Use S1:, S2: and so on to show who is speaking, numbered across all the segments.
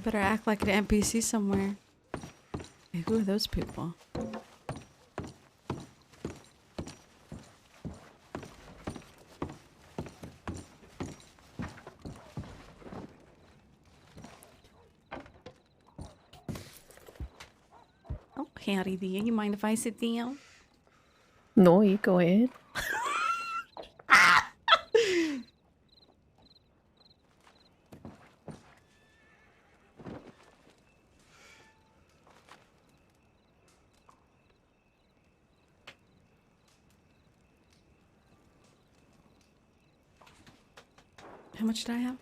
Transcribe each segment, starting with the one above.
S1: Better act like an NPC somewhere. Hey, who are those people? Oh, howdy there. You mind if I sit down?
S2: No, you go ahead.
S1: How much did I have?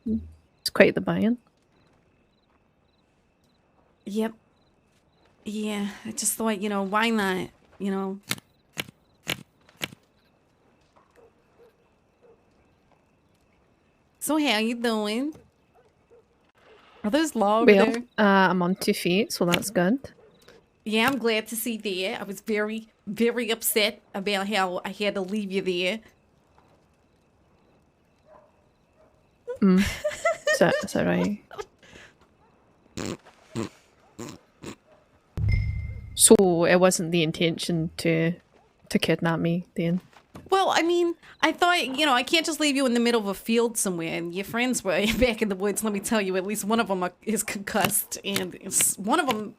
S2: It's quite the buy-in.
S1: Yep. Yeah, I just thought, why not? So how you doing? Are those law over
S2: Well,
S1: there?
S2: I'm on 2 feet, so that's good.
S1: Yeah, I'm glad to see that. I was very, very upset about how I had to leave you there.
S2: Is that right? So it wasn't the intention to kidnap me then?
S1: Well, I mean, I thought, I can't just leave you in the middle of a field somewhere, and your friends were back in the woods. Let me tell you, at least one of them is concussed, and one of them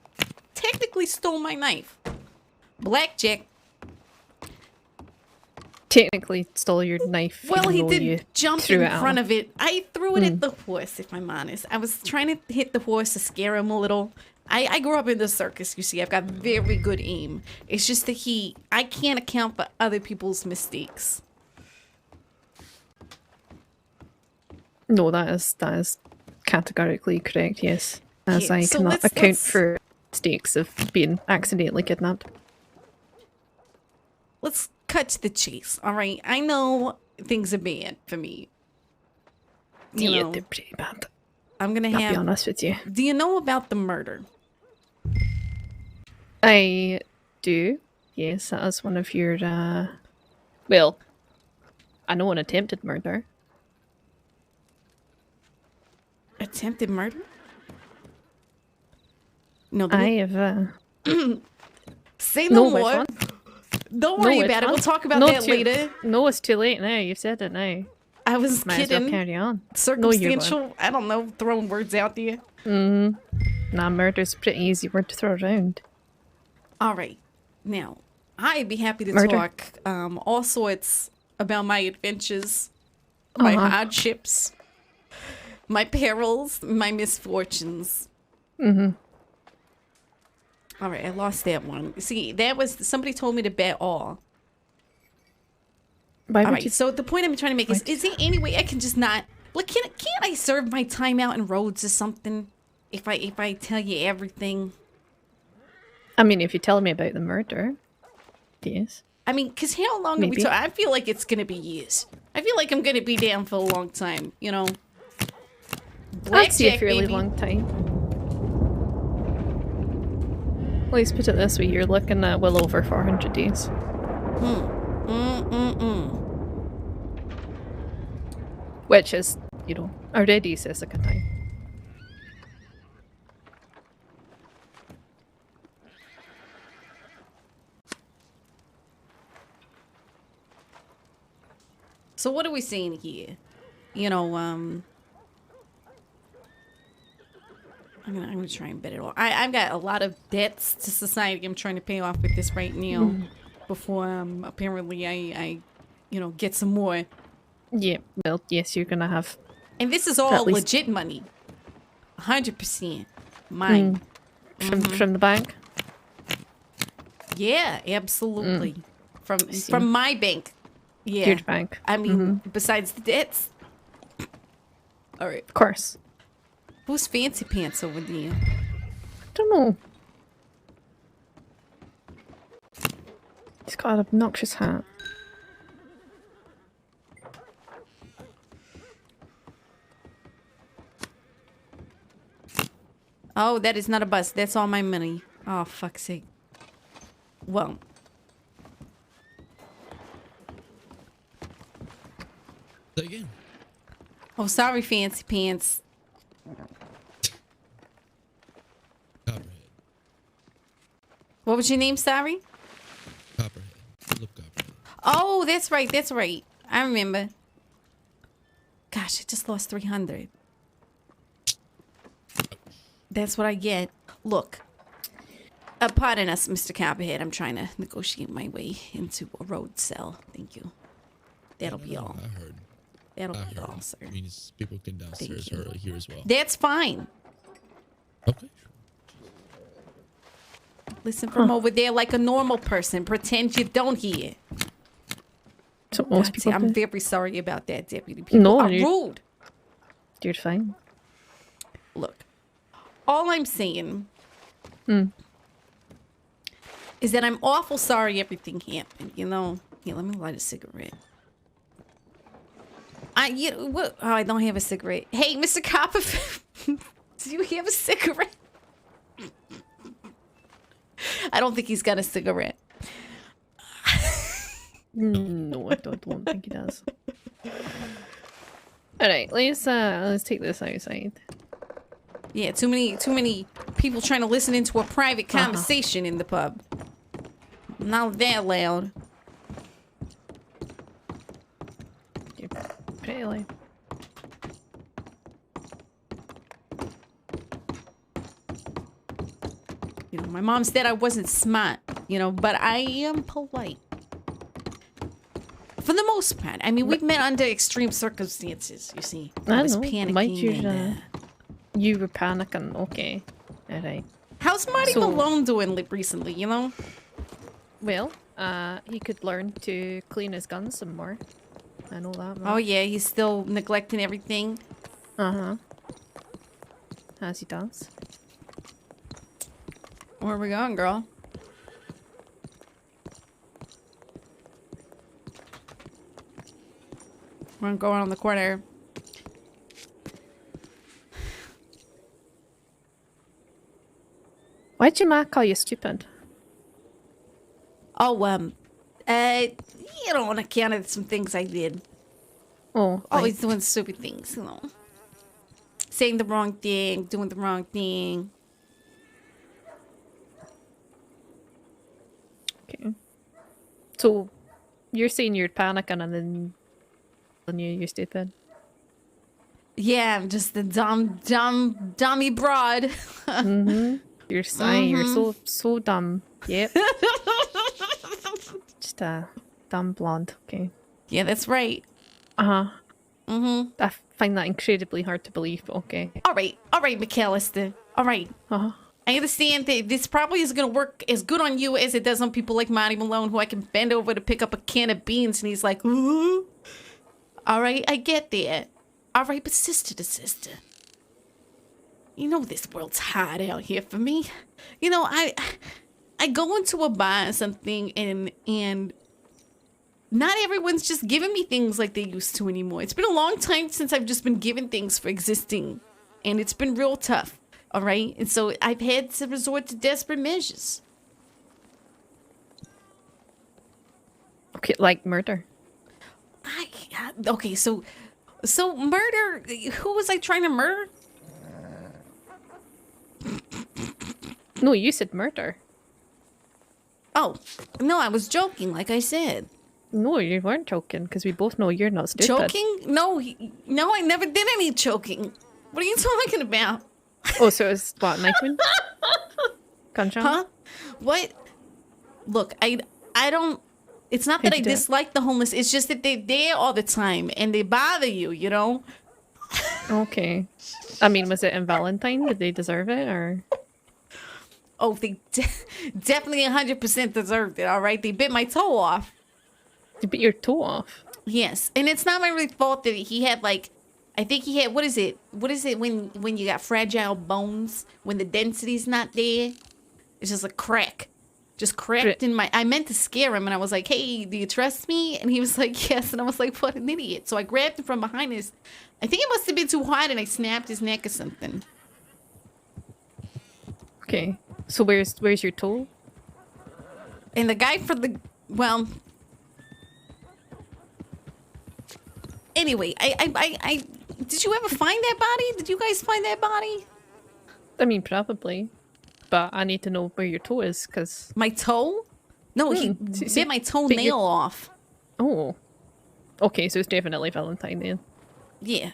S1: technically stole my knife. Blackjack.
S2: Technically stole your knife.
S1: Well, he
S2: even though you
S1: did jump
S2: threw
S1: in
S2: it at
S1: front
S2: him.
S1: of it. I threw it at the horse, if I'm honest. I was trying to hit the horse to scare him a little. I grew up in the circus, you see. I've got very good aim. It's just that I can't account for other people's mistakes.
S2: No, that is categorically correct, yes. As
S1: Yeah,
S2: I
S1: so
S2: cannot
S1: let's-
S2: account
S1: let's-
S2: for mistakes of being accidentally kidnapped.
S1: Let's cut to the chase, all right? I know things are bad for me.
S2: Yeah,
S1: know,
S2: they're pretty bad.
S1: I'm gonna
S2: I'll be
S1: have...
S2: honest with you.
S1: Do you know about the murder?
S2: I do. Yes, that is one of your, well, I know an attempted murder.
S1: Attempted murder? No,
S2: I have,
S1: say
S2: no,
S1: no
S2: which
S1: more.
S2: one?
S1: Don't worry
S2: No,
S1: about
S2: which
S1: it. We'll
S2: one?
S1: talk about
S2: No,
S1: that
S2: too-
S1: later.
S2: No, it's too late now. You've said it now.
S1: I was
S2: Might as well
S1: kidding.
S2: carry on.
S1: Circumstantial. I don't know. Throwing words out there.
S2: Nah, murder's a pretty easy word to throw around.
S1: All right. Now, I'd be happy to
S2: Murder.
S1: talk all sorts about my adventures, my hardships, my perils, my misfortunes. All right, I lost that one. See, that was somebody told me to bet all.
S2: Why
S1: All
S2: would
S1: right.
S2: you?
S1: So the point I'm trying to make is there any way I can just not like can't I serve my time out in Rhodes or something? If I tell you everything.
S2: I mean, if you tell me about the murder, yes.
S1: I mean, because how long are we
S2: Maybe.
S1: talking? I feel like it's going to be years. I feel like I'm going to be down for a long time,
S2: I'd say a
S1: Blackjack,
S2: fairly
S1: baby.
S2: long time. Let's put it this way, you're looking at well over 400 days. Which is, already says like a time.
S1: So what are we saying here? I'm gonna try and bet it all. I've got a lot of debts to society I'm trying to pay off with this right now. Before apparently I get some more.
S2: Yeah, well, yes, you're gonna have.
S1: And this is all
S2: At least-
S1: legit money. 100% mine.
S2: From the bank.
S1: Yeah, absolutely. From my bank. Yeah.
S2: Your bank.
S1: I mean, besides the debts. All right.
S2: Of course.
S1: Who's Fancy Pants over there?
S2: Don't know. He's got an obnoxious hat.
S1: Oh, that is not a bus. That's all my money. Oh, fuck's sake. Well,
S3: Say again.
S1: Oh, sorry, fancy pants.
S3: Copperhead.
S1: What was your name, sorry?
S3: Copperhead. Look, Copperhead.
S1: Oh, that's right. That's right. I remember. Gosh, I just lost 300. That's what I get. Look. Pardon us, Mr. Copperhead. I'm trying to negotiate my way into a road cell. Thank you. That'll be all.
S3: I heard.
S1: That'll
S3: I
S1: be
S3: heard.
S1: all, sir.
S3: I mean, it's people can downstairs
S1: Thank you.
S3: heard here as well.
S1: That's fine.
S3: Okay.
S1: Listen from over there like a normal person. Pretend you don't hear.
S2: So most people
S1: I'm
S2: do.
S1: very sorry about that, Deputy. People
S2: No,
S1: are
S2: you-
S1: rude.
S2: You're fine.
S1: Look, all I'm saying is that I'm awful sorry everything happened. You know. Here, let me light a cigarette. What? Oh, I don't have a cigarette. Hey, Mr. Copperfield, do you have a cigarette? I don't think he's got a cigarette.
S2: No, I don't think he does. Alright, let's take this outside.
S1: Yeah, too many people trying to listen into a private conversation in the pub. Not that loud.
S2: You're pretty loud.
S1: You know, my mom said I wasn't smart, you know, but I am polite. For the most part. I mean, we've met under extreme circumstances, you see. I was
S2: know.
S1: panicking.
S2: Might you,
S1: and,
S2: you were panicking. Okay. Alright.
S1: how's Marty
S2: So-
S1: Malone doing recently, you know?
S2: Well, he could learn to clean his gun some more. I know that.
S1: Oh, yeah, he's still neglecting everything.
S2: Uh-huh. As he does.
S1: Where are we going, girl? We're gonna go around the corner.
S2: Why'd your ma call you stupid?
S1: Oh, you know, on account of some things I did.
S2: Oh,
S1: Always doing stupid things, you know. Saying the wrong thing, doing the wrong thing.
S2: okay. So, you're saying you're panicking and then you're stupid?
S1: Yeah, I'm just the dummy broad.
S2: You're saying you're so dumb. Yep. Just a dumb blonde. Okay.
S1: Yeah, that's right.
S2: I find that incredibly hard to believe, but okay.
S1: All right, McAllister. All right.
S2: Uh-huh.
S1: I understand that this probably is going to work as good on you as it does on people like Marty Malone, who I can bend over to pick up a can of beans, and he's like, ooh. All right, I get that. All right, but sister to sister, you know this world's hard out here for me. You know, I go into a bar or something, and not everyone's just giving me things like they used to anymore. It's been a long time since I've just been given things for existing, and it's been real tough. All right, and so I've had to resort to desperate measures.
S2: Okay, like murder.
S1: Okay, so murder. Who was I trying to murder?
S2: No, you said murder.
S1: Oh, no, I was joking. Like I said,
S2: No, you weren't joking, because we both know you're not stupid.
S1: choking. No, no, I never did any choking. What are you talking about?
S2: Oh, so it was what, knife wound? Gunshot?
S1: Huh? What? Look, I don't. It's not that I
S2: How'd you do it?
S1: dislike the homeless. It's just that they're there all the time and they bother you. You know.
S2: Okay. I mean, was it in Valentine? Did they deserve it, or?
S1: Oh, they definitely 100% deserved it. All right, they bit my toe off.
S2: You bit your toe off.
S1: Yes, and it's not my really fault that he had like, I think he had what is it when you got fragile bones when the density's not there? It's just a crack, just cracked in my. I meant to scare him, and I was like, "Hey, do you trust me?" And he was like, "Yes," and I was like, "What an idiot!" So I grabbed him from behind his. I think it must have been too hard, and I snapped his neck or something.
S2: Okay. So where's your toe?
S1: And the guy for the well, Anyway, I did you ever find that body? Did you guys find that body?
S2: I mean, probably. But I need to know where your toe is, because...
S1: My toe? No, he
S2: See,
S1: bit my
S2: but your-
S1: toenail off.
S2: Oh. Okay, so it's definitely Valentine then.
S1: Yeah.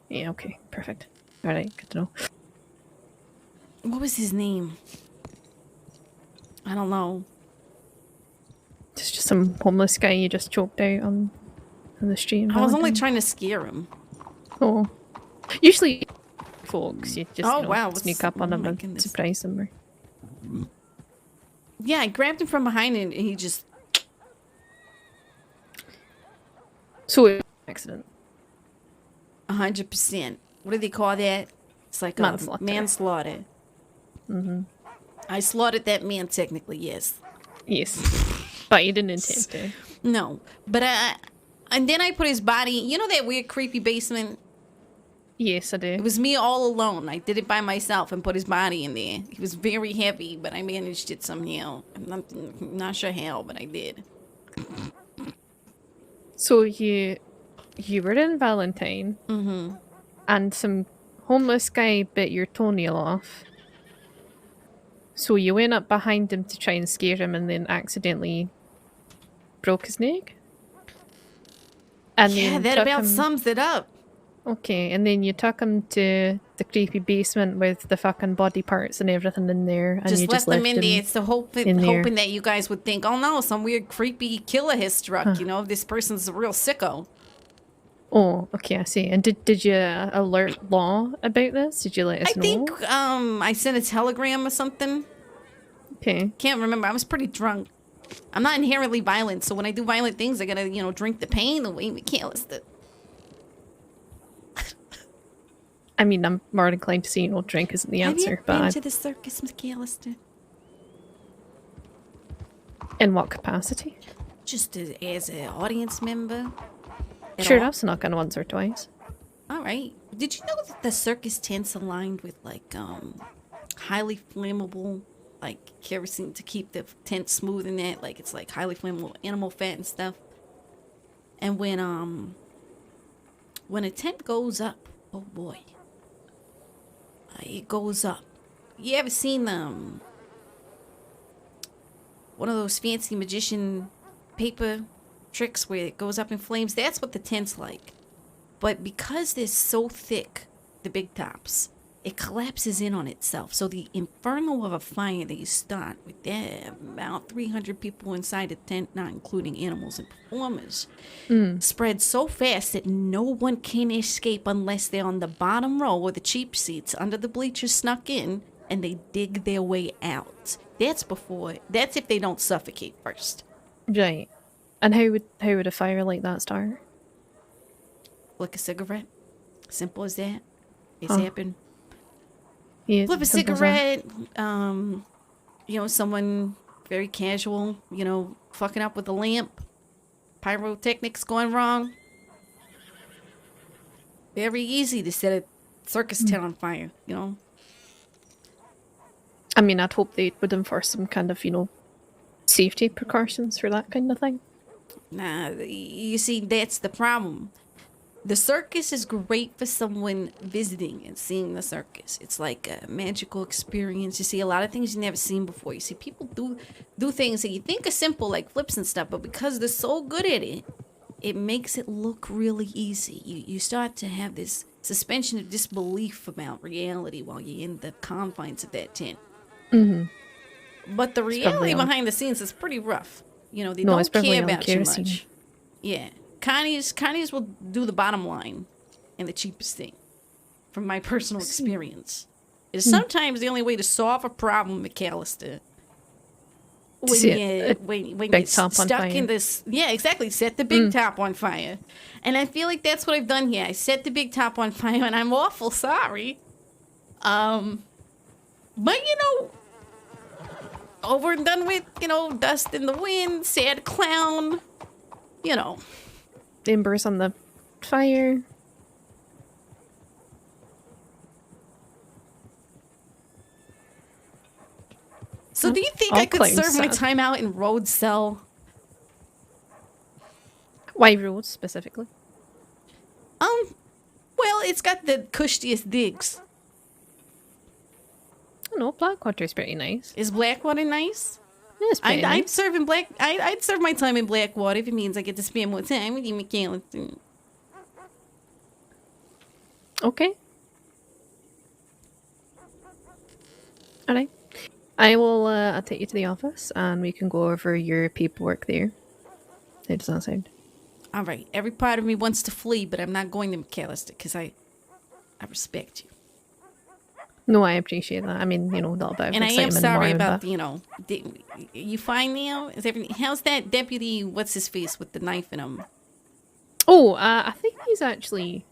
S2: Yeah, okay. Perfect. Alright, good to know.
S1: What was his name? I don't know.
S2: It's just some homeless guy you just choked out on the street. in
S1: I was only
S2: Valentine.
S1: trying to scare him.
S2: Oh. Usually, folks, you just
S1: Oh,
S2: you know,
S1: wow,
S2: sneak
S1: what's-
S2: up on
S1: oh
S2: them
S1: my
S2: and
S1: goodness.
S2: surprise them. Or...
S1: Yeah, I grabbed him from behind and he just...
S2: So, it was an accident.
S1: 100%. What do they call that? It's like
S2: Manslaughter.
S1: manslaughter. Mm-hmm. I slaughtered that man technically, yes.
S2: Yes. But you didn't intend to.
S1: No, but and then I put his body, you know that weird creepy basement?
S2: Yes, I do.
S1: It was me all alone. I did it by myself and put his body in there. He was very heavy, but I managed it somehow. I'm not sure how, but I did.
S2: So you were in Valentine, and some homeless guy bit your toenail off. So you went up behind him to try and scare him, and then accidentally broke his neck. And
S1: Yeah,
S2: then
S1: that
S2: took
S1: about
S2: him...
S1: sums it up.
S2: Okay, and then you took him to the creepy basement with the fucking body parts and everything in there, and
S1: Just
S2: you
S1: left
S2: just
S1: them in there. So
S2: in there.
S1: hoping that you guys would think, oh no, some weird creepy killer has struck. You know, this person's a real sicko.
S2: Oh, okay, I see. And did you alert Law about this? Did you let us
S1: I
S2: know?
S1: think I sent a telegram or something.
S2: Okay.
S1: Can't remember. I was pretty drunk. I'm not inherently violent, so when I do violent things, I gotta, you know, drink the pain away. We can't list it.
S2: I mean, I'm more inclined to say, drink isn't the
S1: Have you
S2: answer,
S1: ever been
S2: but
S1: to the circus, McAllister?
S2: in what capacity?
S1: Just as an audience member? At
S2: Sure,
S1: all?
S2: I've snuck in once or twice.
S1: All right. Did you know that the circus tents aligned with like highly flammable, like kerosene to keep the tent smooth and that? Like it's like highly flammable animal fat and stuff. And when a tent goes up, oh boy, it goes up. You ever seen one of those fancy magician paper tricks where it goes up in flames? That's what the tent's like. But because they're so thick, the big tops, it collapses in on itself. So the inferno of a fire that you start with about 300 people inside the tent, not including animals and performers, spreads so fast that no one can escape unless they're on the bottom row or the cheap seats under the bleachers snuck in and they dig their way out. That's if they don't suffocate first.
S2: Right. And how would a fire like that start?
S1: Flick a cigarette. Simple as that. It's happened.
S2: Yeah,
S1: Flip a
S2: simple as that.
S1: cigarette, someone very casual, fucking up with a lamp, pyrotechnics going wrong. Very easy to set a circus tent on fire,
S2: I mean, I'd hope they would enforce some kind of, safety precautions for that kind of thing.
S1: Nah, you see, that's the problem. The circus is great for someone visiting and seeing the circus. It's like a magical experience. You see a lot of things you've never seen before. You see people do things that you think are simple, like flips and stuff, but because they're so good at it, it makes it look really easy. You start to have this suspension of disbelief about reality while you're in the confines of that tent. Mm-hmm. But the reality behind the scenes is pretty rough. They don't care about you much. Yeah. Connie's will do the bottom line and the cheapest thing, from my personal experience. It's sometimes the only way to solve a problem, McAllister. When you're stuck in this, yeah, exactly. Set the big top on fire, and I feel like that's what I've done here. I set the big top on fire, and I'm awful sorry. But over and done with. Dust in the wind, sad clown.
S2: Embers on the fire.
S1: So do you think I could serve my time out in Rhodes Cell?
S2: Why Rhodes specifically?
S1: Well, it's got the cushiest digs.
S2: I don't know, Blackwater's pretty nice.
S1: Is Blackwater nice?
S2: It's pretty
S1: I'd
S2: nice.
S1: serve in I'd serve my time in Blackwater if it means I get to spend more time with you, McAllister.
S2: Okay. Alright. I will I'll take you to the office and we can go over your paperwork there. How does that sound?
S1: All right. Every part of me wants to flee, but I'm not going to McAllister because I respect you.
S2: No, I appreciate that. I mean, you know, that bit of
S1: And I am
S2: excitement in the
S1: sorry
S2: morning,
S1: about,
S2: but-
S1: you know, you fine now? Is everything? How's that deputy? What's his face with the knife in him?
S2: Oh, I think he's actually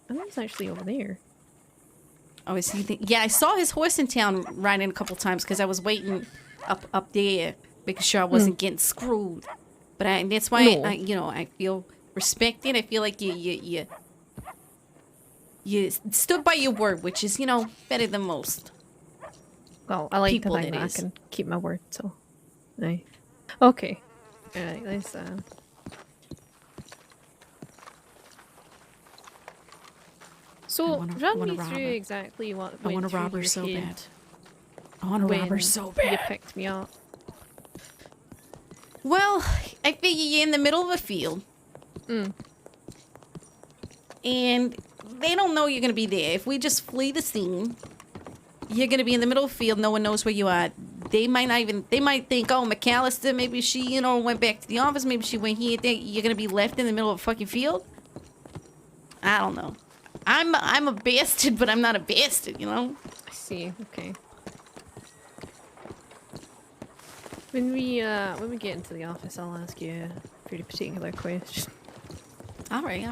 S2: over there.
S1: Oh, is he? Yeah, I saw his horse in town riding a couple times because I was waiting up there, making sure I wasn't getting screwed. But that's why
S2: No.
S1: I feel respected. I feel like you stood by your word, which is better than most.
S2: Well, I like to
S1: People,
S2: think
S1: that
S2: that I
S1: is.
S2: can keep my word, so. Aye. Okay. Alright, let's So,
S1: I wanna
S2: run me
S1: rob
S2: through
S1: her.
S2: exactly what
S1: I
S2: went
S1: want to
S2: through
S1: rob her
S2: your
S1: so
S2: head
S1: bad. I want to rob her
S2: when
S1: so
S2: you
S1: bad.
S2: picked me up.
S1: Well, I figure you're in the middle of a field.
S2: Mm.
S1: And they don't know you're going to be there. If we just flee the scene, you're going to be in the middle of the field. No one knows where you are. They might think, oh, McAllister, maybe she, went back to the office. Maybe she went here. You're going to be left in the middle of a fucking field? I don't know. I'm a bastard, but I'm not a bastard,
S2: I see, okay. When we get into the office, I'll ask you a pretty particular question.
S1: All right.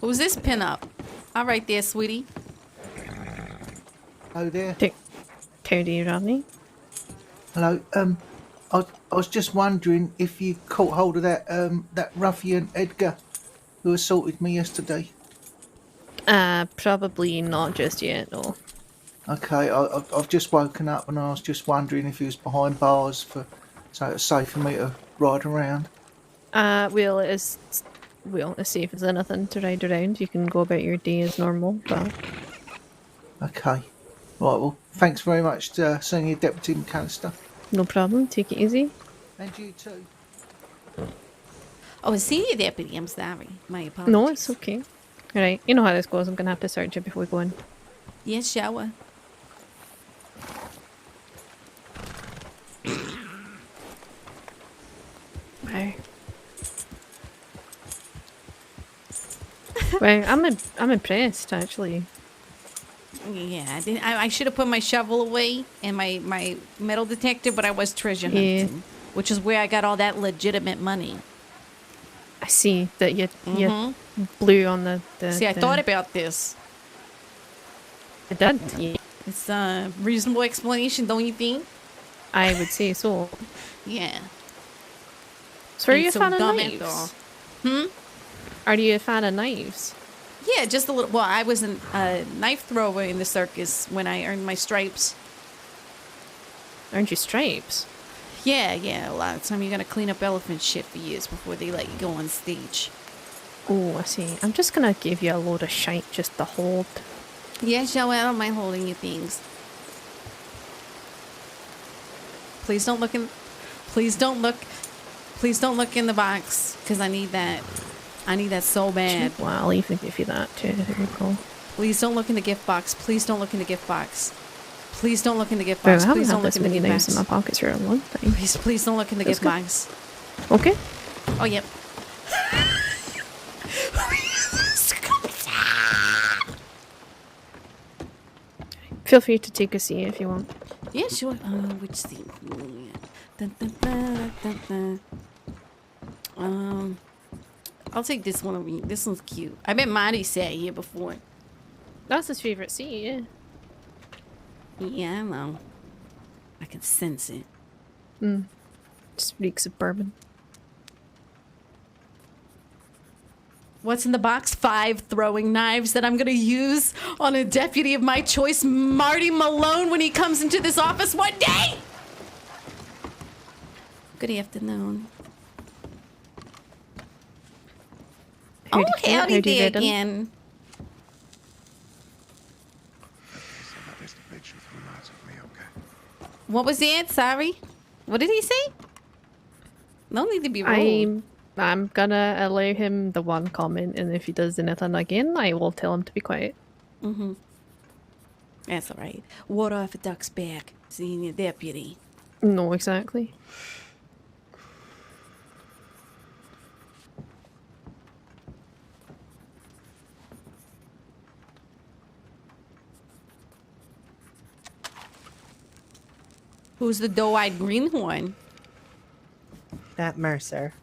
S1: Who's this pin up? All right there, sweetie.
S4: Hello there.
S2: Cody Rodney?
S4: Hello. I was just wondering if you caught hold of that ruffian Edgar who assaulted me yesterday.
S2: Probably not just yet, no.
S4: Okay, I've just woken up and I was just wondering if he was behind bars so it's safe for me to ride around.
S2: Well, it's as safe as anything to ride around. You can go about your day as normal, but
S4: Okay. Right, well, thanks very much, Senior Deputy McAllister.
S2: no problem. Take it easy.
S4: And you too.
S1: Oh, senior deputy. I'm sorry. My apologies.
S2: No, it's okay. Alright, you know how this goes. I'm gonna have to search it before we go in.
S1: Yes, shower.
S2: Wow. Wow, I'm impressed actually.
S1: Yeah, I should have put my shovel away and my metal detector, but I was treasure
S2: Yeah.
S1: hunting, which is where I got all that legitimate money.
S2: I see that you blew on the
S1: See, I thought about this.
S2: it did. Yeah,
S1: It's a reasonable explanation, don't you think?
S2: I would say so.
S1: Yeah.
S2: So are
S1: Ain't
S2: you a
S1: so
S2: fan of
S1: dumb after
S2: knives?
S1: all.
S2: Are you a fan of knives?
S1: Yeah, just a little. Well, I was a knife thrower in the circus when I earned my stripes.
S2: Aren't you stripes?
S1: Yeah. A lot of time you gotta clean up elephant shit for years before they let you go on stage.
S2: Oh, I see. I'm just gonna give you a load of shite just to hold.
S1: Yeah, Joey, I don't mind holding you things. Please don't look in. Please don't look. Please don't look in the box, because I need that. I need that so bad.
S2: Well, I'll even give you that too. There we go.
S1: Please don't look in the gift box. Please don't look in the gift box. Please don't look in the gift
S2: Wow, I
S1: box.
S2: haven't
S1: Please
S2: had
S1: don't look
S2: this
S1: in the
S2: many
S1: gift
S2: knives in my
S1: box.
S2: pockets for a long time.
S1: Please don't look in the
S2: That's
S1: gift
S2: good.
S1: box.
S2: Okay.
S1: Oh, yep.
S2: Feel free to take a seat if you want.
S1: Yeah, sure. Which scene? Dun, dun, dun, dun, dun. I'll take this one over here. This one's cute. I bet Marty sat here before.
S2: That's his favorite seat, yeah.
S1: Yeah, I know. I can sense it.
S2: Just reeks of bourbon.
S1: What's in the box? 5 throwing knives that I'm gonna use on a deputy of my choice, Marty Malone, when he comes into this office one day. Good afternoon. Oh,
S2: Howdy, Kate.
S1: howdy
S2: Howdy,
S1: there
S2: Redden.
S1: again.
S5: There's the picture of reminds of me, okay?
S1: What was that? Sorry. What did he say? No need to be rude.
S2: I'm gonna allow him the one comment, and if he does anything again, I will tell him to be quiet.
S1: That's all right. Water off a duck's back, senior deputy.
S2: No, exactly.
S1: Who's the doe-eyed greenhorn?
S6: That Mercer.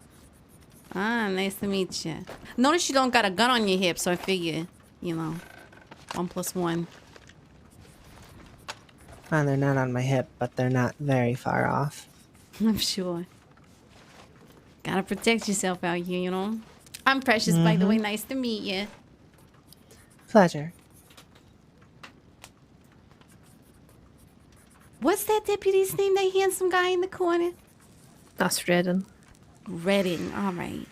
S1: Ah, nice to meet you. Notice you don't got a gun on your hip, so I figure, 1+1.
S6: Well, they're not on my hip, but they're not very far off.
S1: I'm sure. Gotta protect yourself out here, I'm Precious, by the way. Nice to meet you.
S6: Pleasure.
S1: What's that deputy's name, that handsome guy in the corner?
S2: That's Redden.
S1: Redding, all right.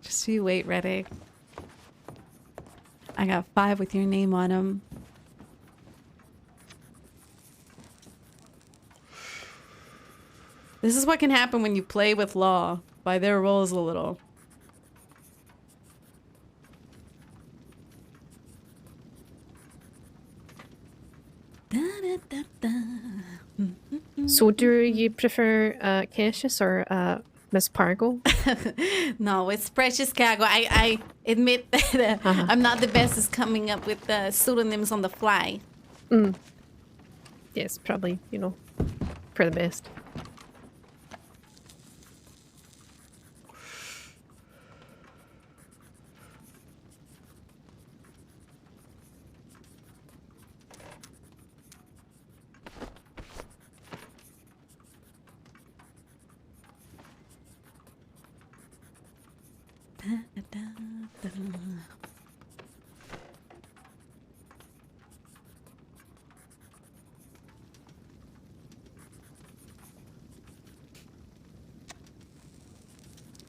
S1: Just you wait, Redding. I got 5 with your name on them. This is what can happen when you play with law by their rules a little.
S2: So, do you prefer Cassius or Miss Pargo?
S1: No, it's Precious Cargo. I admit that I'm not the best at coming up with pseudonyms on the fly.
S2: Yes, probably, for the best.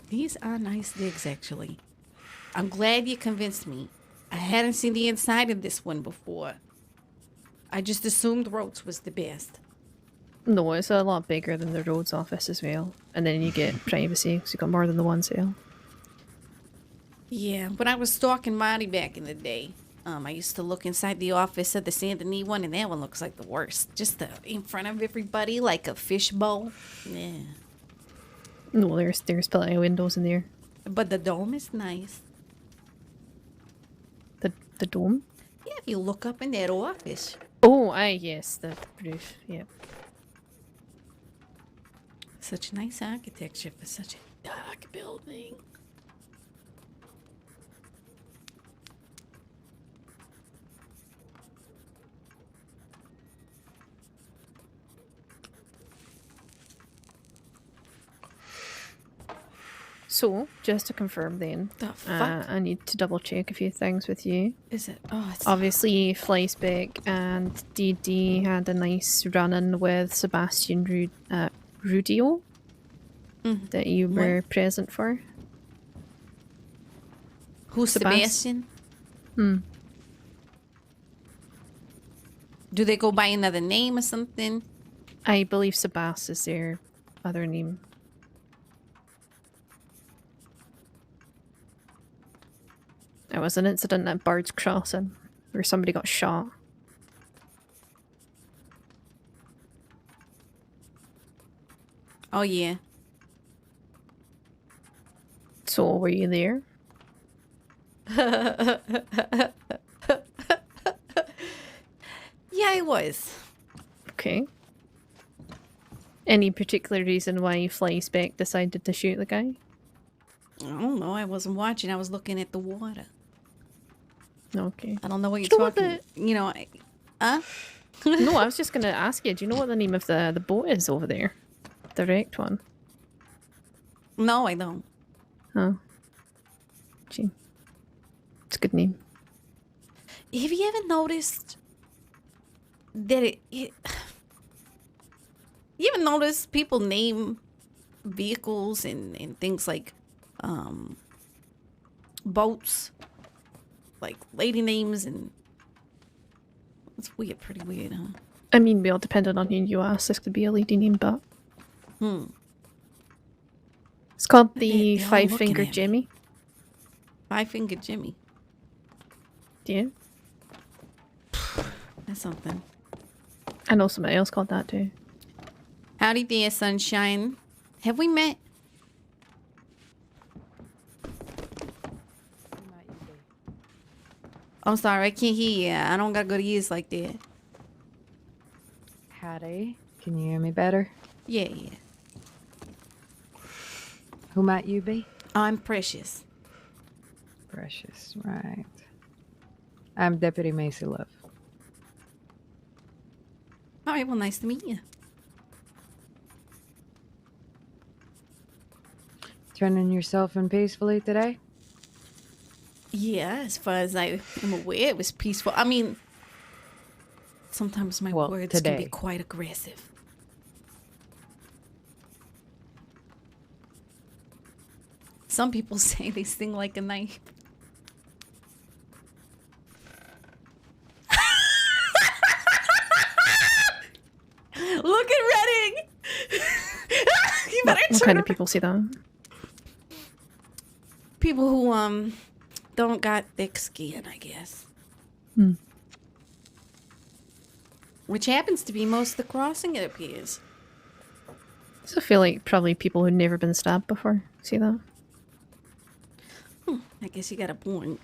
S1: These are nice digs, actually. I'm glad you convinced me. I hadn't seen the inside of this one before. I just assumed Rhodes was the best.
S2: No, it's a lot bigger than the Rhodes office as well. And then you get privacy, so you got more than the one cell.
S1: Yeah, when I was stalking Marty back in the day, I used to look inside the office of the Saint Denis one, and that one looks like the worst. Just in front of everybody, like a fishbowl. Yeah.
S2: No, there's plenty of windows in there.
S1: But the dome is nice.
S2: The dome?
S1: Yeah, if you look up in that office.
S2: Oh, yes, the roof, yeah.
S1: Such nice architecture for such a dark building.
S2: So, just to confirm then,
S1: The fuck
S2: I need to double check a few things with you.
S1: is it? Oh, it's
S2: Obviously, Fleischbeck and DD had a nice run-in with Sebastian Rudio that you were present for.
S1: Who's Sebastian?
S2: Hmm.
S1: Do they go by another name or something?
S2: I believe Sebas is their other name. There was an incident at Bird's Crossing where somebody got shot.
S1: Oh, yeah.
S2: So, were you there?
S1: Yeah, I was.
S2: Okay. Any particular reason why Fleischbeck decided to shoot the guy?
S1: I don't know. I wasn't watching. I was looking at the water.
S2: Okay.
S1: I don't know what
S2: Do
S1: you're
S2: you know what
S1: talking. Huh?
S2: No, I was just going to ask you, do you know what the name of the boat is over there? The wrecked one?
S1: No, I don't.
S2: Oh. Gee. It's a good name.
S1: have you ever noticed that you ever notice people name vehicles and things like boats, like lady names, and it's weird, pretty weird, huh?
S2: I mean, well, depending on who you ask, this could be a lady name, but it's called the
S1: They're all
S2: Five
S1: looking
S2: Finger
S1: at me.
S2: Jimmy.
S1: Five Finger Jimmy.
S2: Yeah,
S1: That's something.
S2: I know somebody else called that too.
S1: Howdy there, sunshine. Have we met? I'm sorry, I can't hear you. I don't got good ears like that.
S7: Howdy. Can you hear me better?
S1: Yeah.
S7: Who might you be?
S1: I'm Precious.
S7: Precious, right. I'm Deputy Macy Love.
S1: All right, well, nice to meet you.
S7: Turning yourself in peacefully today?
S1: Yeah, as far as I am aware, it was peaceful. I mean, sometimes my
S7: Well,
S1: words can be
S7: today.
S1: quite aggressive. Some people say they sting like a knife. Look at Redding! You better
S2: What
S1: turn
S2: kind of
S1: around.
S2: people say that?
S1: People who don't got thick skin, I guess. Which happens to be most of the crossing, it appears.
S2: So I feel like probably people who've never been stabbed before say that.
S1: I guess you got a point.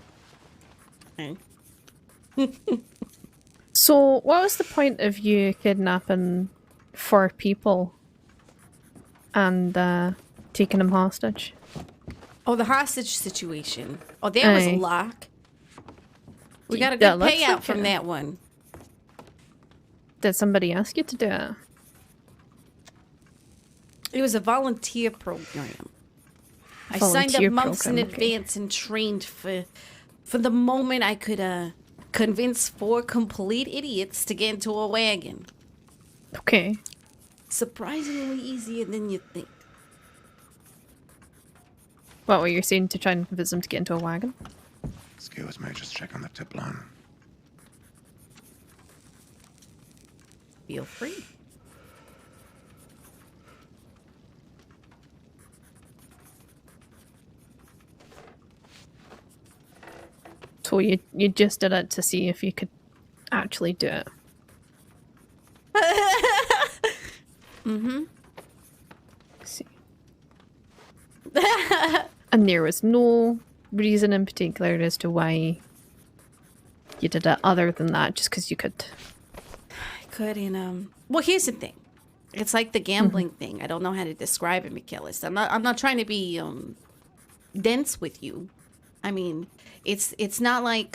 S1: Okay.
S2: So, what was the point of you kidnapping 4 people and taking them hostage?
S1: Oh, the hostage situation. Oh, that was a
S2: Aye.
S1: lock. We got a
S2: Yeah,
S1: good
S2: looks
S1: payout
S2: like
S1: from
S2: it.
S1: that one.
S2: Did somebody ask you to do it?
S1: It was a volunteer program. I signed
S2: Volunteer
S1: up months in
S2: program, okay.
S1: advance and trained for the moment I could convince 4 complete idiots to get into a wagon.
S2: Okay.
S1: Surprisingly easier than you think.
S2: What were you saying, to try and convince them to get into a wagon?
S5: Excuse me, just check on the tip line.
S1: Feel free.
S2: So you just did it to see if you could actually do it. See. And there was no reason in particular as to why you did it other than that, just because you could.
S1: I could, and well, here's the thing. It's like the gambling thing. I don't know how to describe it, Michaelis. I'm not trying to be dense with you. I mean, it's not like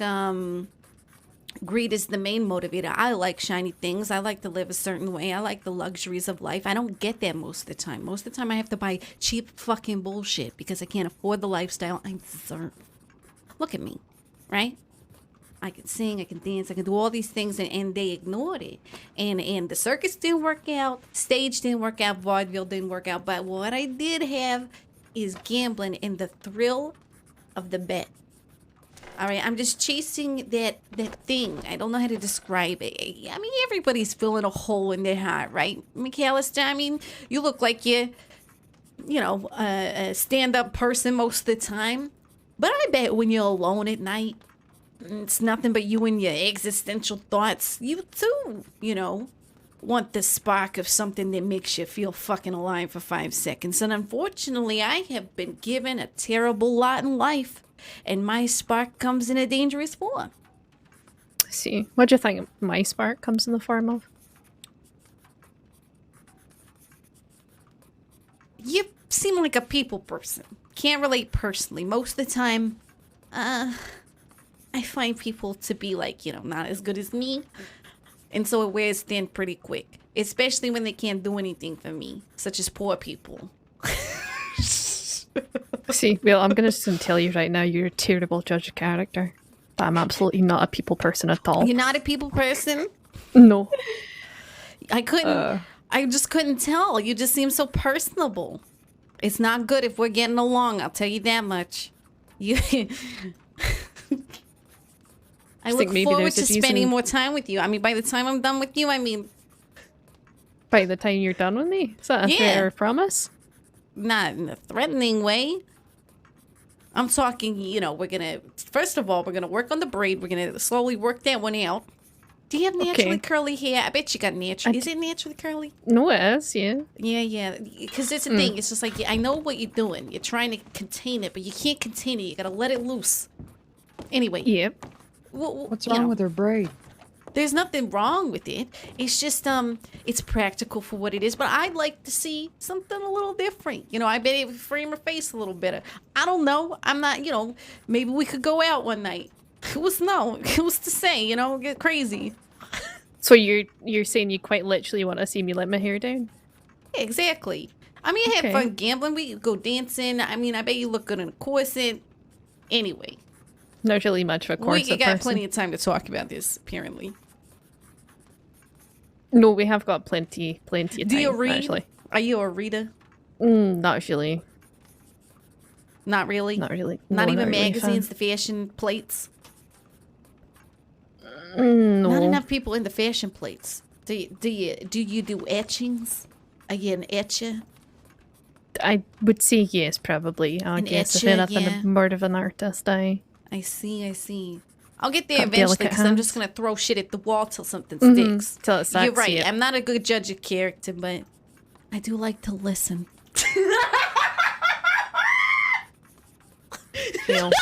S1: greed is the main motivator. I like shiny things. I like to live a certain way. I like the luxuries of life. I don't get that most of the time. Most of the time I have to buy cheap fucking bullshit because I can't afford the lifestyle I deserve. Look at me, right? I can sing, I can dance, I can do all these things, and they ignored it. And the circus didn't work out, stage didn't work out, vaudeville didn't work out. But what I did have is gambling and the thrill of the bet. All right, I'm just chasing that thing. I don't know how to describe it. I mean, everybody's feeling a hole in their heart, right, McAllister? I mean, you look like you're, a stand-up person most of the time. But I bet when you're alone at night, it's nothing but you and your existential thoughts. You too, want the spark of something that makes you feel fucking alive for 5 seconds. And unfortunately, I have been given a terrible lot in life. And my spark comes in a dangerous form.
S2: I see. What do you think my spark comes in the form of?
S1: You seem like a people person. Can't relate personally. Most of the time, I find people to be like, not as good as me. And so it wears thin pretty quick. Especially when they can't do anything for me, such as poor people.
S2: See, well, I'm gonna just tell you right now, you're a terrible judge of character. But I'm absolutely not a people person at all.
S1: You're not a people person?
S2: No.
S1: I couldn't. I just couldn't tell. You just seem so personable. It's not good if we're getting along. I'll tell you that much. You. I look
S2: think maybe
S1: forward
S2: there's
S1: to
S2: a
S1: spending
S2: reason-
S1: more time with you. I mean, by the time I'm done with you, I mean,
S2: By the time you're done with me? Is that a
S1: Yeah.
S2: fair promise?
S1: not in a threatening way. I'm talking, you know, first of all, we're gonna work on the braid. We're gonna slowly work that one out. Do you have naturally
S2: Okay.
S1: curly hair? I bet you got natural. Is it naturally curly?
S2: No, it is, yeah.
S1: Yeah. Because it's a thing. It's just like, I know what you're doing. You're trying to contain it, but you can't contain it. You gotta let it loose. Anyway.
S2: Yep.
S7: What's
S1: you
S7: wrong
S1: know,
S7: with her braid?
S1: There's nothing wrong with it. It's just, it's practical for what it is. But I'd like to see something a little different. You know, I bet it would frame her face a little better. I don't know. I'm not, you know, maybe we could go out one night. Who's to say, you know, get crazy.
S2: So you're saying you quite literally want to see me let my hair down?
S1: Exactly. I mean, I had
S2: Okay.
S1: fun gambling. We could go dancing. I mean, I bet you look good in a corset. Anyway,
S2: Not really much of a corset
S1: we got
S2: person.
S1: plenty of time to talk about this, apparently.
S2: No, we have got plenty of time,
S1: Do you read?
S2: actually.
S1: Are you a reader?
S2: Not really.
S1: Not really.
S2: Not really.
S1: Not
S2: No,
S1: even
S2: really a fan.
S1: magazines, the fashion plates.
S2: No.
S1: Not enough people in the fashion plates. Do you do etchings? Are you an etcher?
S2: I would say yes, probably. I
S1: An
S2: guess if
S1: etcher,
S2: anything,
S1: yeah.
S2: more of an artist.
S1: I see. I'll get there
S2: Got
S1: eventually
S2: delicate
S1: because I'm just
S2: hands.
S1: gonna throw shit at the wall till something
S2: Mhm,
S1: sticks.
S2: till it
S1: You're
S2: sucks,
S1: right.
S2: yeah.
S1: I'm not a good judge of character, but I do like to listen.
S2: Well,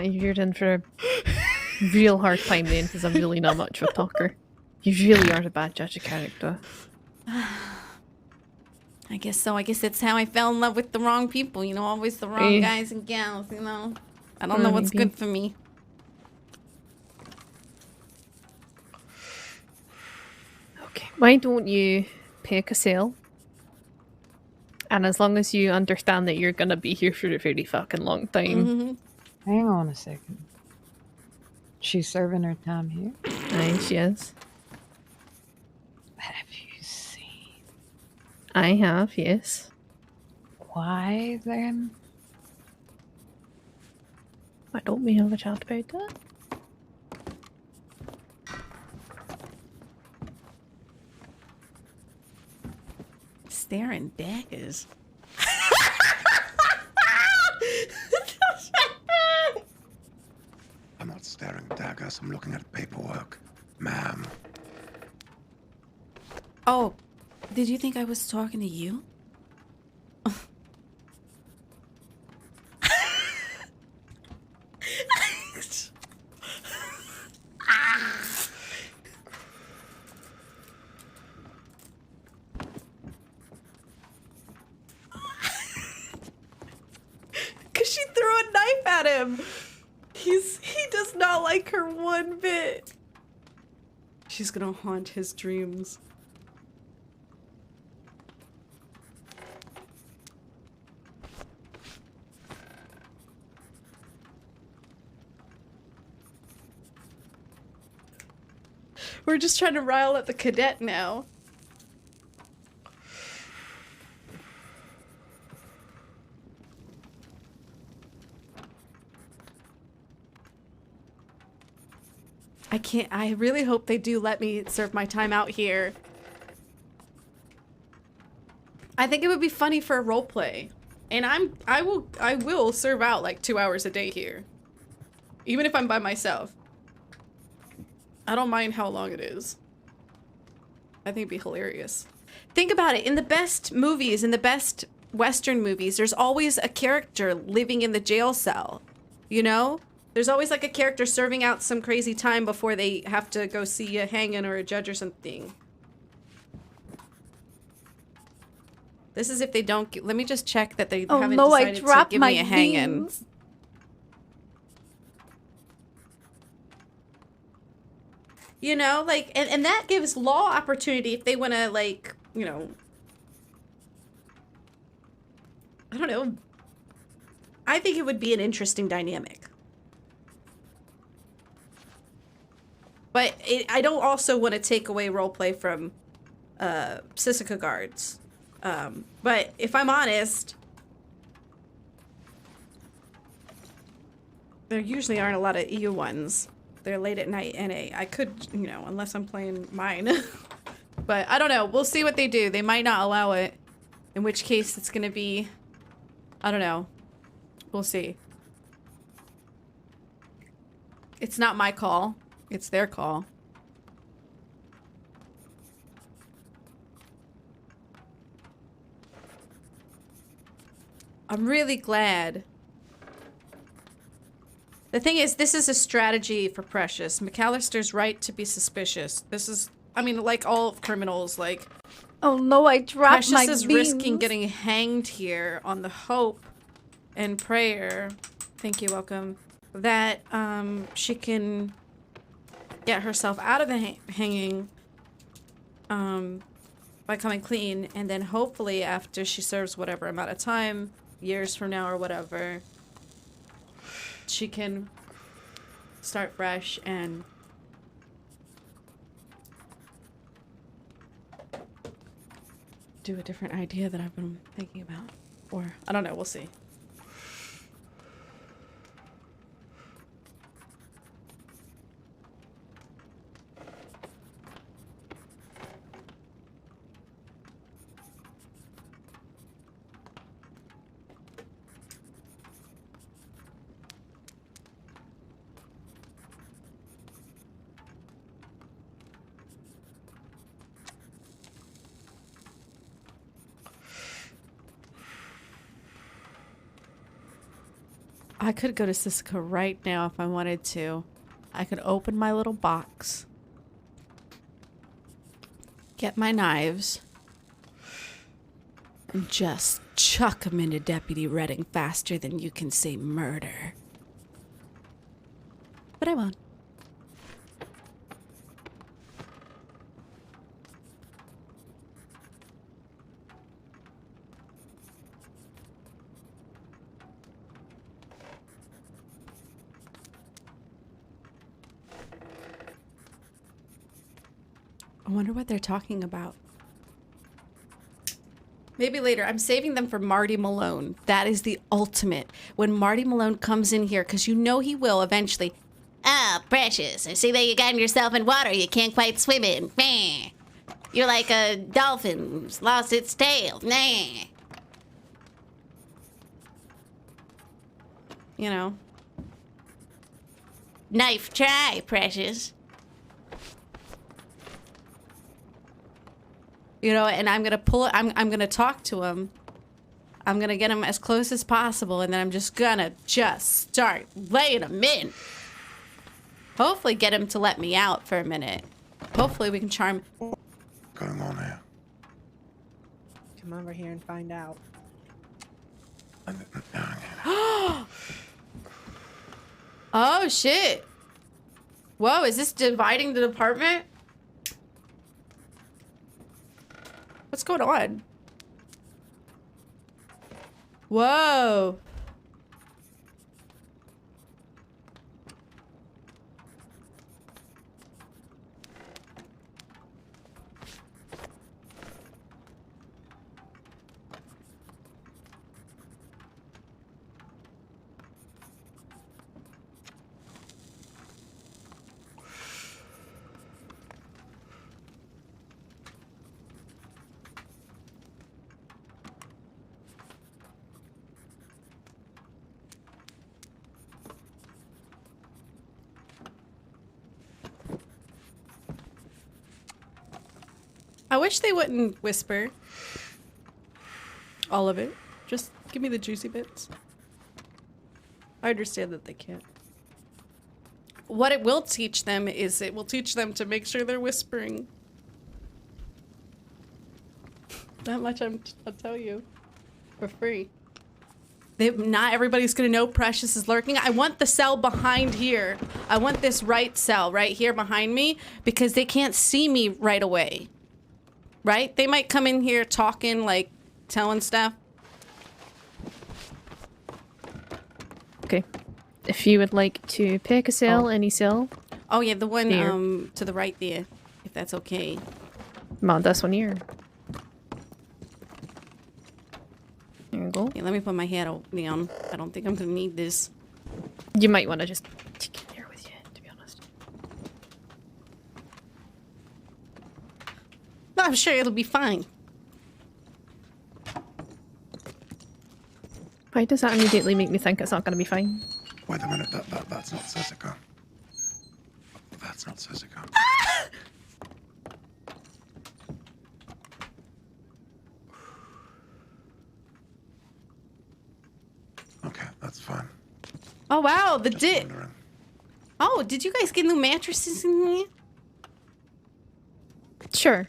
S2: you're in for a real hard time then, because I'm really not much of a talker. You really are a bad judge of character.
S1: I guess so. I guess that's how I fell in love with the wrong people. You know, always the wrong
S2: Eh.
S1: guys and gals. You know, I don't know what's
S2: Maybe.
S1: good for me.
S2: Okay. Why don't you pick a cell? And as long as you understand that you're gonna be here for a very fucking long time,
S1: Hmm.
S7: Hang on a second. She's serving her time here.
S2: aye, she is.
S7: Have you seen
S2: I have, yes.
S7: why then?
S2: Why don't we have a chat about that?
S1: Staring daggers.
S5: I'm not staring daggers. I'm looking at paperwork. Ma'am.
S1: Oh, did you think I was talking to you? Cause she threw a knife at him. He does not like her one bit. She's gonna haunt his dreams. We're just trying to rile up the cadet now. I really hope they do let me serve my time out here. I think it would be funny for a role play. And I will serve out like 2 hours a day here. Even if I'm by myself. I don't mind how long it is. I think it'd be hilarious. Think about it. In the best movies, in the best Western movies, there's always a character living in the jail cell. You know? There's always like a character serving out some crazy time before they have to go see a hanging or a judge or something. This is if they don't let me just check that they
S8: Oh
S1: haven't
S8: no, I
S1: decided to
S8: dropped
S1: give
S8: my
S1: me a hanging.
S8: beans.
S1: You know, like, and that gives law opportunity if they want to, like, you know, I don't know. I think it would be an interesting dynamic. But I don't also want to take away roleplay from Sisika guards. But if I'm honest, there usually aren't a lot of EU ones. They're late at night NA. I could, you know, unless I'm playing mine. But I don't know. We'll see what they do. They might not allow it. In which case it's gonna be, I don't know. We'll see. It's not my call. It's their call. I'm really glad. The thing is, this is a strategy for Precious. McAllister's right to be suspicious. This is, I mean, like all criminals, like...
S7: Oh no, I dropped
S1: Precious
S7: my
S1: is
S7: beans.
S1: risking getting hanged here on the hope and prayer, thank you, welcome, that she can get herself out of the hanging by coming clean, and then hopefully after she serves whatever amount of time, years from now or whatever, she can start fresh and do a different idea that I've been thinking about. Or, I don't know, we'll see. I could go to Sisika right now if I wanted to. I could open my little box. Get my knives. And just chuck them into Deputy Redding faster than you can say murder. But I won't. I wonder what they're talking about. Maybe later. I'm saving them for Marty Malone. That is the ultimate. When Marty Malone comes in here, because you know he will eventually. Ah, Precious. I see that you got yourself in water you can't quite swim in. Meh. You're like a dolphin who's lost its tail. Nah. You know. Knife try, Precious. You know, and I'm gonna pull it. I'm gonna talk to him. I'm gonna get him as close as possible, and then I'm just gonna start laying him in. Hopefully, get him to let me out for a minute. Hopefully, we can charm.
S5: What's going on here?
S6: Come over here and find out.
S1: Oh shit! Whoa, is this dividing the department? What's going on? Whoa. I wish they wouldn't whisper all of it. Just give me the juicy bits. I understand that they can't. What it will teach them is it will teach them to make sure they're whispering. That much I'll tell you. For free. Not everybody's gonna know Precious is lurking. I want the cell behind here. I want this right cell right here behind me because they can't see me right away. Right? They might come in here talking, like, telling stuff.
S2: Okay. If you would like to pick a cell, any cell,
S1: Oh yeah, the one
S2: There.
S1: to the right there, if that's okay.
S2: Well, this one here. There you go.
S1: Yeah, let me put my hat down. I don't think I'm gonna need this.
S2: You might want to just take it there with you, to be honest.
S1: No, I'm sure it'll be fine.
S2: Why does that immediately make me think it's not going to be fine?
S5: Wait a minute, that's not Sessica. That's not Sessica. Okay, that's fine.
S1: Oh wow, the
S5: Just wondering.
S1: Oh, did you guys get new mattresses in here?
S2: Sure.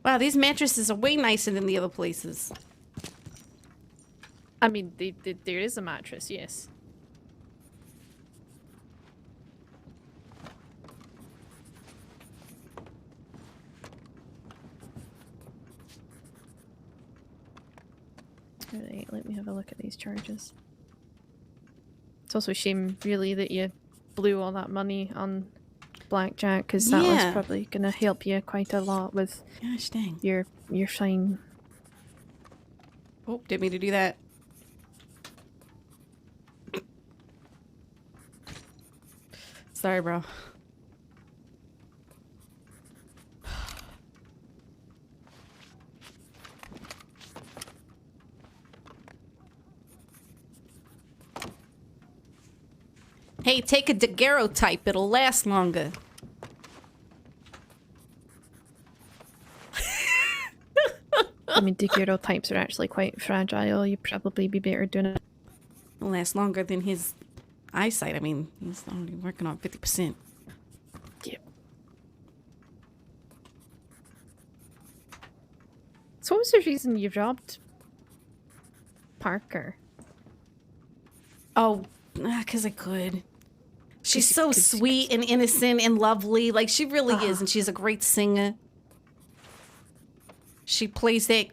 S1: Wow, these mattresses are way nicer than the other places.
S2: I mean, there is a mattress, yes. Alright, let me have a look at these charges. It's also a shame, really, that you blew all that money on blackjack, because that was
S1: Yeah.
S2: probably going to help you quite a lot with
S1: Gosh dang.
S2: your fine.
S1: Oh, didn't mean to do that. Sorry, bro. Hey, take a daguerreotype. It'll last longer.
S2: I mean, daguerreotypes are actually quite fragile. You'd probably be better doing it.
S1: It'll last longer than his eyesight. I mean, he's only working on 50%.
S2: Yeah. So what was the reason you robbed Parker?
S1: Oh, because I could. She's so
S2: 'Cause-
S1: sweet and innocent and lovely. Like, she really is. And she's a great singer. She plays that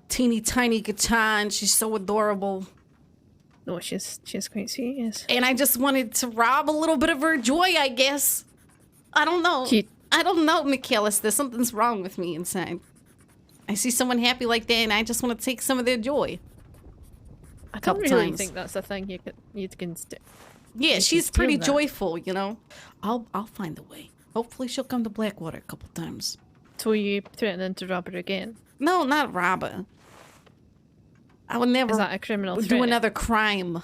S1: teeny tiny guitar and she's so adorable.
S2: No, she's quite sweet, yes.
S1: And I just wanted to rob a little bit of her joy, I guess. I don't know.
S2: Cute.
S1: I don't know, McAllister. Something's wrong with me inside. I see someone happy like that and I just want to take some of their joy.
S2: I don't
S1: Couple
S2: really
S1: times.
S2: think that's a thing you can
S1: Yeah,
S2: You
S1: she's
S2: can
S1: pretty
S2: steal that.
S1: joyful, you know. I'll find a way. Hopefully she'll come to Blackwater a couple times.
S2: So you threatening to rob her again?
S1: No, not rob her. I would never
S2: Is that a criminal
S1: do
S2: threat?
S1: another crime.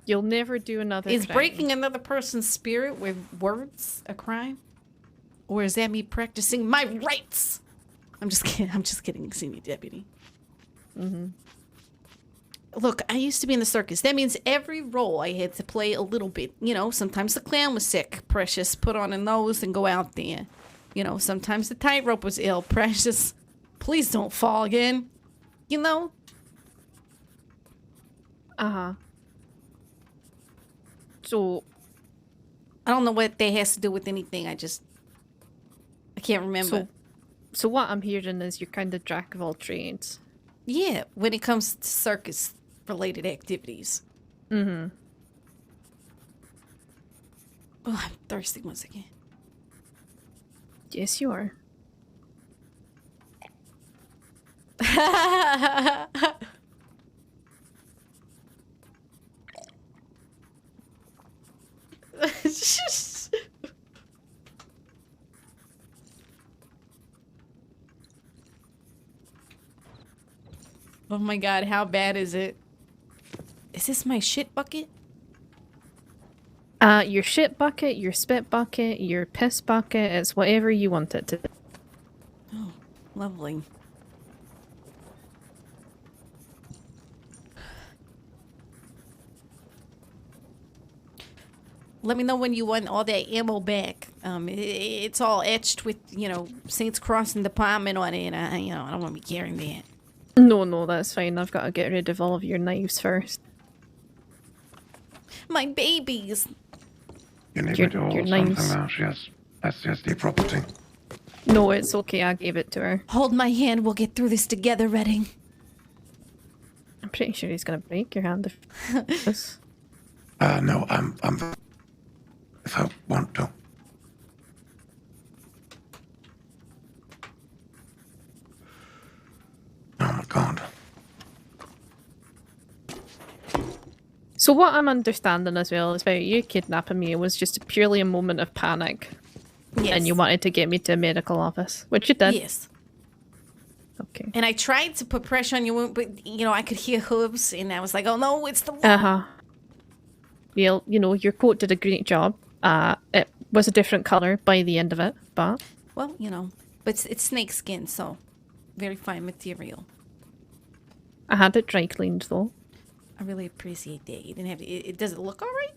S2: You'll never do another
S1: Is
S2: crime.
S1: breaking another person's spirit with words a crime? Or is that me practicing my rights? I'm just kidding. I'm just kidding, Senior Deputy. Look, I used to be in the circus. That means every role I had to play a little bit. You know, sometimes the clown was sick. Precious, put on a nose and go out there. You know, sometimes the tightrope was ill. Precious, please don't fall again. You know?
S2: Uh-huh. So
S1: I don't know what that has to do with anything. I can't remember.
S2: so what I'm hearing is you're kind of jack of all trades.
S1: Yeah, when it comes to circus-related activities.
S2: Mm-hmm.
S1: Oh, I'm thirsty once again.
S2: Yes, you are.
S1: Oh my god, how bad is it? Is this my shit bucket?
S2: Your shit bucket, your spit bucket, your piss bucket, it's whatever you want it to be.
S1: Oh, lovely. Let me know when you want all that ammo back. It's all etched with, you know, Saints Crossing Department on it. I don't want to be carrying that.
S2: No, that's fine. I've got to get rid of all of your knives first.
S1: My babies.
S5: You need
S2: Your-
S5: me to hold
S2: your
S5: something
S2: name's-
S5: now. She has SCSD property.
S2: No, it's okay. I gave it to her.
S1: Hold my hand. We'll get through this together, Redding.
S2: I'm pretty sure he's gonna break your hand if this.
S5: No, I'm if I want to. Oh my god.
S2: So what I'm understanding as well is about you kidnapping me was just purely a moment of panic,
S1: Yes.
S2: and you wanted to get me to a medical office, which you did.
S1: Yes.
S2: Okay.
S1: And I tried to put pressure on your wound, but you know I could hear hooves, and I was like, "Oh no, it's the wound."
S2: Uh-huh. Well, you know, your coat did a great job. It was a different colour by the end of it, but
S1: Well, you know, but it's snake skin, so very fine material.
S2: I had it dry cleaned though.
S1: I really appreciate that. You didn't have it. Does it look all right?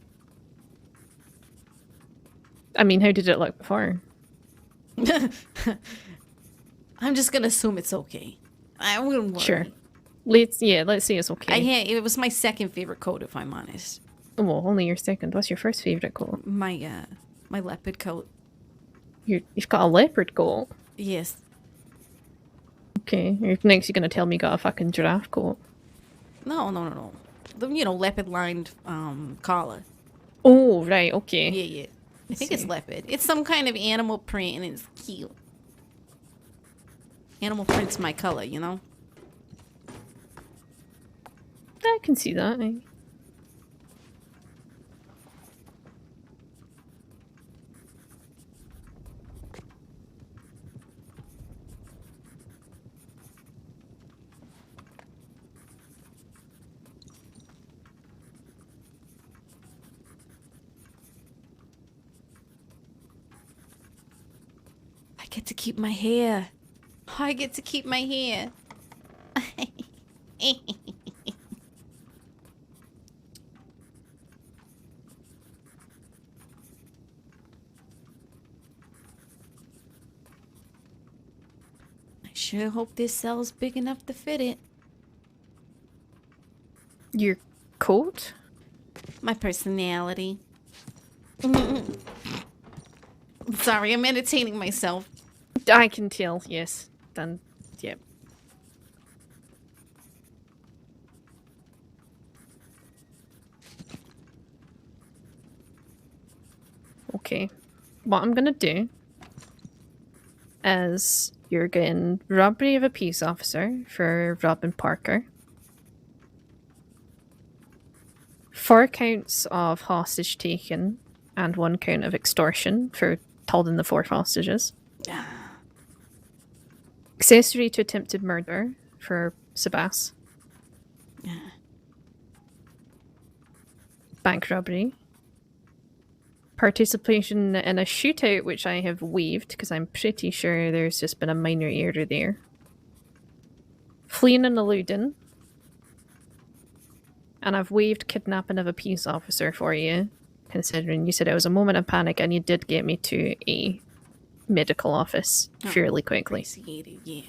S2: I mean, how did it look before?
S1: I'm just gonna assume it's okay. I wouldn't worry.
S2: Sure. Let's say it's okay.
S1: It was my second favorite coat, if I'm honest.
S2: Well, only your second. What's your first favourite coat?
S1: My my leopard coat.
S2: You've got a leopard coat.
S1: Yes.
S2: Okay. Next you're gonna tell me you got a fucking giraffe coat.
S1: No. The leopard lined collar.
S2: Oh, right, okay.
S1: Yeah. I think it's
S2: see.
S1: leopard. It's some kind of animal print, and it's cute. Animal print's my color, you know.
S2: I can see that.
S1: I get to keep my hair. I get to keep my hair. I sure hope this cell's big enough to fit it.
S2: Your coat?
S1: My personality. Sorry, I'm entertaining myself.
S2: I can tell, yes. Then, yeah. Okay. What I'm gonna do is you're getting robbery of a peace officer for robbing Parker. 4 counts of hostage taken and 1 count of extortion for holding the 4 hostages. Accessory to attempted murder for Sebas. Bank robbery. Participation in a shootout, which I have waived because I'm pretty sure there's just been a minor error there. Fleeing and eluding. And I've waived kidnapping of a peace officer for you, considering you said it was a moment of panic and you did get me to a medical office fairly quickly.
S1: Appreciate it, yeah.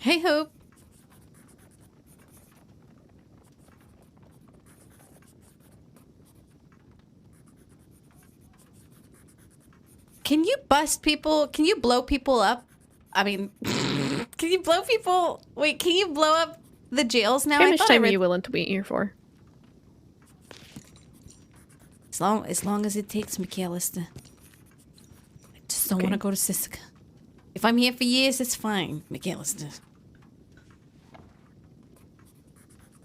S1: Hey, Hope. Can you bust people? Can you blow people up? I mean, can you blow people? Wait, can you blow up the jails now?
S2: How
S1: I
S2: much
S1: thought I
S2: time are
S1: read-
S2: you willing to wait here for?
S1: As long as it takes, McAllister. I just don't want to
S2: Okay.
S1: go to Sisika. If I'm here for years, it's fine, McAllister.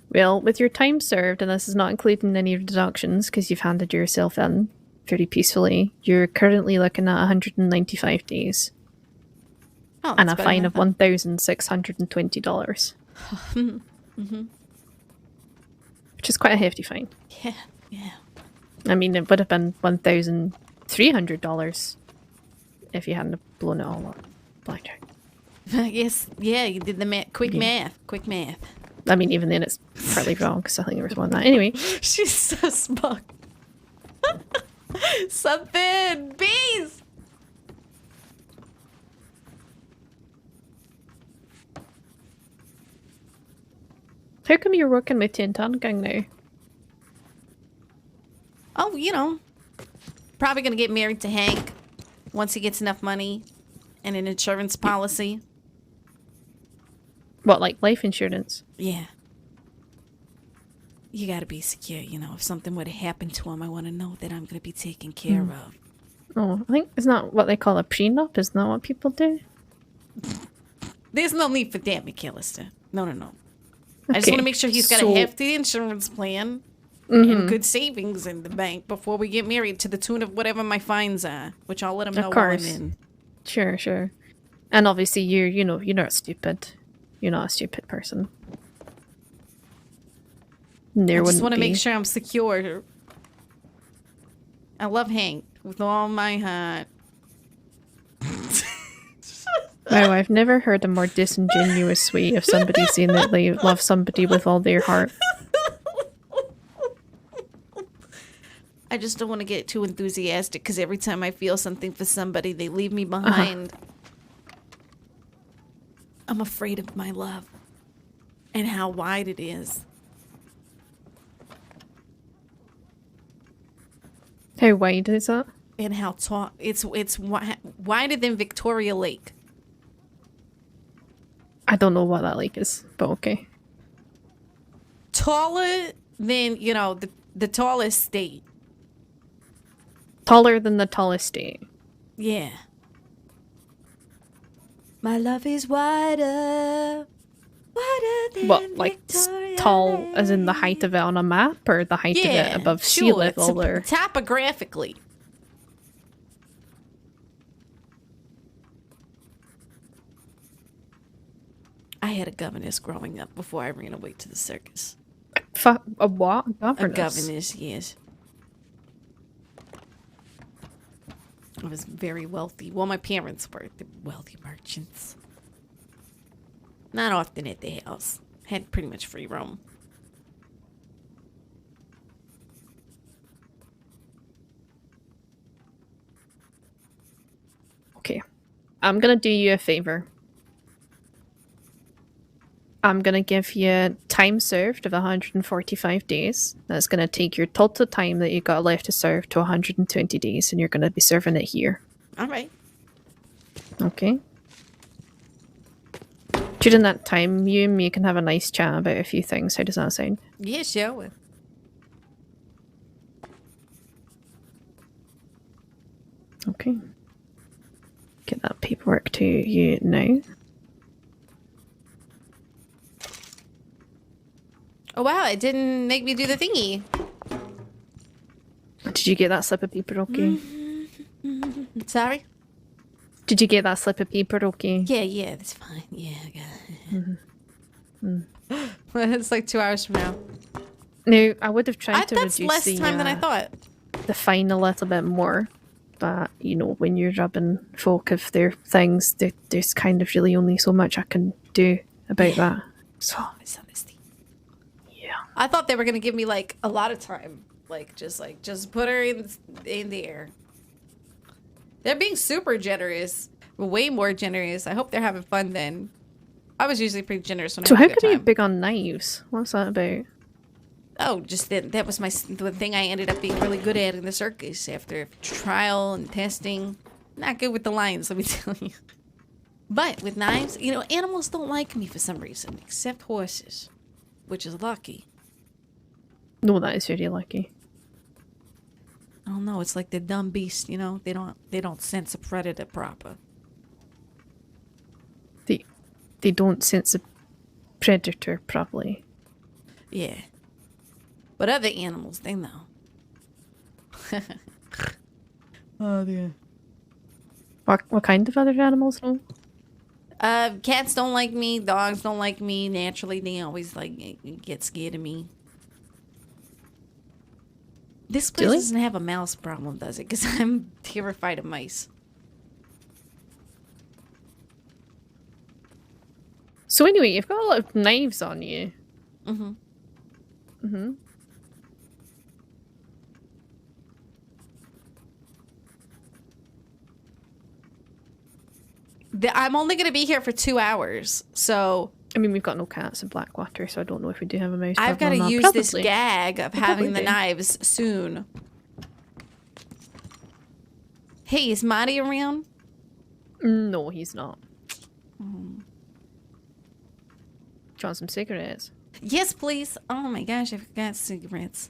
S2: Well, with your time served, and this is not including any deductions because you've handed yourself in very peacefully, you're currently looking at 195 days
S1: Oh,
S2: and
S1: that's
S2: a
S1: better
S2: fine
S1: than
S2: of $1,620. Which is quite a hefty fine.
S1: Yeah.
S2: I mean, it would have been $1,300 if you hadn't blown it all up. Blackjack.
S1: I guess, yeah, you did the math. Quick math.
S2: I mean, even then it's partly wrong because I think there was one that. Anyway,
S1: She's so smug. Something! Bees!
S2: how come you're working with Tintan Gang now?
S1: Oh, probably gonna get married to Hank once he gets enough money. and an insurance policy.
S2: What, like life insurance?
S1: Yeah. You gotta be secure, you know. If something were to happen to him, I want to know that I'm gonna be taken care of.
S2: Oh, I think isn't that what they call a prenup? Isn't that what people do?
S1: There's no need for that, McAllister. No. I just want to make sure he's got
S2: so-
S1: a hefty insurance plan and good savings in the bank before we get married, to the tune of whatever my fines are, which I'll let him know while I'm
S2: course.
S1: in.
S2: Sure. And obviously you're not stupid. You're not a stupid person. There
S1: I just
S2: wouldn't
S1: want to
S2: be.
S1: make sure I'm secure. I love Hank with all my heart.
S2: Wow, I've never heard a more disingenuous way of somebody saying that they love somebody with all their heart.
S1: I just don't want to get too enthusiastic because every time I feel something for somebody, they leave me behind. I'm afraid of my love and how wide it is.
S2: How wide is that?
S1: And how tall it's wider than Victoria Lake.
S2: I don't know what that lake is, but okay.
S1: Taller than, you know, the tallest state.
S2: Taller than the tallest state.
S1: Yeah. My love is wider than
S2: What, like
S1: Victoria
S2: tall as in the
S1: Lake.
S2: height of it on a map, or the height of it above sea
S1: sure,
S2: level, or
S1: topographically. I had a governess growing up before I ran away to the circus.
S2: a what?
S1: A
S2: Governess.
S1: governess, yes. I was very wealthy. Well, my parents were the wealthy merchants. Not often at the house. Had pretty much free roam.
S2: Okay. I'm gonna do you a favor. I'm gonna give you time served of 145 days. That's gonna take your total time that you got left to serve to 120 days, and you're gonna be serving it here.
S1: All right.
S2: Okay. During that time, you and me can have a nice chat about a few things. How does that sound?
S1: Yeah, sure.
S2: Okay. Get that paperwork to you now.
S1: Oh, wow. It didn't make me do the thingy.
S2: Did you get that slip of paper okay?
S1: Sorry?
S2: Did you get that slip of paper okay?
S1: Yeah, that's fine. Yeah, I got it. It's like 2 hours from now.
S2: Now, I would have tried to
S1: That's
S2: reduce
S1: less
S2: the,
S1: time than I thought.
S2: the fine a little bit more. But, you know, when you're robbing folk of their things, there's kind of really only so much I can do about that. So,
S1: Dishonesty.
S2: yeah.
S1: I thought they were gonna give me like a lot of time, just put her in there. They're being super generous, way more generous. I hope they're having fun. Then, I was usually pretty generous when I
S2: So
S1: had
S2: how
S1: a good
S2: come you're
S1: time.
S2: big on knives? What's that about?
S1: Oh, just that was the thing I ended up being really good at in the circus after trial and testing. Not good with the lions, let me tell you. But with knives, you know, animals don't like me for some reason, except horses, which is lucky.
S2: No, that is very lucky.
S1: I don't know. It's like the dumb beast, you know. They don't sense a predator proper.
S2: They don't sense a predator properly.
S1: Yeah. But other animals, they know. Oh dear.
S2: What kind of other animals know?
S1: Cats don't like me. Dogs don't like me. Naturally, they always get scared of me. This place
S2: Really?
S1: doesn't have a mouse problem, does it? Because I'm terrified of mice.
S2: So anyway, you've got a lot of knives on you.
S1: Mm-hmm.
S2: Mm-hmm.
S1: I'm only going to be here for 2 hours, so
S2: I mean, we've got no cats in Blackwater, so I don't know if we do have a mouse.
S1: I've got
S2: problem
S1: to
S2: or not.
S1: use this
S2: Probably.
S1: gag of
S2: We
S1: having
S2: probably
S1: the
S2: do.
S1: knives soon. Hey, is Marty around?
S2: No, he's not. Do you want some cigarettes?
S1: Yes, please. Oh my gosh, I forgot cigarettes.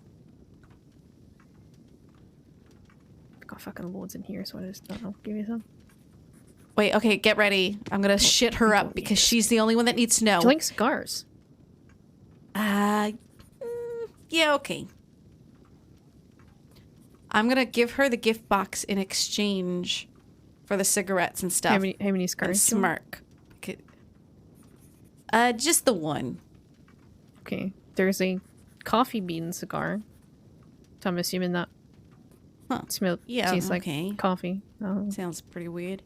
S2: I've got fucking loads in here, so I just don't know. Give you some.
S1: Wait, okay, get ready. I'm gonna shit her up because she's the only one that needs to know.
S2: Do you like cigars?
S1: Yeah, okay. I'm gonna give her the gift box in exchange for the cigarettes and stuff.
S2: How many
S1: And
S2: cigars? do you want?
S1: smirk. Just the one.
S2: Okay. There's a coffee bean cigar. So I'm assuming that tastes
S1: Yeah,
S2: like
S1: okay.
S2: coffee. Oh.
S1: Sounds pretty weird.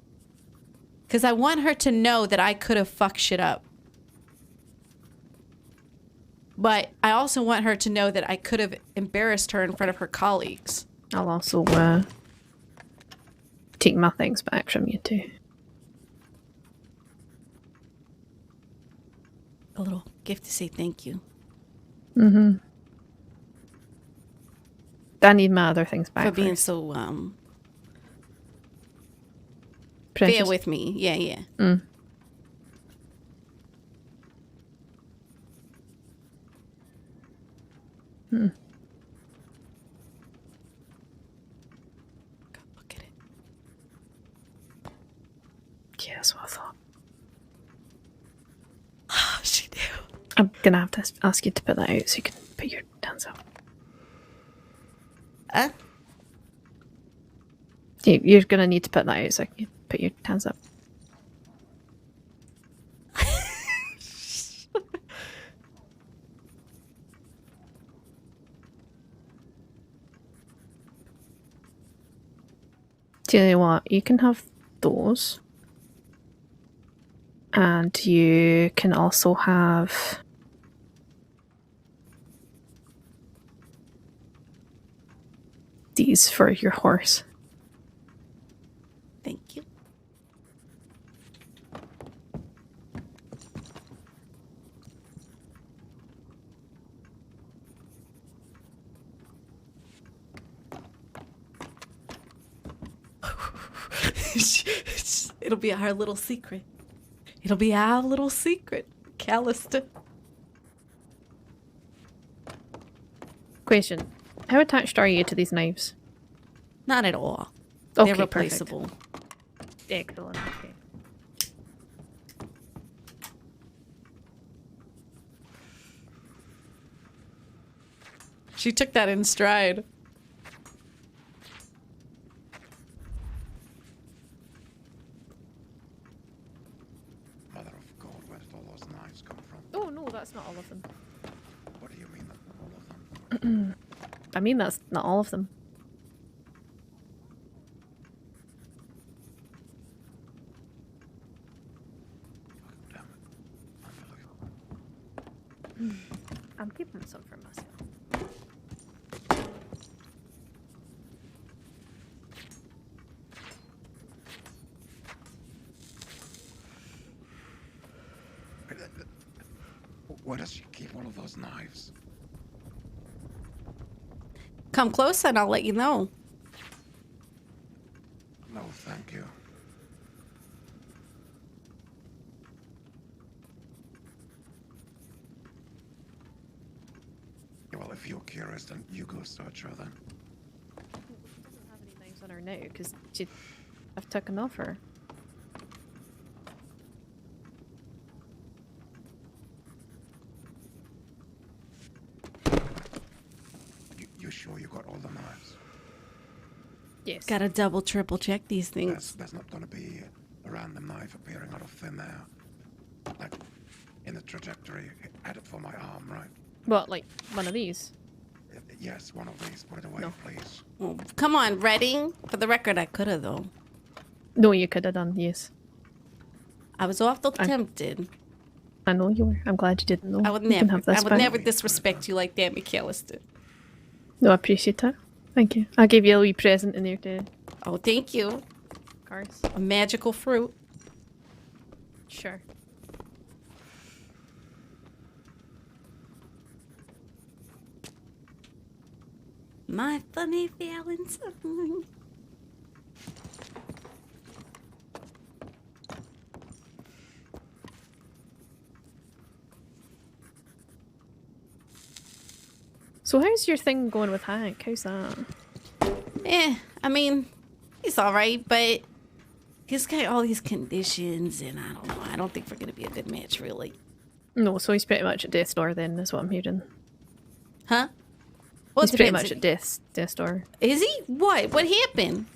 S1: Because I want her to know that I could have fucked shit up. But I also want her to know that I could have embarrassed her in front of her colleagues.
S2: I'll also take my things back from you too.
S1: A little gift to say thank you.
S2: Mm-hmm. I need my other things back
S1: For being
S2: first.
S1: so
S2: Precious.
S1: fair with me. Yeah, yeah.
S2: Mm.
S1: God, look at it.
S2: Yeah, that's what I thought.
S1: Oh, she knew.
S2: I'm gonna have to ask you to put that out so you can put your hands up. You're gonna need to put that out so you can put your hands up. Do you know what? You can have those. And you can also have these for your horse.
S1: Thank you. It'll be our little secret. It'll be our little secret, Callister.
S2: Question. How attached are you to these knives?
S1: Not at all.
S2: Okay,
S1: They're
S2: perfect.
S1: replaceable.
S2: Excellent. Okay.
S1: She took that in stride.
S5: Mother of God, where did all those knives come from?
S2: Oh no, that's not all of them.
S5: What do you mean, all of them?
S2: I mean, that's not all of them.
S5: Damn it. Unbelievable.
S2: I'm keeping some for myself.
S5: Where does she keep all of those knives?
S1: Come close and I'll let you know.
S5: No, thank you. Yeah, well, if you're curious, then you go search her then.
S2: She doesn't have any knives on her now because I've taken off her.
S5: You sure you got all the knives?
S2: Yes.
S1: Gotta double, triple check these things.
S5: There's not gonna be a random knife appearing out of thin air. Like, in the trajectory, headed for my arm, right?
S2: What, like one of these?
S5: Yes, one of these. Put it away,
S2: No.
S5: please.
S1: Well, come on, Redding. For the record, I could have, though.
S2: No, you could have done. Yes,
S1: I was awful tempted.
S2: I know you were. I'm glad you didn't know.
S1: I would
S2: You can
S1: never.
S2: have this
S1: I would
S2: back.
S1: never disrespect you like that, McAllister.
S2: No, I appreciate that. Thank you. I'll give you a wee present in there too.
S1: Oh, thank you.
S2: Cards.
S1: A magical fruit.
S2: Sure.
S1: My funny Valentine.
S2: So how's your thing going with Hank? How's that?
S1: I mean, he's all right, but he's got all these conditions, and I don't know. I don't think we're gonna be a good match, really.
S2: No, so he's pretty much at death's door then, is what I'm hearing.
S1: Huh? Well, it
S2: He's pretty
S1: depends.
S2: much at death's door.
S1: Is he? What? What happened?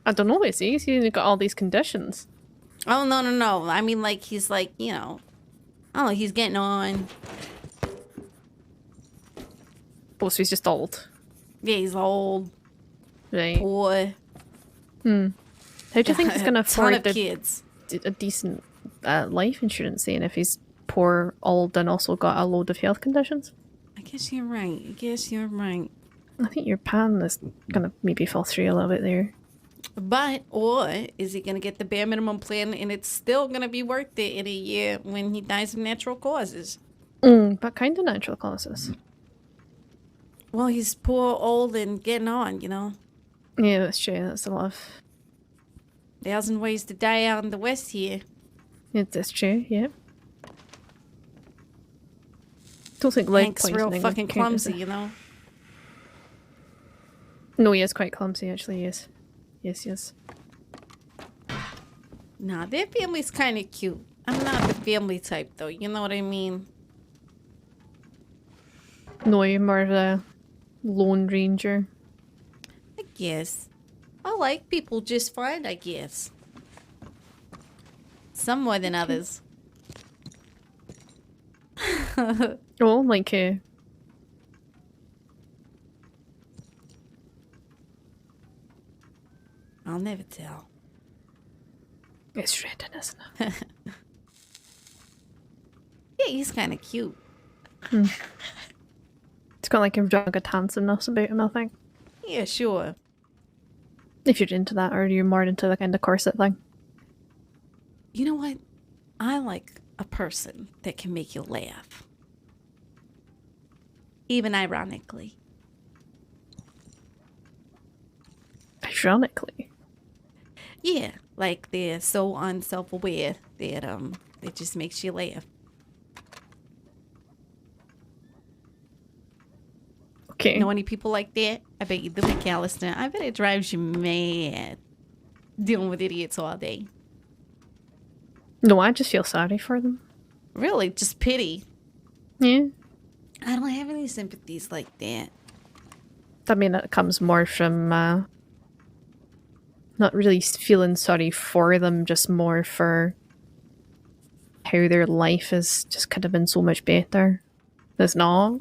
S2: I don't know, is he? He's got all these conditions.
S1: Oh, no. I mean, like, he's like, you know, I don't know, he's getting on.
S2: Oh, so he's just old.
S1: Yeah, he's old,
S2: Right.
S1: poor.
S2: How do you think he's going to
S1: Ton of
S2: afford
S1: kids.
S2: a decent life insurance, saying if he's poor, old, and also got a load of health conditions?
S1: I guess you're right.
S2: I think your pan is going to maybe fall through a little bit there.
S1: But, or is he going to get the bare minimum plan and it's still going to be worth it in a year when he dies of natural causes?
S2: What kind of natural causes?
S1: Well, he's poor, old, and getting on, you know.
S2: Yeah, that's true. That's a lot of...
S1: 1,000 ways to die out in the West here.
S2: Yeah, that's true, yeah. Don't think lead
S1: Hank's real
S2: poisoning would
S1: fucking
S2: count as
S1: clumsy, you know.
S2: No, he is quite clumsy, actually, yes. Yes.
S1: Nah, their family's kind of cute. I'm not the family type, though. You know what I mean?
S2: No, you're more of a lone ranger.
S1: I guess. I like people just fine, I guess. Some more than others.
S2: Oh, like,
S1: I'll never tell.
S2: it's written, isn't it?
S1: Yeah, he's kind of cute.
S2: It's got like a rugged handsomeness about him, I think.
S1: Yeah, sure.
S2: If you're into that, or you're more into the kind of corset thing.
S1: You know what? I like a person that can make you laugh. Even ironically.
S2: Ironically.
S1: Yeah, like they're so unself-aware that it just makes you laugh.
S2: Okay.
S1: Know any people like that? I bet you do, McAllister. I bet it drives you mad dealing with idiots all day.
S2: No, I just feel sorry for them.
S1: Really, just pity.
S2: Yeah.
S1: I don't have any sympathies like that.
S2: I mean, it comes more from not really feeling sorry for them, just more for how their life has just could have been so much better. It's not.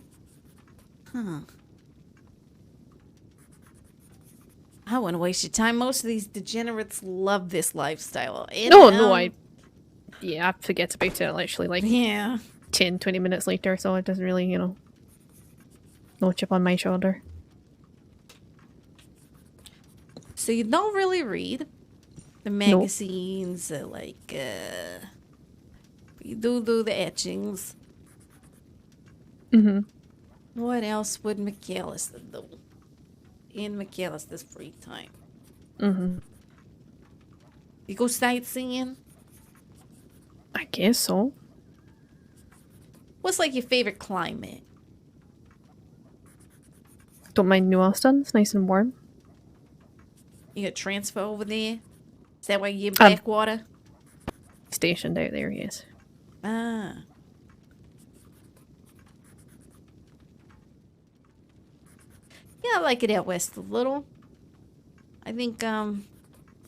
S1: Huh. I wouldn't waste your time. Most of these degenerates love this lifestyle. And,
S2: Yeah, I forget about it literally like
S1: Yeah.
S2: 10, 20 minutes later, so it doesn't really, no chip on my shoulder.
S1: So you don't really read the magazines, you do the etchings.
S2: Mm-hmm.
S1: What else would McAllister do in McAllister's free time?
S2: Mm-hmm.
S1: You go sightseeing?
S2: I guess so.
S1: What's like your favorite climate?
S2: Don't mind New Austin. It's nice and warm.
S1: You gonna transfer over there? Is that why you get backwater?
S2: Stationed out there, yes.
S1: Ah. Yeah, I like it out west a little. I think when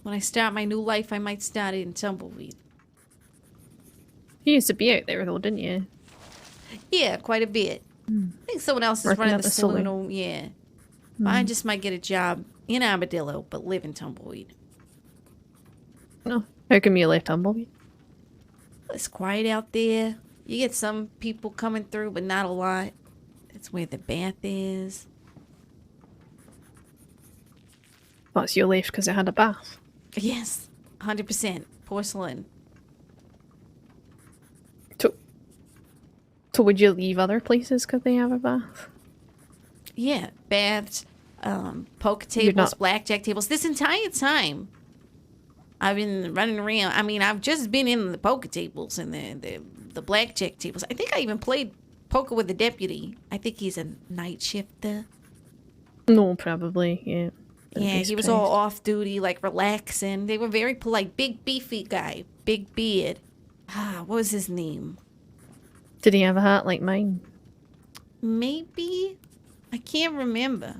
S1: I start my new life, I might start it in Tumbleweed.
S2: You used to be out there though, didn't you?
S1: Yeah, quite a bit. I think someone else is
S2: Working
S1: running
S2: at
S1: the
S2: the saloon.
S1: saloon. Yeah. I just might get a job in Armadillo, but live in Tumbleweed.
S2: No. How come you left Tumbleweed?
S1: It's quiet out there. You get some people coming through, but not a lot. That's where the bath is.
S2: Oh, so you left because it had a bath.
S1: Yes, 100% porcelain.
S2: So would you leave other places because they have a bath?
S1: Yeah, baths, poker
S2: You're
S1: tables,
S2: not-
S1: blackjack tables. This entire time, I've been running around. I mean, I've just been in the poker tables and the blackjack tables. I think I even played Poker with the deputy. I think he's a night shifter.
S2: No, probably, yeah. Wouldn't
S1: Yeah,
S2: be
S1: he was all
S2: surprised.
S1: off duty, like relaxing. They were very polite. Big beefy guy, big beard. Ah, what was his name?
S2: Did he have a hat like mine?
S1: Maybe I can't remember.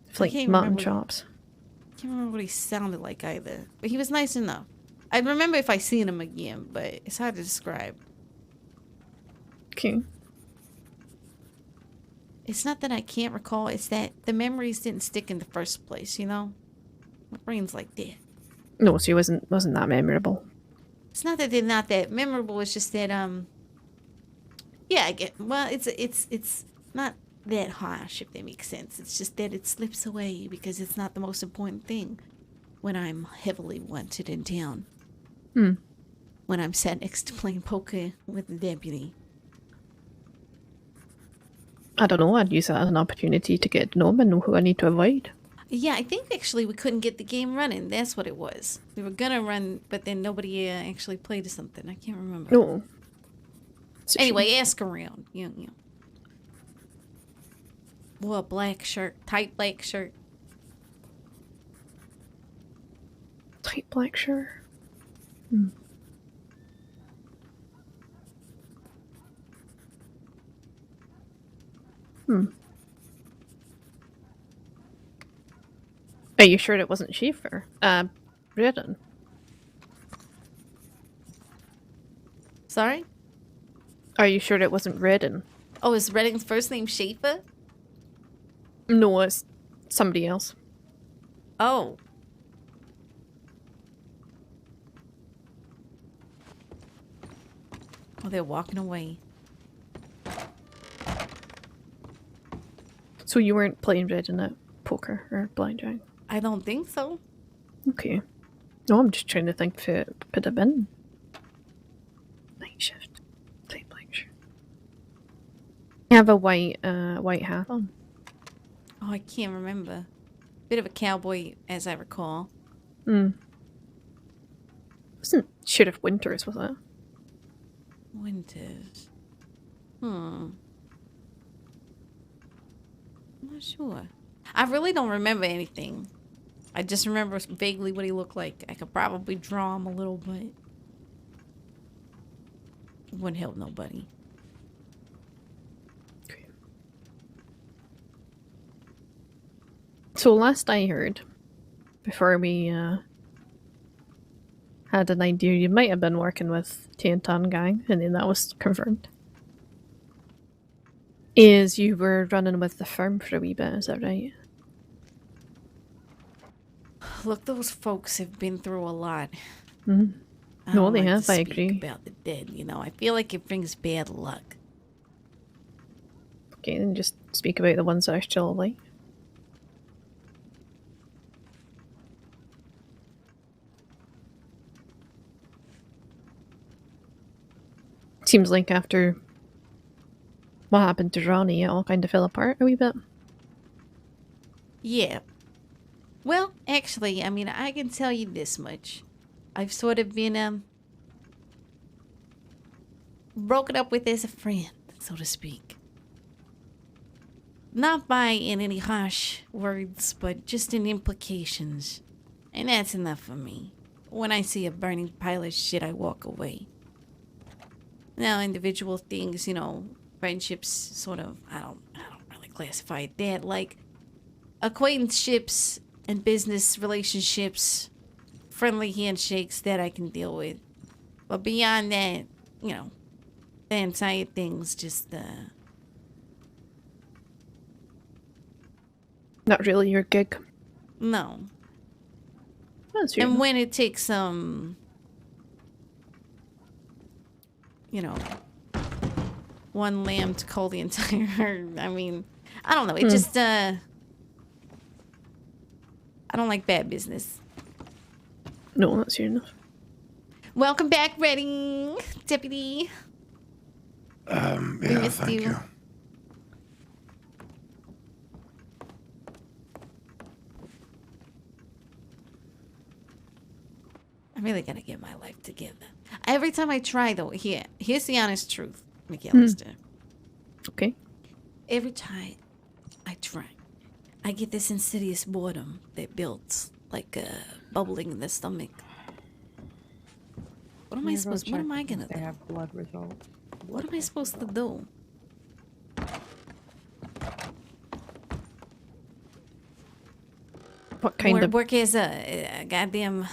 S2: With, like
S1: can't
S2: mutton
S1: remember.
S2: chops.
S1: Can't remember what he sounded like either. But he was nice enough. I'd remember if I seen him again, but it's hard to describe.
S2: Okay.
S1: It's not that I can't recall, it's that the memories didn't stick in the first place, you know? My brain's like that.
S2: No, so he wasn't that memorable.
S1: It's not that they're not that memorable, it's just that yeah, I get well, it's not that harsh, if that makes sense. It's just that it slips away because it's not the most important thing when I'm heavily wanted in town. When I'm sat next to playing poker with the deputy.
S2: I don't know, I'd use that as an opportunity to get to know him and know who I need to avoid.
S1: Yeah, I think actually we couldn't get the game running. That's what it was. We were gonna run, but then nobody actually played or something. I can't remember.
S2: No. It's a shame.
S1: Anyway, ask around. You know. Wore a black shirt, tight black shirt.
S2: Tight black shirt. Are you sure it wasn't Schaefer? Redden.
S1: Sorry?
S2: Are you sure it wasn't Redden?
S1: Oh, is Redding's first name Schaefer?
S2: No, it's somebody else.
S1: Oh. Oh, they're walking away.
S2: So you weren't playing Redden at poker or blackjack?
S1: I don't think so.
S2: Okay. No, I'm just trying to think if it could have been. Night shift. Tight black shirt. You have a white hat on.
S1: Oh, I can't remember. Bit of a cowboy, as I recall.
S2: Wasn't Sheriff Winters, was it?
S1: Winters. I'm not sure. I really don't remember anything. I just remember vaguely what he looked like. I could probably draw him a little, but it wouldn't help nobody.
S2: Okay. So last I heard, before we had an idea you might have been working with Tiantan Gang, and then that was confirmed, is you were running with the firm for a wee bit, is that right?
S1: Look, those folks have been through a lot.
S2: No,
S1: don't
S2: they
S1: like
S2: have,
S1: to
S2: I
S1: speak
S2: agree.
S1: about the dead, you know. I feel like it brings bad luck.
S2: Okay, then just speak about the ones that are still alive. Seems like after what happened to Ronnie, it all kind of fell apart a wee bit.
S1: Yeah. Well, actually, I mean, I can tell you this much. I've sort of been, broken up with as a friend, so to speak. Not by in any harsh words, but just in implications. And that's enough for me. When I see a burning pile of shit, I walk away. Now, individual things, you know, friendships, sort of, I don't really classify it that. Like, acquaintanceships and business relationships, friendly handshakes that I can deal with. But beyond that, you know, the entire thing's just,
S2: Not really your gig.
S1: no.
S2: That's your
S1: And when it takes, you know, one lamb to call the entire herd, I mean, I don't know. It just, I don't like bad business.
S2: No, that's your enough.
S1: Welcome back, Redding, Deputy.
S5: Yeah,
S1: missed
S5: thank
S1: you.
S5: you.
S1: I really gotta get my life together. Every time I try, though, here's the honest truth, McAllister.
S2: Okay.
S1: Every time I drink, I get this insidious boredom that builds, like bubbling in the stomach. What am I
S7: Maybe go
S1: supposed? What
S7: check
S1: am I
S7: if
S1: gonna
S7: They
S1: do?
S7: have blood results.
S1: What am I supposed to do?
S2: What kind of...
S1: Work as a goddamn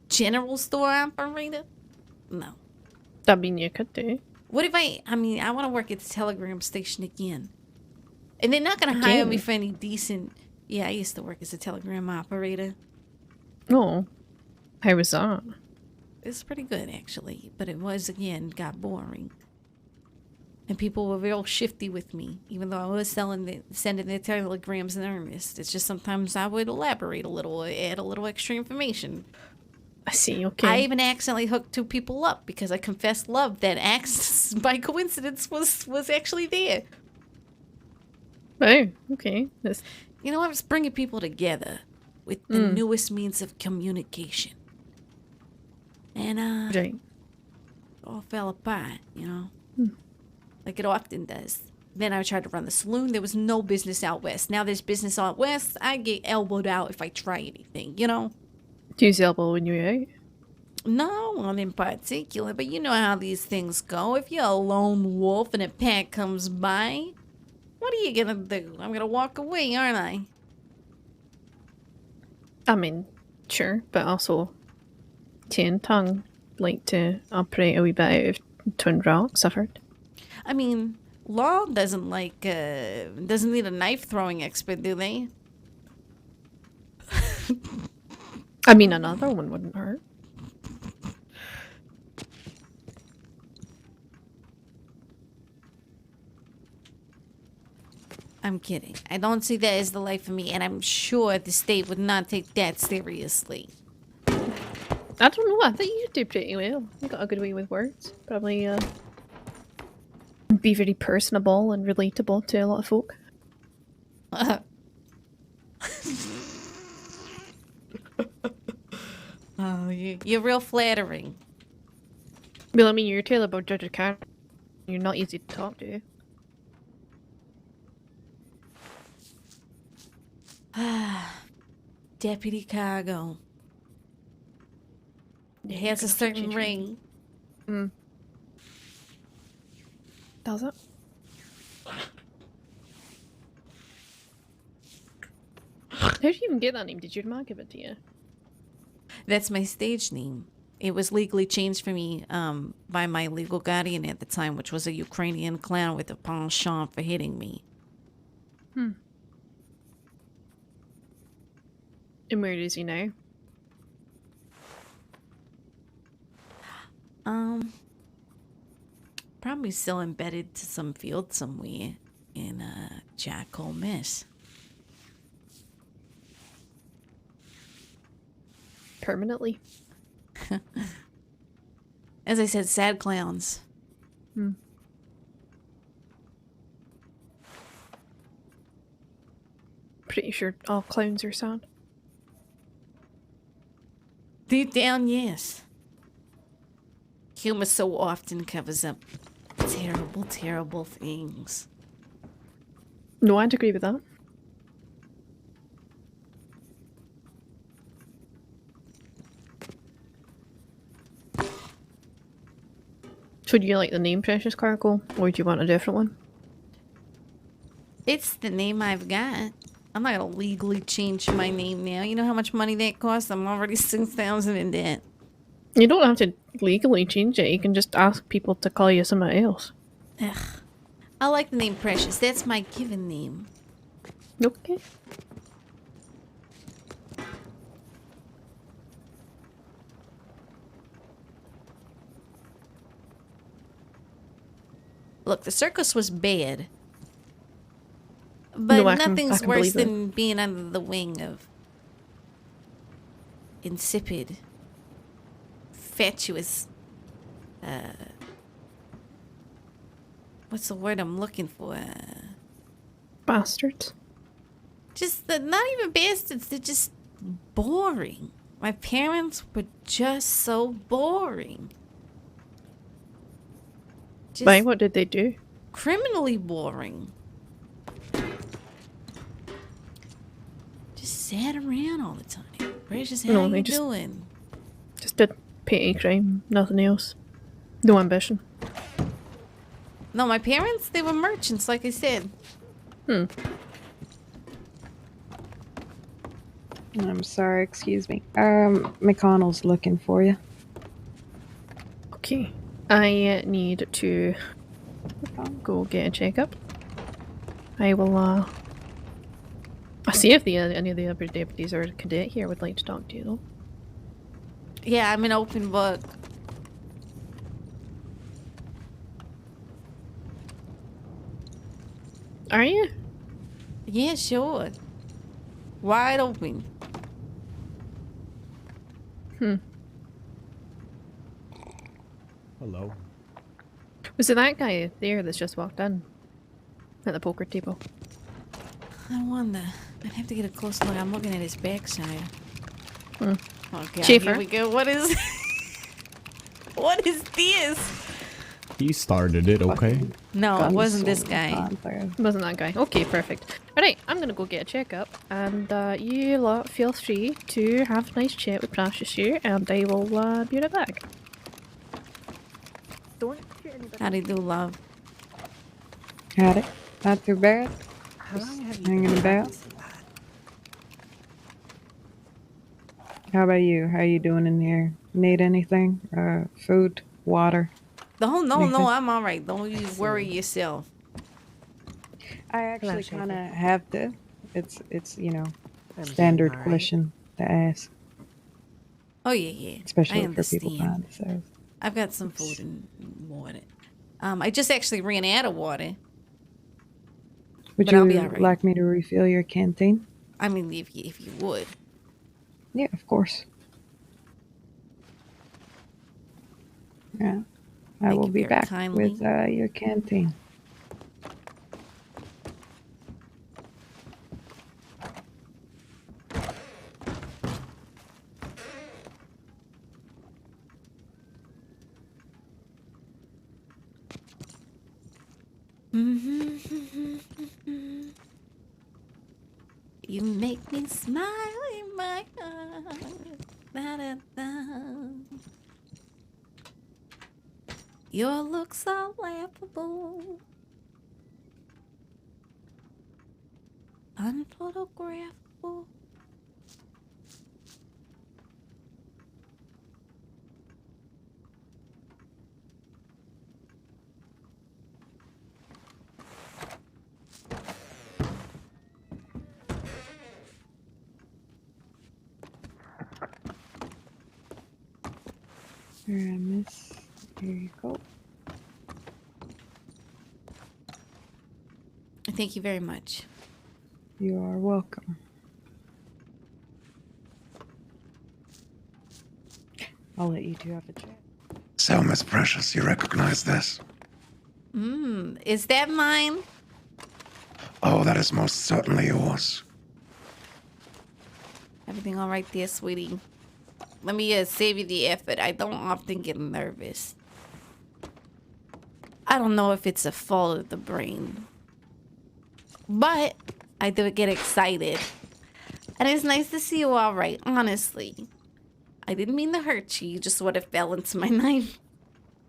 S1: general store operator? No.
S2: I mean, you could do.
S1: What if I mean, I want to work at the telegram station again. And they're not going to hire me
S2: Again?
S1: for any decent... Yeah, I used to work as a telegram operator.
S2: Oh. How was that?
S1: It's pretty good, actually. But it was, again, got boring. And people were real shifty with me, even though I was sending their telegrams in earnest. It's just sometimes I would elaborate a little, or add a little extra information.
S2: I see, okay.
S1: I even accidentally hooked two people up because I confessed love that acts by coincidence was actually there.
S2: Oh, okay. That's...
S1: You know, I was bringing people together with the newest means of communication. And
S2: Right.
S1: it all fell apart, you know? Like it often does. Then I tried to run the saloon. There was no business out west. Now there's business out west. I get elbowed out if I try anything, you know?
S2: Do you use elbow when you're out?
S1: No one in particular, but you know how these things go. If you're a lone wolf and a pack comes by, what are you gonna do? I'm gonna walk away, aren't I?
S2: I mean, sure, but also Tin Tongue like to operate a wee bit out of Twin Rocks, I've heard.
S1: I mean, Law doesn't doesn't need a knife throwing expert, do they?
S2: I mean, another one wouldn't hurt.
S1: I'm kidding. I don't see that as the life for me, and I'm sure the state would not take that seriously.
S2: I don't know, I think you do pretty well. You got a good way with words. Probably be very personable and relatable to a lot of folk.
S1: Oh, you're real flattering.
S2: Well, I mean, you're a tale about Judge Car. You're not easy to talk to.
S1: Deputy Cargo. It has a certain ring.
S2: Does it? How did you even get that name? Did your mom give it to you?
S1: That's my stage name. It was legally changed for me by my legal guardian at the time, which was a Ukrainian clown with a penchant for hitting me.
S2: And where is he now?
S1: Probably still embedded to some field somewhere in a charcoal mess.
S2: Permanently?
S1: As I said, sad clowns.
S2: Pretty sure all clowns are sad.
S1: Deep down, yes. Humor so often covers up terrible, terrible things.
S2: No, I'd agree with that. So do you like the name Precious Cargo, or do you want a different one?
S1: It's the name I've got. I'm not gonna legally change my name now. You know how much money that costs? I'm already 6,000 in debt.
S2: You don't have to legally change it. You can just ask people to call you something else.
S1: Ugh. I like the name Precious. That's my given name.
S2: Okay.
S1: Look, the circus was bad. But
S2: No, I can
S1: nothing's worse
S2: believe it.
S1: than being under the wing of insipid, fatuous, what's the word I'm looking for?
S2: Bastards.
S1: Just not even bastards, they're just boring. My parents were just so boring. Just,
S2: Why? What did they do?
S1: criminally boring. Just sat around all the time. Precious, how
S2: No,
S1: you
S2: they just-
S1: doing?
S2: Just did petty crime, nothing else. No ambition.
S1: No, my parents, they were merchants, like I said.
S7: I'm sorry, excuse me. McConnell's looking for you.
S2: Okay. I need to go get a checkup. I will, I'll see if any of the other deputies or cadet here would like to talk to you, though.
S1: Yeah, I'm an open book.
S2: Are you?
S1: Yeah, sure. Wide open.
S8: Hello.
S2: Was it that guy there that's just walked in? At the poker table?
S1: I wonder. I'd have to get a close look. I'm looking at his backside. Oh god,
S2: Schaefer.
S1: here we go. What is... what is this?
S8: He started it, okay?
S1: No, it wasn't this guy.
S2: Wasn't that guy? Okay, perfect. Alright, I'm gonna go get a checkup, and you lot feel free to have a nice chat with Precious here, and I will be right back. Don't shoot anybody.
S1: How do you do, love?
S7: Had it. Not too bad.
S6: How long have you
S7: Hanging
S6: been
S7: about.
S6: practicing that?
S7: How about you? How you doing in here? Need anything? Food? Water?
S1: No,
S7: Anything?
S1: I'm all right. Don't you worry yourself.
S7: I actually
S6: Schaefer.
S7: kind of have to. It's you know,
S6: I'm doing
S7: standard
S6: alright.
S7: question to ask,
S1: Oh yeah, yeah.
S7: especially
S1: I
S7: for people
S1: understand.
S7: trying to serve.
S1: I've got some food and water. I just actually ran out of water.
S7: Would
S1: But
S7: you
S1: I'll be all right.
S7: like me to refill your canteen?
S1: I mean, if you would.
S7: Yeah, of course. Yeah, I
S1: Thank
S7: will
S1: you
S7: be
S1: very
S7: back
S1: kindly.
S7: with your canteen.
S1: You make me smile in my heart. Da, da, da. Your looks are laughable, unphotographable.
S7: Here, miss. Here you go.
S1: Thank you very much.
S7: You are welcome. I'll let you two have a chat.
S5: So, Miss Precious, you recognize this?
S1: Is that mine?
S5: Oh, that is most certainly yours.
S1: Everything all right there, sweetie? Let me save you the effort. I don't often get nervous. I don't know if it's a fault of the brain, but I do get excited. And it's nice to see you all right, honestly. I didn't mean to hurt you. You just sort of fell into my knife.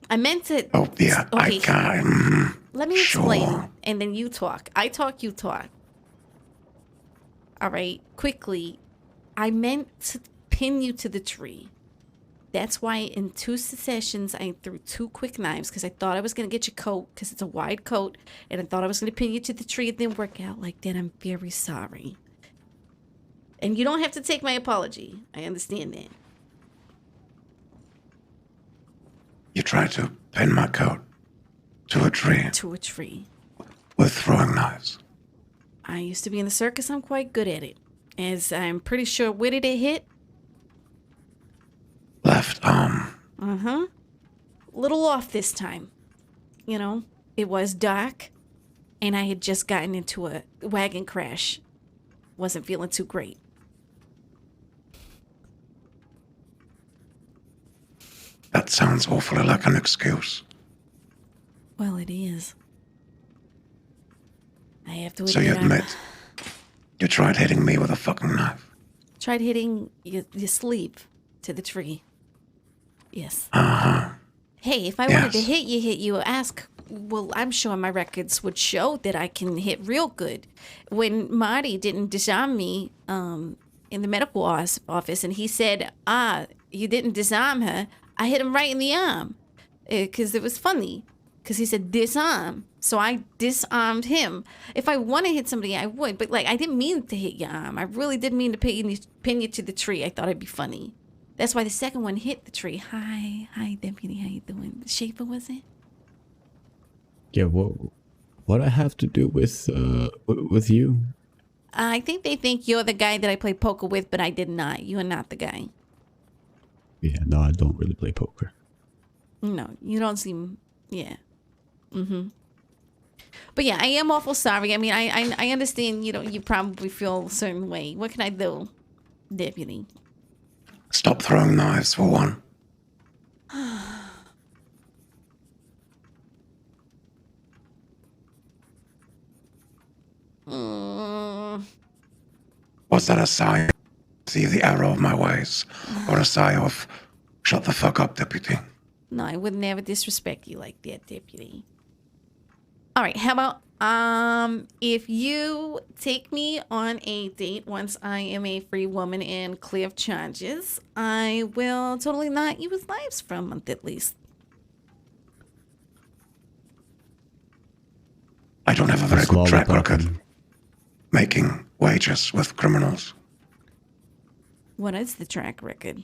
S1: I meant to...
S5: Oh, yeah,
S1: Okay.
S5: I can.
S1: Let me explain,
S5: Sure.
S1: and then you talk. I talk, you talk. All right, quickly. I meant to pin you to the tree. That's why in 2 sessions I threw 2 quick knives because I thought I was going to get your coat because it's a wide coat, and I thought I was going to pin you to the tree. It didn't work out like that. I'm very sorry. And you don't have to take my apology. I understand that.
S5: You tried to pin my coat to a tree
S1: To a tree.
S5: with throwing knives.
S1: I used to be in the circus. I'm quite good at it. As I'm pretty sure, where did it hit?
S5: Left arm.
S1: Uh-huh. Little off this time. You know, it was dark, and I had just gotten into a wagon crash. Wasn't feeling too great.
S5: That sounds awfully like an excuse.
S1: Well, it is. have to
S5: So you
S1: admit, I
S5: admit you tried hitting me with a fucking knife?
S1: tried hitting your sleeve to the tree. Yes. Hey, if I wanted to
S5: Yes.
S1: hit you, ask. Well, I'm sure my records would show that I can hit real good. When Marty didn't disarm me in the medical office, and he said, you didn't disarm her, I hit him right in the arm. Because it was funny. Because he said, disarm. So I disarmed him. If I want to hit somebody, I would. But, like, I didn't mean to hit your arm. I really didn't mean to pin you to the tree. I thought it'd be funny. That's why the second one hit the tree. Hi, Deputy. How you doing? Schaefer, was it?
S8: Yeah, what I have to do with you?
S1: I think they think you're the guy that I play poker with, but I did not. You are not the guy.
S8: Yeah, no, I don't really play poker.
S1: No, you don't seem... Yeah. Mm-hmm. But yeah, I am awful sorry. I mean, I understand, you probably feel a certain way. What can I do, Deputy?
S5: Stop throwing knives, for one. Was that a sign? See the error of my ways, or a sign of shut the fuck up, deputy?
S1: No, I would never disrespect you like that, Deputy. All right, how about if you take me on a date once I am a free woman and clear of charges, I will totally not use knives for a month at least.
S5: I don't have a very good track
S8: Lollipop.
S5: record making wages with criminals.
S1: What is the track record?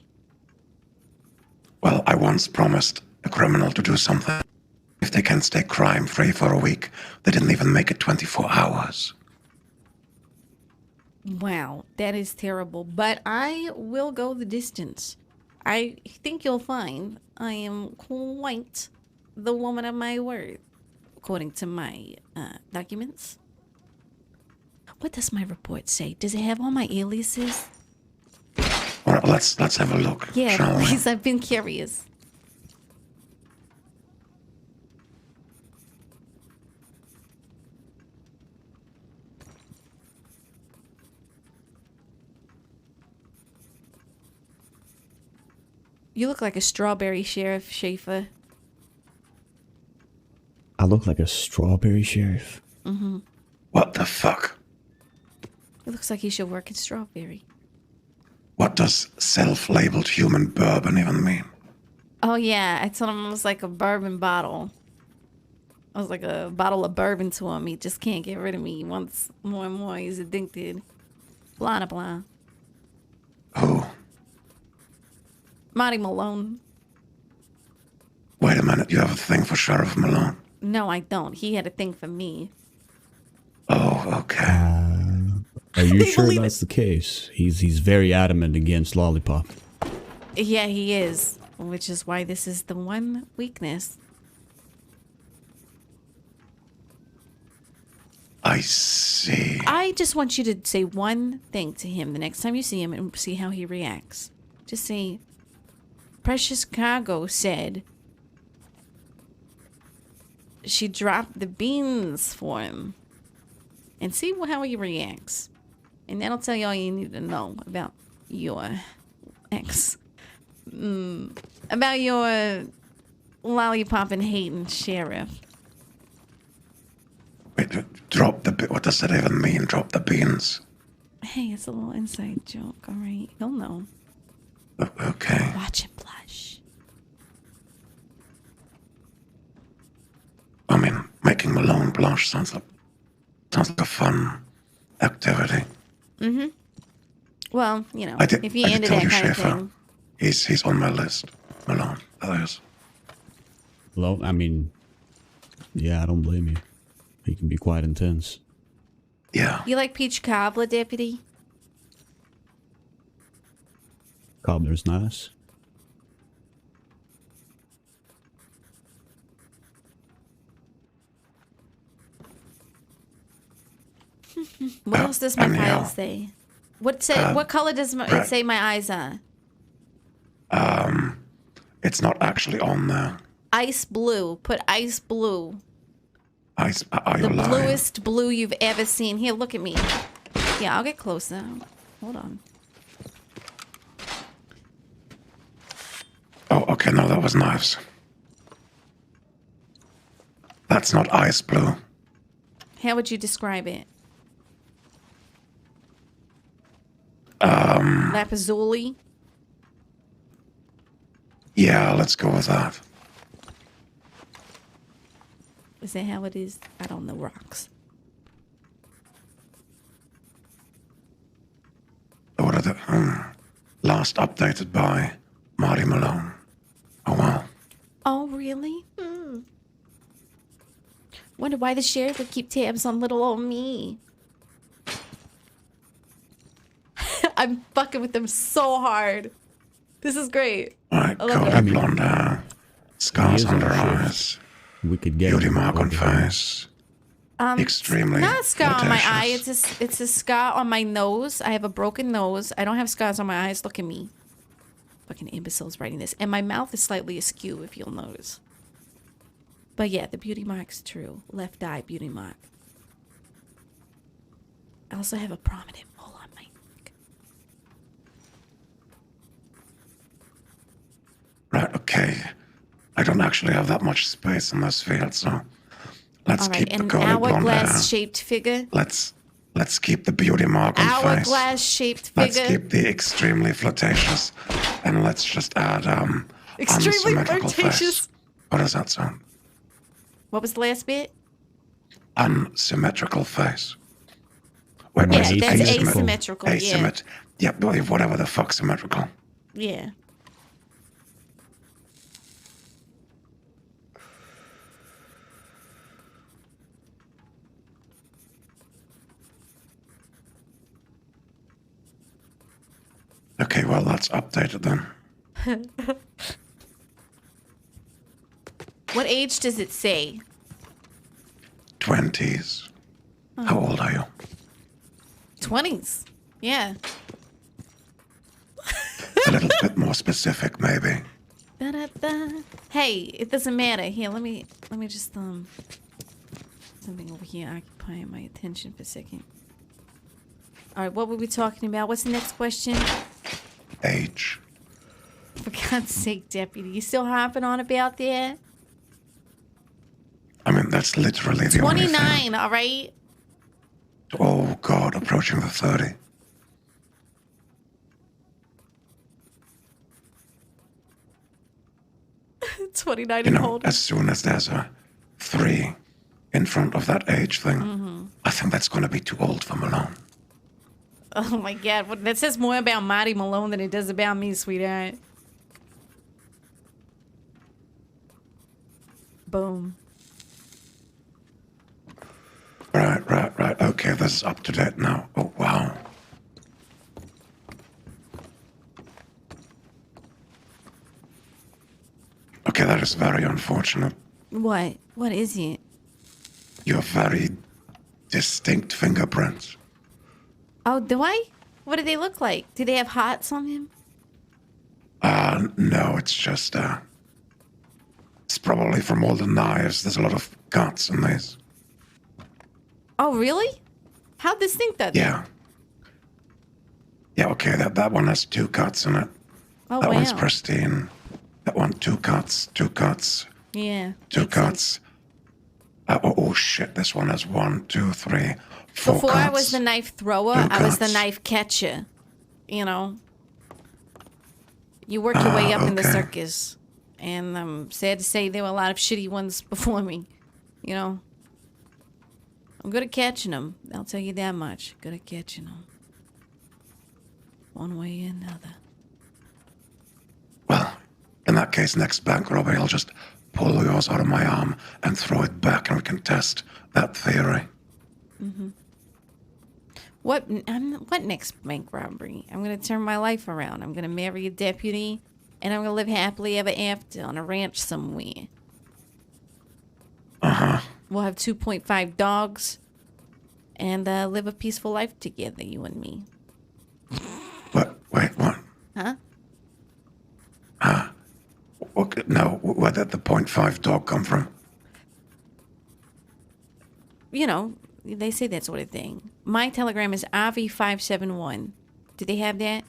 S5: Well, I once promised a criminal to do something. If they can stay crime-free for a week, they didn't even make it 24 hours.
S1: Wow, that is terrible, but I will go the distance. I think you'll find I am quite the woman of my word, according to my documents. What does my report say? Does it have all my aliases?
S5: All right, let's have a look,
S1: Yeah,
S5: shall we?
S1: please, I've been curious. You look like a strawberry sheriff, Schaefer.
S8: I look like a strawberry sheriff.
S5: What the fuck?
S1: It looks like you should work at Strawberry.
S5: What does self-labeled human bourbon even mean?
S1: Oh yeah, I told him it was like a bourbon bottle. I was like a bottle of bourbon to him. He just can't get rid of me. He wants more and more. He's addicted. Blah, blah.
S5: Who?
S1: Marty Malone.
S5: Wait a minute, you have a thing for Sheriff Malone?
S1: No, I don't. He had a thing for me.
S5: Oh, okay.
S8: Are you
S1: They
S8: sure
S1: believe
S8: that's the case? He's very adamant against Lollipop.
S1: Yeah, he is. Which is why this is the one weakness.
S5: I see.
S1: I just want you to say one thing to him the next time you see him and see how he reacts. Just say, Precious Cargo said she dropped the beans for him. And see how he reacts. And that'll tell you all you need to know about your ex. About your lollipop and hating sheriff.
S5: Wait, drop the... What does that even mean, drop the beans?
S1: Hey, it's a little inside joke, alright? He'll know.
S5: Okay.
S1: Watch him blush.
S5: I mean, making Malone blush sounds like a fun activity.
S1: Well,
S5: I did,
S1: if you
S5: I did
S1: into
S5: tell
S1: that
S5: you,
S1: kind of
S5: Schaefer.
S1: thing.
S5: He's on my list. Malone, that is.
S8: Well, I mean, yeah, I don't blame you. He can be quite intense.
S5: Yeah.
S1: You like peach cobbler, Deputy?
S8: Cobbler's nice.
S1: What else does my
S5: anyhow,
S1: file say? What color does it
S5: right.
S1: say my eyes are?
S5: It's not actually on there.
S1: Ice blue. Put ice blue.
S5: Are you
S1: The
S5: lying?
S1: bluest blue you've ever seen. Here, look at me. Yeah, I'll get closer. Hold on.
S5: Oh, okay, no, that was knives. That's not ice blue.
S1: How would you describe it? Lapazuli?
S5: Yeah, let's go with that.
S1: Is that how it is? I don't know rocks.
S5: What are the... last updated by Marty Malone. Oh, well.
S1: Oh, really? Wonder why the sheriff would keep tabs on little old me. I'm fucking with them so hard. This is great.
S5: Right,
S1: I love
S5: color
S1: it.
S5: blonde hair, scars
S8: He is
S5: under
S8: our sheriff.
S5: eyes,
S8: We could get
S5: beauty
S8: him
S5: mark on
S8: over here.
S5: face. Extremely
S1: Not a scar on my eye.
S5: flirtatious.
S1: It's a scar on my nose. I have a broken nose. I don't have scars on my eyes. Look at me. Fucking imbeciles writing this. And my mouth is slightly askew, if you'll notice. But yeah, the beauty mark's true. Left eye beauty mark. I also have a prominent mole on my neck.
S5: Right, okay. I don't actually have that much space in this field, so let's
S1: All right,
S5: keep the
S1: and an
S5: color blonde hair.
S1: hourglass-shaped figure.
S5: Let's keep the beauty mark on face.
S1: Hourglass-shaped
S5: Let's
S1: figure.
S5: keep the extremely flirtatious, and let's just add
S1: Extremely
S5: unsymmetrical
S1: flirtatious.
S5: face. What does that sound?
S1: What was the last bit?
S5: Unsymmetrical face. Wait,
S1: Yeah,
S5: is it
S1: that's
S8: asymmetrical.
S1: asymmetrical. Yeah.
S5: Yeah, whatever the fuck symmetrical.
S1: Yeah.
S5: Okay, well, that's updated then.
S1: What age does it say?
S5: 20s. How old are you?
S1: 20s. Yeah.
S5: A little bit more specific, maybe.
S1: Da-da-da. Hey, it doesn't matter. Here, let me just something over here occupying my attention for a second. All right, what were we talking about? What's the next question?
S5: Age.
S1: For God's sake, deputy, you still harping on about that?
S5: I mean, that's literally the only thing.
S1: 29, all right?
S5: Oh, God, approaching the 30.
S1: 29
S5: You
S1: and
S5: know,
S1: old.
S5: as soon as there's a 3 in front of that age thing,
S1: Mm-hmm.
S5: I think that's going to be too old for Malone.
S1: Oh my God, that says more about Marty Malone than it does about me, sweetheart. Boom.
S5: Right. Okay, this is up to date now. Oh, wow. Okay, that is very unfortunate.
S1: What? What is it?
S5: You have very distinct fingerprints.
S1: Oh, do I? What do they look like? Do they have hearts on them?
S5: No, it's just, it's probably from all the knives. There's a lot of cuts in these.
S1: Oh, really? How distinct are they?
S5: Yeah. Yeah, okay, that one has 2 cuts in it.
S1: Oh,
S5: That
S1: wow.
S5: one's pristine. That one, 2 cuts, 2 cuts,
S1: Yeah.
S5: 2
S1: makes
S5: cuts.
S1: sense.
S5: Oh, shit, this one has 1, 2, 3, 4
S1: Before
S5: cuts.
S1: I was the knife thrower,
S5: Two
S1: I was the
S5: cuts.
S1: knife catcher. You know? You work your way up in the
S5: okay.
S1: circus. And I'm sad to say there were a lot of shitty ones before me. You know? I'm good at catching them. I'll tell you that much. Good at catching them. One way or another.
S5: Well, in that case, next bank robbery, I'll just pull yours out of my arm and throw it back, and we can test that theory.
S1: What next bank robbery? I'm gonna turn my life around. I'm gonna marry a deputy, and I'm gonna live happily ever after on a ranch somewhere. We'll have 2.5 dogs, and live a peaceful life together, you and me.
S5: What? Wait, what?
S1: Huh?
S5: Okay, no, where did the .5 dog come from?
S1: you know, they say that sort of thing. My telegram is Avi571. Do they have that?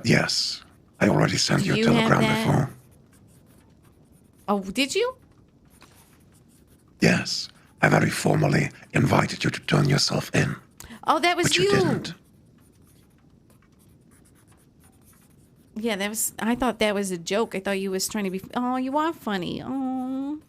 S5: Yes. I already sent
S1: Do
S5: you a
S1: you have
S5: telegram
S1: that?
S5: before.
S1: Oh, did you?
S5: Yes. I very formally invited you to turn yourself in.
S1: Oh, that was
S5: But you didn't.
S1: Yeah, that was. I thought that was a joke. I thought you was trying to be. Oh, you are funny. Oh.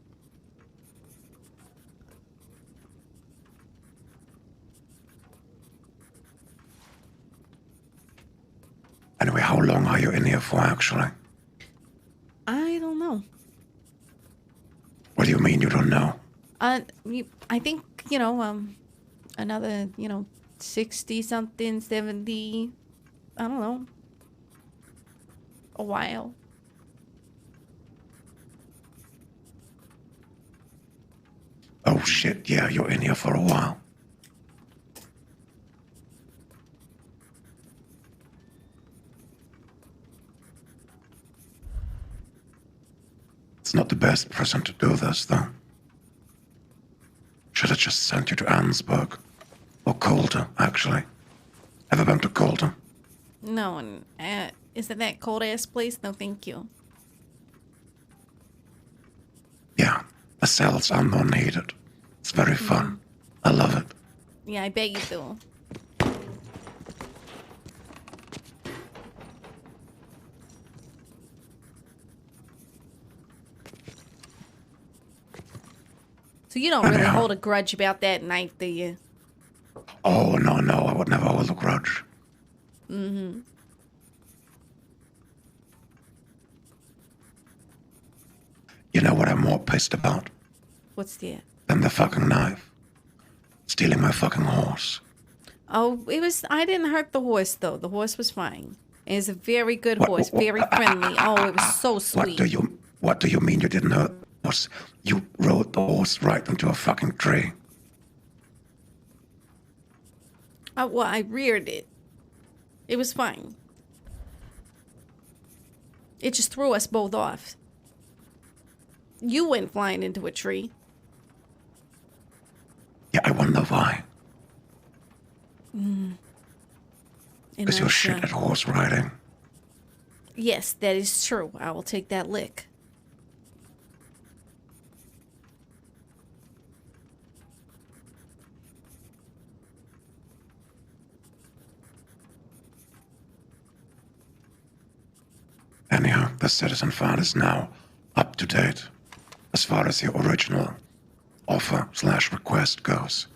S5: Anyway, how long are you in here for, actually?
S1: I don't know.
S5: What do you mean you don't know?
S1: I think another 60 something, 70. I don't know. A while.
S5: Oh shit, yeah, you're in here for a while. It's not the best person to do this, though. Should have just sent you to Ansburg. Or Calder, actually. Ever been to Calder?
S1: No, and is it that cold ass place? No, thank you.
S5: Yeah, the cells are more needed. It's very fun. I love it.
S1: Yeah, I bet you do. So you don't really
S5: Anyhow.
S1: hold a grudge about that night, do you?
S5: Oh, no, I would never hold a grudge.
S1: Mm-hmm.
S5: You know what I'm more pissed about
S1: What's that?
S5: than the fucking knife? Stealing my fucking horse.
S1: Oh, I didn't hurt the horse, though. The horse was fine. It's a very good horse, very friendly. Oh, it was so sweet.
S5: What do you mean you didn't hurt the horse? You rode the horse right into a fucking tree.
S1: Well, I reared it. It was fine. It just threw us both off. You went flying into a tree.
S5: Yeah, I wonder why. Because you're shit at horse riding.
S1: Yes, that is true. I will take that lick.
S5: Anyhow, the citizen file is now up to date as far as your original offer/request goes.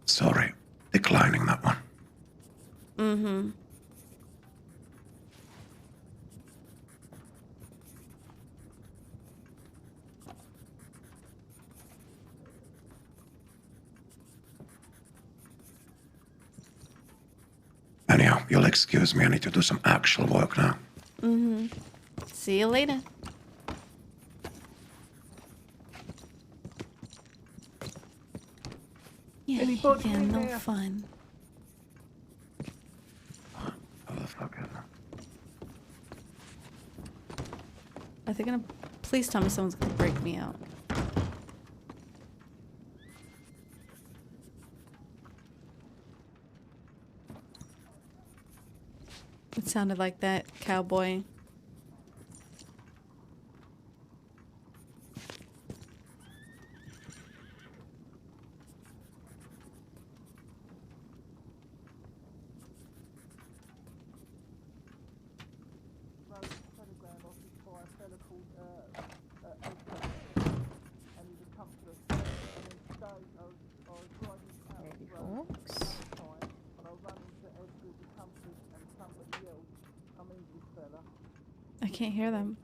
S5: Sorry, declining that one.
S1: Mm-hmm.
S5: Anyhow, you'll excuse me, I need to do some actual work now.
S1: Mm-hmm. See you later. Yeah,
S4: Anybody
S1: yeah,
S4: in
S1: no
S4: there?
S1: fun.
S5: Who the fuck is that?
S1: Are they gonna... Please tell me someone's gonna break me out. It sounded like that cowboy.
S2: Folks.
S1: I can't hear them.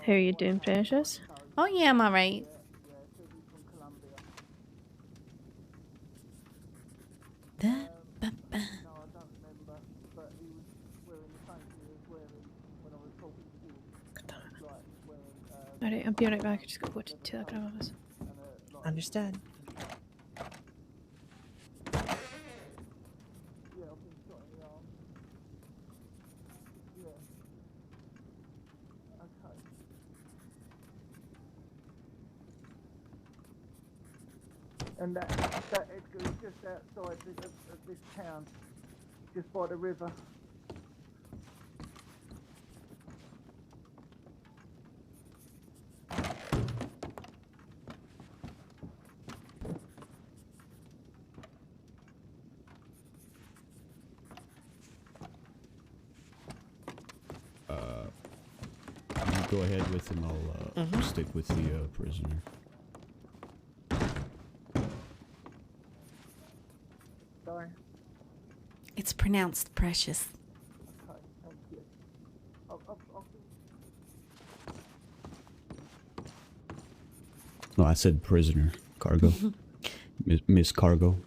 S2: How are you doing, Precious?
S1: Oh yeah, I'm alright. Da-ba-ba.
S2: Alright, I'll be right back. I just gotta go to the telegram office.
S6: Understood.
S4: And that Edgar is just outside of this town, just by the river.
S8: You go ahead with him. I'll stick with the prisoner.
S4: Sorry.
S1: It's pronounced precious.
S4: Okay, thank you. I'll
S8: No, I said prisoner. Cargo. Miss Cargo.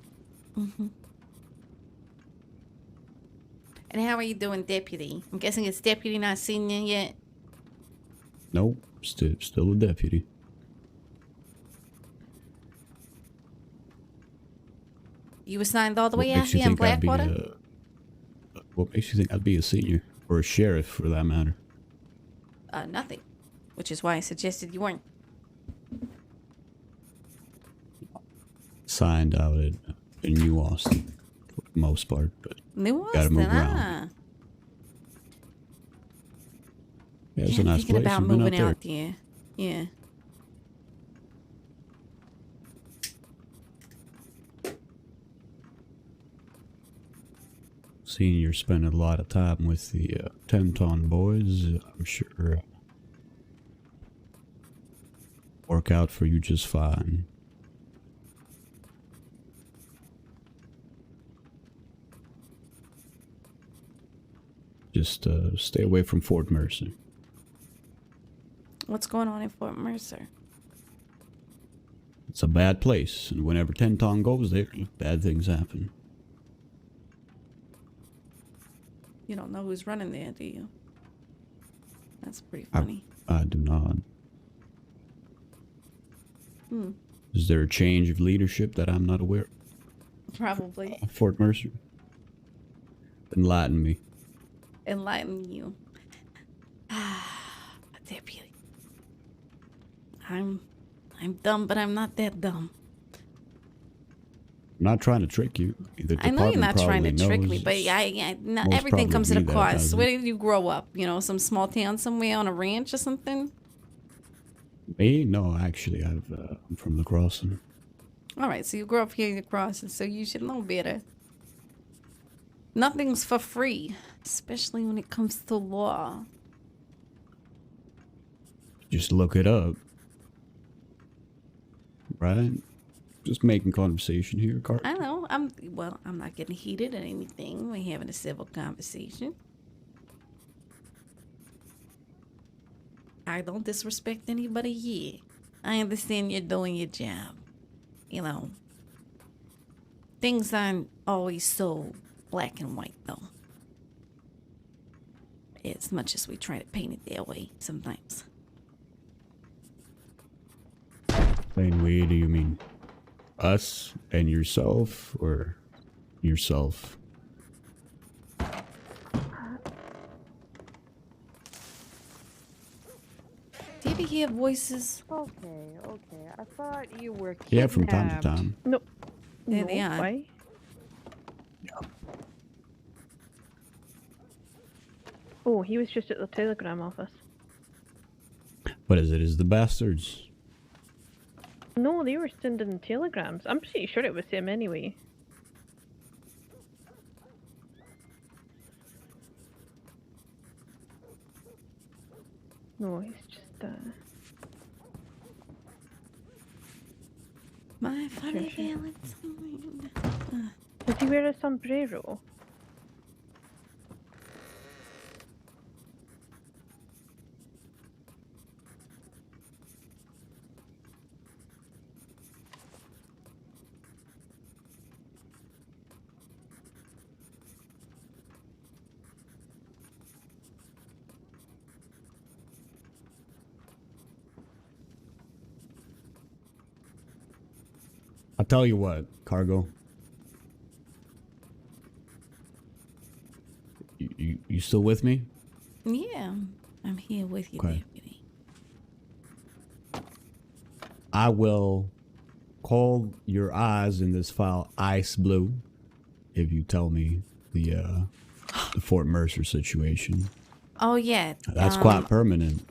S1: And how are you doing, deputy? I'm guessing it's deputy, not senior yet.
S8: Nope. Still a deputy.
S1: You assigned all the way
S8: What
S1: out
S8: makes you
S1: here in
S8: think I'd be
S1: Blackwater?
S8: what makes you think I'd be a senior? Or a sheriff, for that matter?
S1: Nothing. Which is why I suggested you weren't.
S8: Signed out in New Austin, for the most part, but
S1: New
S8: gotta
S1: Austin,
S8: move
S1: ah.
S8: around. Yeah, it's
S1: Yeah,
S8: a
S1: I'm
S8: nice
S1: thinking
S8: place.
S1: about
S8: You've been
S1: moving
S8: out
S1: out there. Yeah.
S8: Seeing you're spending a lot of time with the Tenton boys, I'm sure work out for you just fine. Just stay away from Fort Mercer.
S1: What's going on in Fort Mercer?
S8: It's a bad place, and whenever Tenton goes there, bad things happen.
S1: You don't know who's running there, do you? That's pretty funny.
S8: I do not. Is there a change of leadership that I'm not aware of?
S1: Probably.
S8: Fort Mercer? Enlighten me.
S1: Enlighten you. Deputy. I'm dumb, but I'm not that dumb.
S8: I'm not trying to trick you. The
S1: I know you're
S8: department
S1: not trying to
S8: probably
S1: trick me,
S8: knows.
S1: but no,
S8: most
S1: everything comes at a
S8: probably that
S1: cost.
S8: doesn't.
S1: Where did you grow up? You know, some small town somewhere on a ranch or something?
S8: Me? No, actually, I'm from the Crossing.
S1: All right, so you grew up here in the Crossing, so you should know better. Nothing's for free, especially when it comes to law.
S8: Just look it up. Right? Just making conversation here, Carter.
S1: I know. I'm not getting heated or anything. We're having a civil conversation. I don't disrespect anybody here. I understand you're doing your job. You know, things aren't always so black and white, though. As much as we try to paint it their way sometimes.
S8: Plain way, do you mean us and yourself, or yourself?
S1: Do you ever hear voices?
S7: Okay. I thought you were kidnapped.
S8: Yeah, from time to time.
S2: No.
S1: There
S2: no,
S1: they are.
S2: Why? Oh, he was just at the telegram office.
S8: What is it? Is the bastards?
S2: No, they were sending telegrams. I'm pretty sure it was him anyway. No, he's just
S1: My funny
S2: Sure.
S1: Valentine.
S2: Does he wear a sombrero?
S8: I'll tell you what, Cargo. You still with me?
S1: Yeah, I'm here with you,
S8: Okay.
S1: deputy.
S8: I will call your eyes in this file ice blue if you tell me the Fort Mercer situation.
S1: Oh yeah.
S8: That's quite permanent.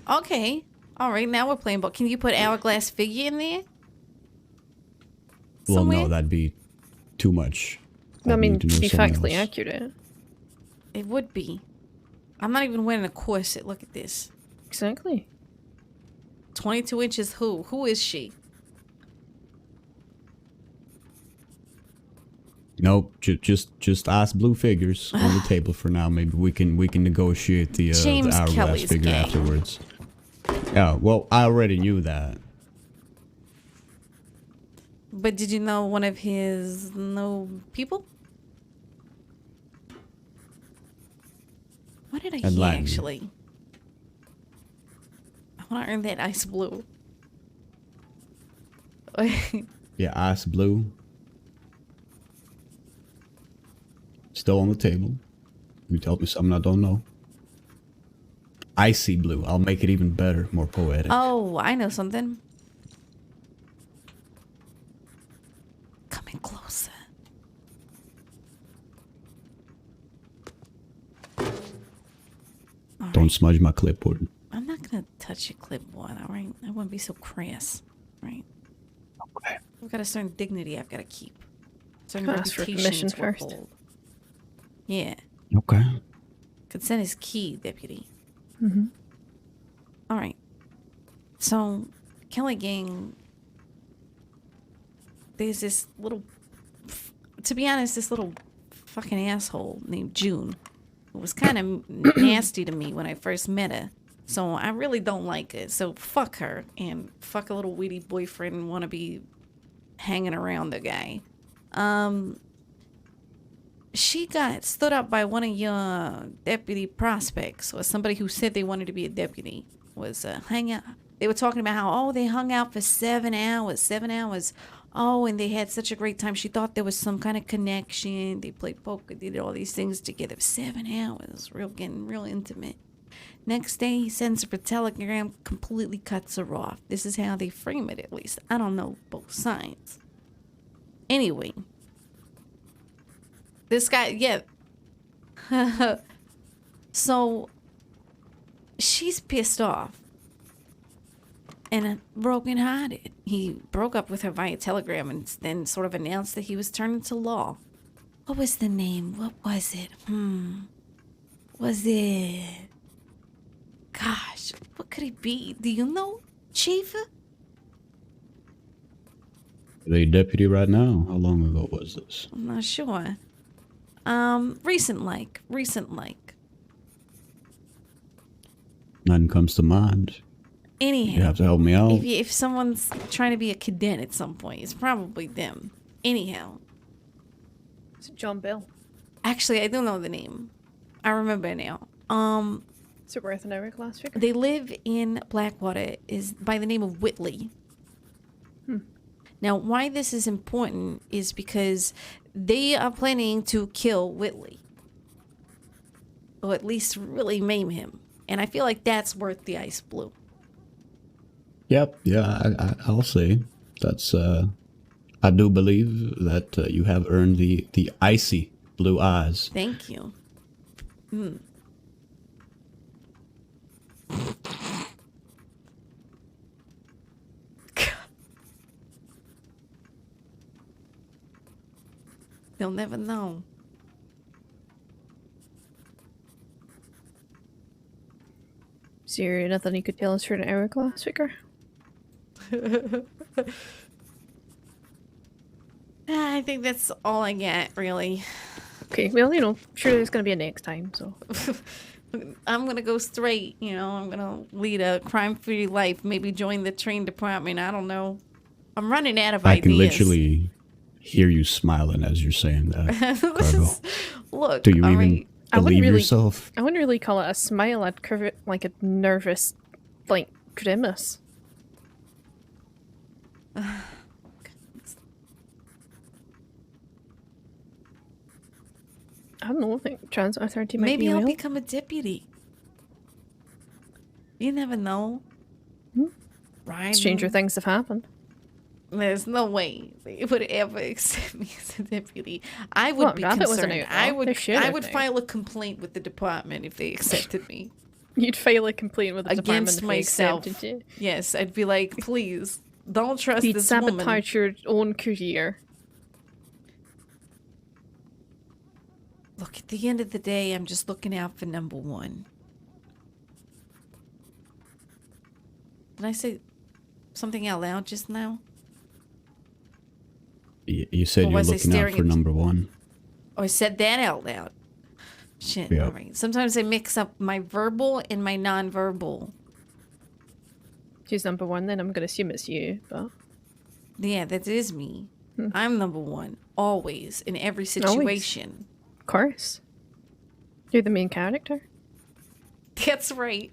S1: Okay. All right. Now we're playing. But can you put hourglass figure in there?
S8: Well,
S1: Somewhere?
S8: no, that'd be too much.
S2: I
S8: I'd
S2: mean,
S8: need to
S2: to
S8: know
S2: be
S8: someone
S2: factually
S8: else.
S2: accurate.
S1: It would be. I'm not even wearing a corset. Look at this.
S2: Exactly.
S1: 22 inches. Who? Who is she?
S8: Nope, just ice blue figures on the table for now. Maybe we can negotiate the
S1: James
S8: hourglass
S1: Kelly's
S8: figure
S1: gay.
S8: afterwards. Yeah, well, I already knew that.
S1: But did you know one of his people? What did I hear
S8: Enlighten me.
S1: actually? I want to earn that ice blue.
S8: Yeah, ice blue. Still on the table. You tell me something I don't know. Icy blue. I'll make it even better, more poetic.
S1: Oh, I know something. Coming closer. All
S8: Don't
S1: right.
S8: smudge my clipboard.
S1: I'm not gonna touch your clipboard, all right? I wouldn't be so crass, right?
S5: Okay.
S1: I've got a certain dignity I've got to keep. Certain
S2: Ask for
S1: reputation
S2: permission
S1: to
S2: first.
S1: uphold. Yeah.
S8: Okay.
S1: Consent is key, deputy.
S2: Mhm.
S1: All right. So, Kelly Gang, there's this little, to be honest, this little fucking asshole named June who was kind of nasty to me when I first met her. So I really don't like it. So fuck her and fuck a little weedy boyfriend wanna be hanging around the guy. She got stood up by one of your deputy prospects or somebody who said they wanted to be a deputy. Was hang out. They were talking about how, they hung out for 7 hours. Oh, and they had such a great time. She thought there was some kind of connection. They played poker, did all these things together. 7 hours, getting real intimate. Next day, he sends her a telegram, completely cuts her off. This is how they frame it, at least. I don't know both sides. Anyway, this guy, yeah. So, she's pissed off and brokenhearted. He broke up with her via telegram and then sort of announced that he was turning to law. What was the name? What was it? Was it... Gosh, what could it be? Do you know, Chief?
S8: Are they deputy right now? How long ago was this?
S1: I'm not sure. Recent like.
S8: Nothing comes to mind.
S1: Anyhow.
S8: You have to help me out.
S1: If someone's trying to be a cadet at some point, it's probably them. Anyhow.
S2: Is it John Bell?
S1: Actually, I don't know the name. I remember now.
S2: Is it worth an hourglass figure?
S1: They live in Blackwater, is by the name of Whitley. Now, why this is important is because they are planning to kill Whitley. Or at least really maim him. And I feel like that's worth the ice blue.
S8: Yep. Yeah, I'll say that's. I do believe that you have earned the icy blue eyes.
S1: Thank you. They'll never know.
S2: Is there nothing you could tell us for an hourglass figure?
S1: I think that's all I get, really.
S2: Okay, well, you know, sure there's gonna be a next time, so.
S1: I'm gonna go straight, I'm gonna lead a crime-free life, maybe join the train department, I don't know. I'm running out of
S8: I
S1: ideas.
S8: can literally hear you smiling as you're saying that. Cargo.
S1: Look,
S8: Do you
S1: all
S8: even
S1: right.
S2: I wouldn't
S8: believe
S2: really-
S8: yourself?
S2: I wouldn't really call it a smile, I'd curve it like a nervous, like, grimace. I don't know, I think Transit Authority might
S1: Maybe
S2: be
S1: I'll
S2: real.
S1: become a deputy. You never know.
S2: Hmm.
S1: Right?
S2: Stranger things have happened.
S1: There's no way they would ever accept me as a deputy. I would
S2: Well,
S1: be
S2: Rabbit wasn't
S1: concerned.
S2: out there. They should,
S1: I
S2: I
S1: would
S2: think.
S1: file a complaint with the department if they accepted me.
S2: You'd file a complaint with the department
S1: Against
S2: if they
S1: myself.
S2: accepted you.
S1: Yes, I'd be like, please, don't trust
S2: You'd
S1: this woman.
S2: sabotage your own career.
S1: Look, at the end of the day, I'm just looking out for number one. Did I say something out loud just now?
S8: You said
S1: Or
S8: you're
S1: was I
S8: looking out
S1: staring
S8: for
S1: at-
S8: number one.
S1: Oh, I said that out loud. Shit,
S8: Yeah.
S1: all right. Sometimes I mix up my verbal and my non-verbal.
S2: She's number one, then I'm gonna assume it's you, but
S1: Yeah, that is me.
S2: Hmm.
S1: I'm number one, always, in every situation.
S2: of course. You're the main character.
S1: That's right.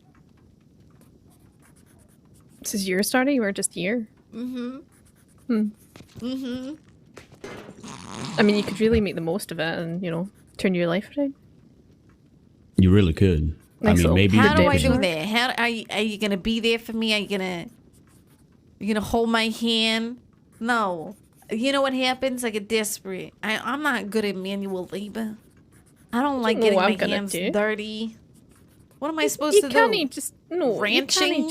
S2: This is your story, or just your?
S1: Mm-hmm.
S2: I mean, you could really make the most of it and, turn your life around.
S8: You really could.
S2: Nice
S8: I mean,
S2: little
S8: maybe
S1: How
S8: you
S1: do I
S2: redemption
S1: do
S2: arc.
S1: that? How are you gonna be there for me? Are you gonna hold my hand? No. You know what happens? I get desperate. I'm not good at manual labor. I don't like
S2: know
S1: getting
S2: what I'm
S1: my
S2: gonna
S1: hands
S2: do.
S1: dirty. What am I supposed
S2: You
S1: to
S2: can't
S1: do?
S2: just no.
S1: Ranching?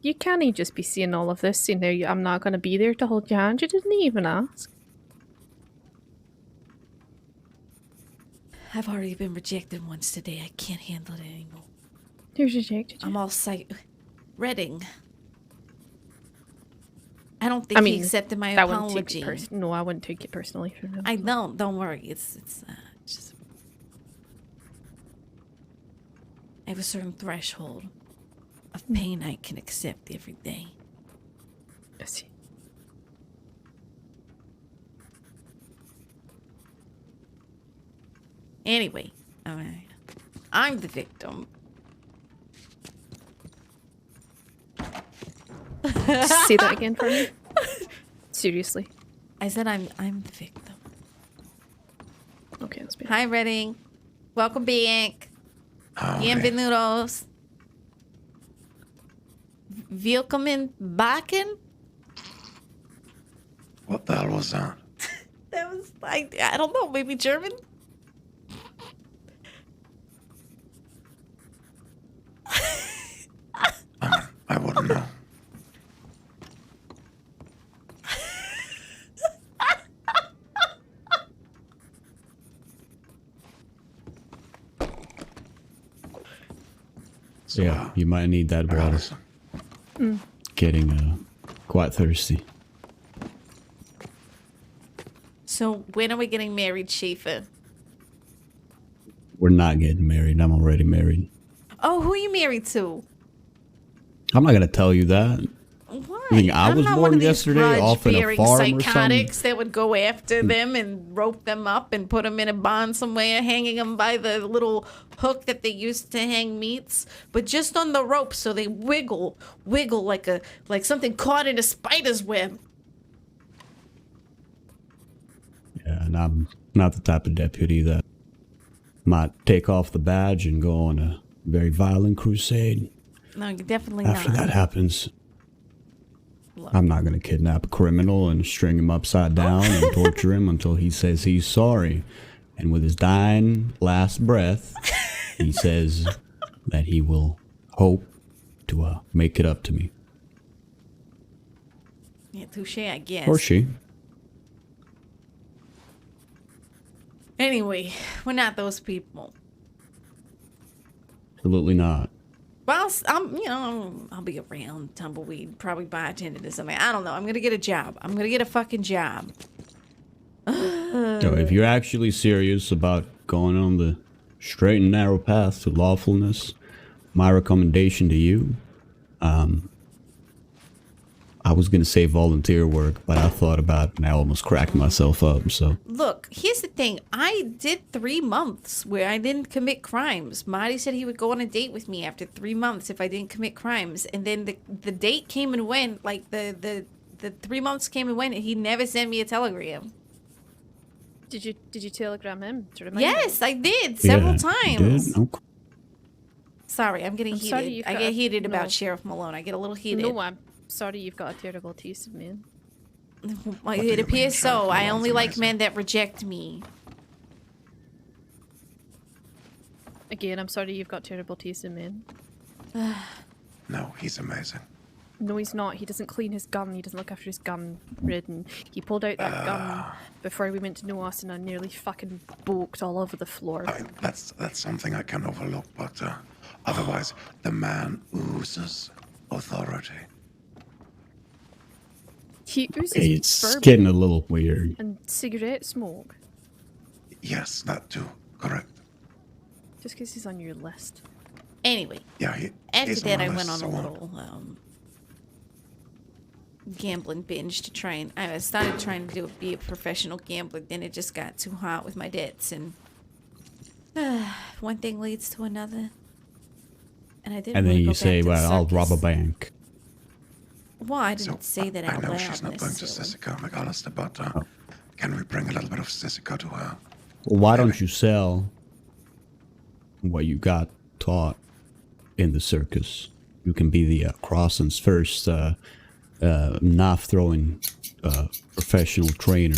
S2: You can't just be seeing all of this. Saying there, I'm not gonna be there to hold your hand. You didn't even ask.
S1: I've already been rejected once today. I can't handle it anymore.
S2: Here's rejected.
S1: I'm all Redding. I don't think
S2: I mean,
S1: he accepted my
S2: that wouldn't take
S1: apology.
S2: it No, I wouldn't take it personally from him.
S1: I don't. Don't worry. It's just. I have a certain threshold of pain I can accept every day.
S2: I see.
S1: Anyway, I'm the victim.
S2: Say that again for me. Seriously.
S1: I said I'm the victim.
S2: Okay, that's better.
S1: Hi, Redding. Welcome back. Bienvenidos. Willkommen backen?
S5: What the hell was that?
S1: That was like, I don't know, maybe German?
S5: I wouldn't know. So,
S8: Yeah, you might need that water.
S5: Allison,
S8: Getting quite thirsty.
S1: So when are we getting married, Schaefer?
S8: We're not getting married. I'm already married.
S1: Oh, who are you married to?
S8: I'm not gonna tell you that.
S1: Why?
S8: I mean, I
S1: I'm
S8: was
S1: not
S8: born
S1: one of these
S8: yesterday off in a
S1: grudge-bearing
S8: farm or something.
S1: psychotics that would go after them and rope them up and put them in a barn somewhere, hanging them by the little hook that they used to hang meats, but just on the rope so they wiggle like something caught in a spider's web.
S8: Yeah, and I'm not the type of deputy that might take off the badge and go on a very violent crusade.
S1: No, you're definitely
S8: After
S1: not.
S8: that happens,
S1: Look.
S8: I'm not going to kidnap a criminal and string him upside down and torture him until he says he's sorry. And with his dying last breath, he says that he will hope to make it up to me.
S1: Yeah, touche, I guess.
S8: Or she.
S1: Anyway, we're not those people.
S8: Absolutely not.
S1: Well, I'll be around Tumbleweed, probably bartending or something. I don't know. I'm gonna get a job. I'm gonna get a fucking job.
S8: So if you're actually serious about going on the straight and narrow path to lawfulness, my recommendation to you, I was going to say volunteer work, but I thought about it and I almost cracked myself up, so.
S1: Look, here's the thing. I did 3 months where I didn't commit crimes. Marty said he would go on a date with me after 3 months if I didn't commit crimes. And then the date came and went, like the 3 months came and went, and he never sent me a telegram.
S2: Did you telegram him to remind him?
S1: Yes, I did several
S8: Yeah, you
S1: times.
S8: did? Okay.
S1: Sorry, I'm getting
S2: I'm
S1: heated.
S2: sorry you've
S1: I
S2: got
S1: get
S2: a-
S1: heated
S2: no.
S1: about Sheriff Malone. I get a little heated.
S2: No, I'm sorry you've got a terrible taste of me.
S5: What do
S1: It
S5: you
S1: appears
S5: mean,
S1: so.
S5: Sheriff?
S1: I
S5: Well,
S1: only
S5: that's
S1: like
S5: amazing.
S1: men that reject me.
S2: Again, I'm sorry you've got terrible taste in men.
S5: No, he's amazing.
S2: No, he's not. He doesn't clean his gun. He doesn't look after his gun, Ridden. He pulled out that gun before we went to know us, and I nearly fucking bulked all over the floor.
S5: I mean, that's something I can overlook, but otherwise, the man oozes authority.
S2: He oozes
S8: It's
S2: bourbon
S8: getting a little weird.
S2: and cigarette smoke.
S5: Yes, that too. Correct.
S2: Just because he's on your list.
S1: Anyway,
S5: Yeah, he.
S1: after
S5: he's
S1: that,
S5: my
S1: I went
S5: list,
S1: on a
S5: so
S1: little gambling binge to try and. I started trying to be a professional gambler. Then it just got too hot with my debts, and one thing leads to another. And I didn't.
S8: And then
S1: wanna go
S8: you
S1: back
S8: say,
S1: to the
S8: well, I'll rob a
S1: circus.
S8: bank.
S1: Well, I
S5: So,
S1: didn't say that
S5: I
S1: out
S5: know
S1: loud.
S5: she's not going to
S1: necessarily.
S5: Sissika, McAllister, but can we bring a little bit of Sissika to her?
S8: Well, why don't you sell what you got taught in the circus? You can be the Crossland's first knife throwing professional trainer.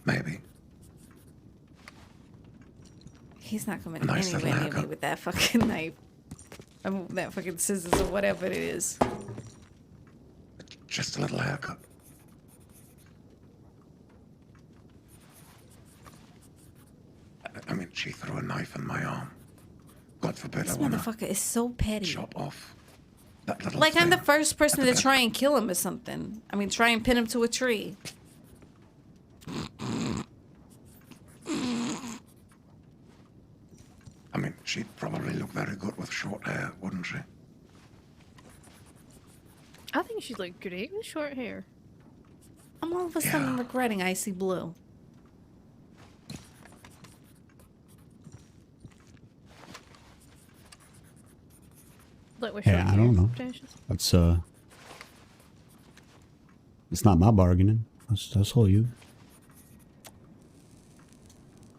S5: Maybe.
S1: He's not coming
S5: Nice
S1: anywhere
S5: little
S1: near me
S5: haircut.
S1: with that fucking knife. That fucking scissors or whatever it is.
S5: Just a little haircut. I mean, she threw a knife in my arm. God forbid
S1: This
S5: I want to
S1: motherfucker is so petty.
S5: chop off that little
S1: Like I'm the
S5: thing.
S1: first person to try and kill him or something. I mean, try and pin him to a tree.
S5: I mean, she'd probably look very good with short hair, wouldn't she?
S2: I think she'd look great with short hair.
S1: I'm all of a sudden
S5: Yeah.
S1: regretting Icy Blue.
S2: Like with
S8: Yeah,
S2: short
S8: I
S2: hair.
S8: don't know.
S2: Precious.
S8: That's it's not my bargaining. That's all you.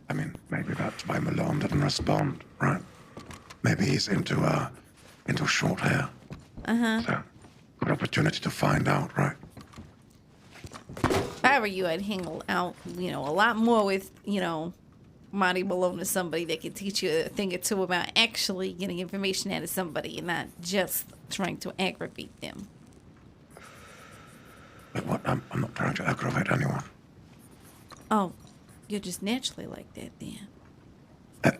S5: I mean, maybe that's why Malone didn't respond, right? Maybe he's into short hair. So, good opportunity to find out, right?
S1: If I were you, I'd hang out, a lot more with, Monty Malone or somebody that can teach you a thing or two about actually getting information out of somebody and not just trying to aggravate them.
S5: But what? I'm not trying to aggravate anyone.
S1: Oh, you're just naturally like that then.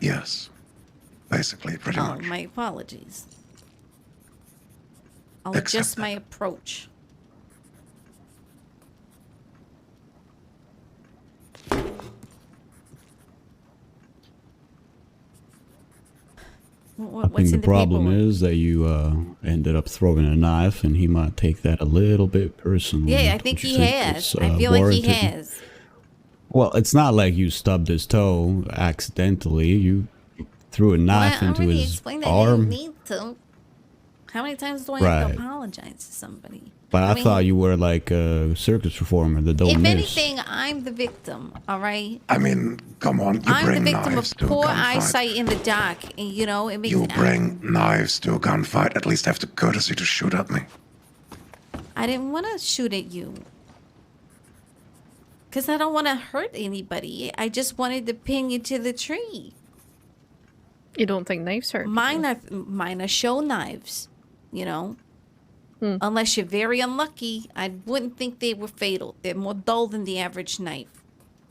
S5: Yes. Basically, pretty
S1: Oh,
S5: much.
S1: my apologies. I'll
S5: Accept
S1: adjust my
S5: that.
S1: approach.
S8: I
S1: What's
S8: think
S1: in
S8: the problem
S1: paperwork?
S8: is that you ended up throwing a knife, and he might take that a little bit personally.
S1: Yeah, I
S8: Don't
S1: think
S8: you
S1: he
S8: it's,
S1: has. I feel like he
S8: warranted?
S1: has.
S8: Well, it's not like you stubbed his toe accidentally. You threw a knife
S1: Well, I
S8: into
S1: already
S8: his
S1: explained that I didn't
S8: arm.
S1: need to. How many times do I have
S8: Right.
S1: to apologize to somebody?
S8: But I
S1: mean,
S8: thought you were like a circus performer that don't
S1: if
S8: miss.
S1: anything, I'm the victim, all right?
S5: I mean, come on, you
S1: I'm the
S5: bring
S1: victim of
S5: knives to a
S1: poor
S5: gunfight.
S1: eyesight in the dark. And, it makes
S5: You bring knives to a gunfight, at least have the courtesy to shoot at me.
S1: I didn't want to shoot at you. Because I don't want to hurt anybody. I just wanted to pin you to the tree.
S2: You don't think knives hurt?
S1: Mine are show knives, Unless you're very unlucky, I wouldn't think they were fatal. They're more dull than the average knife.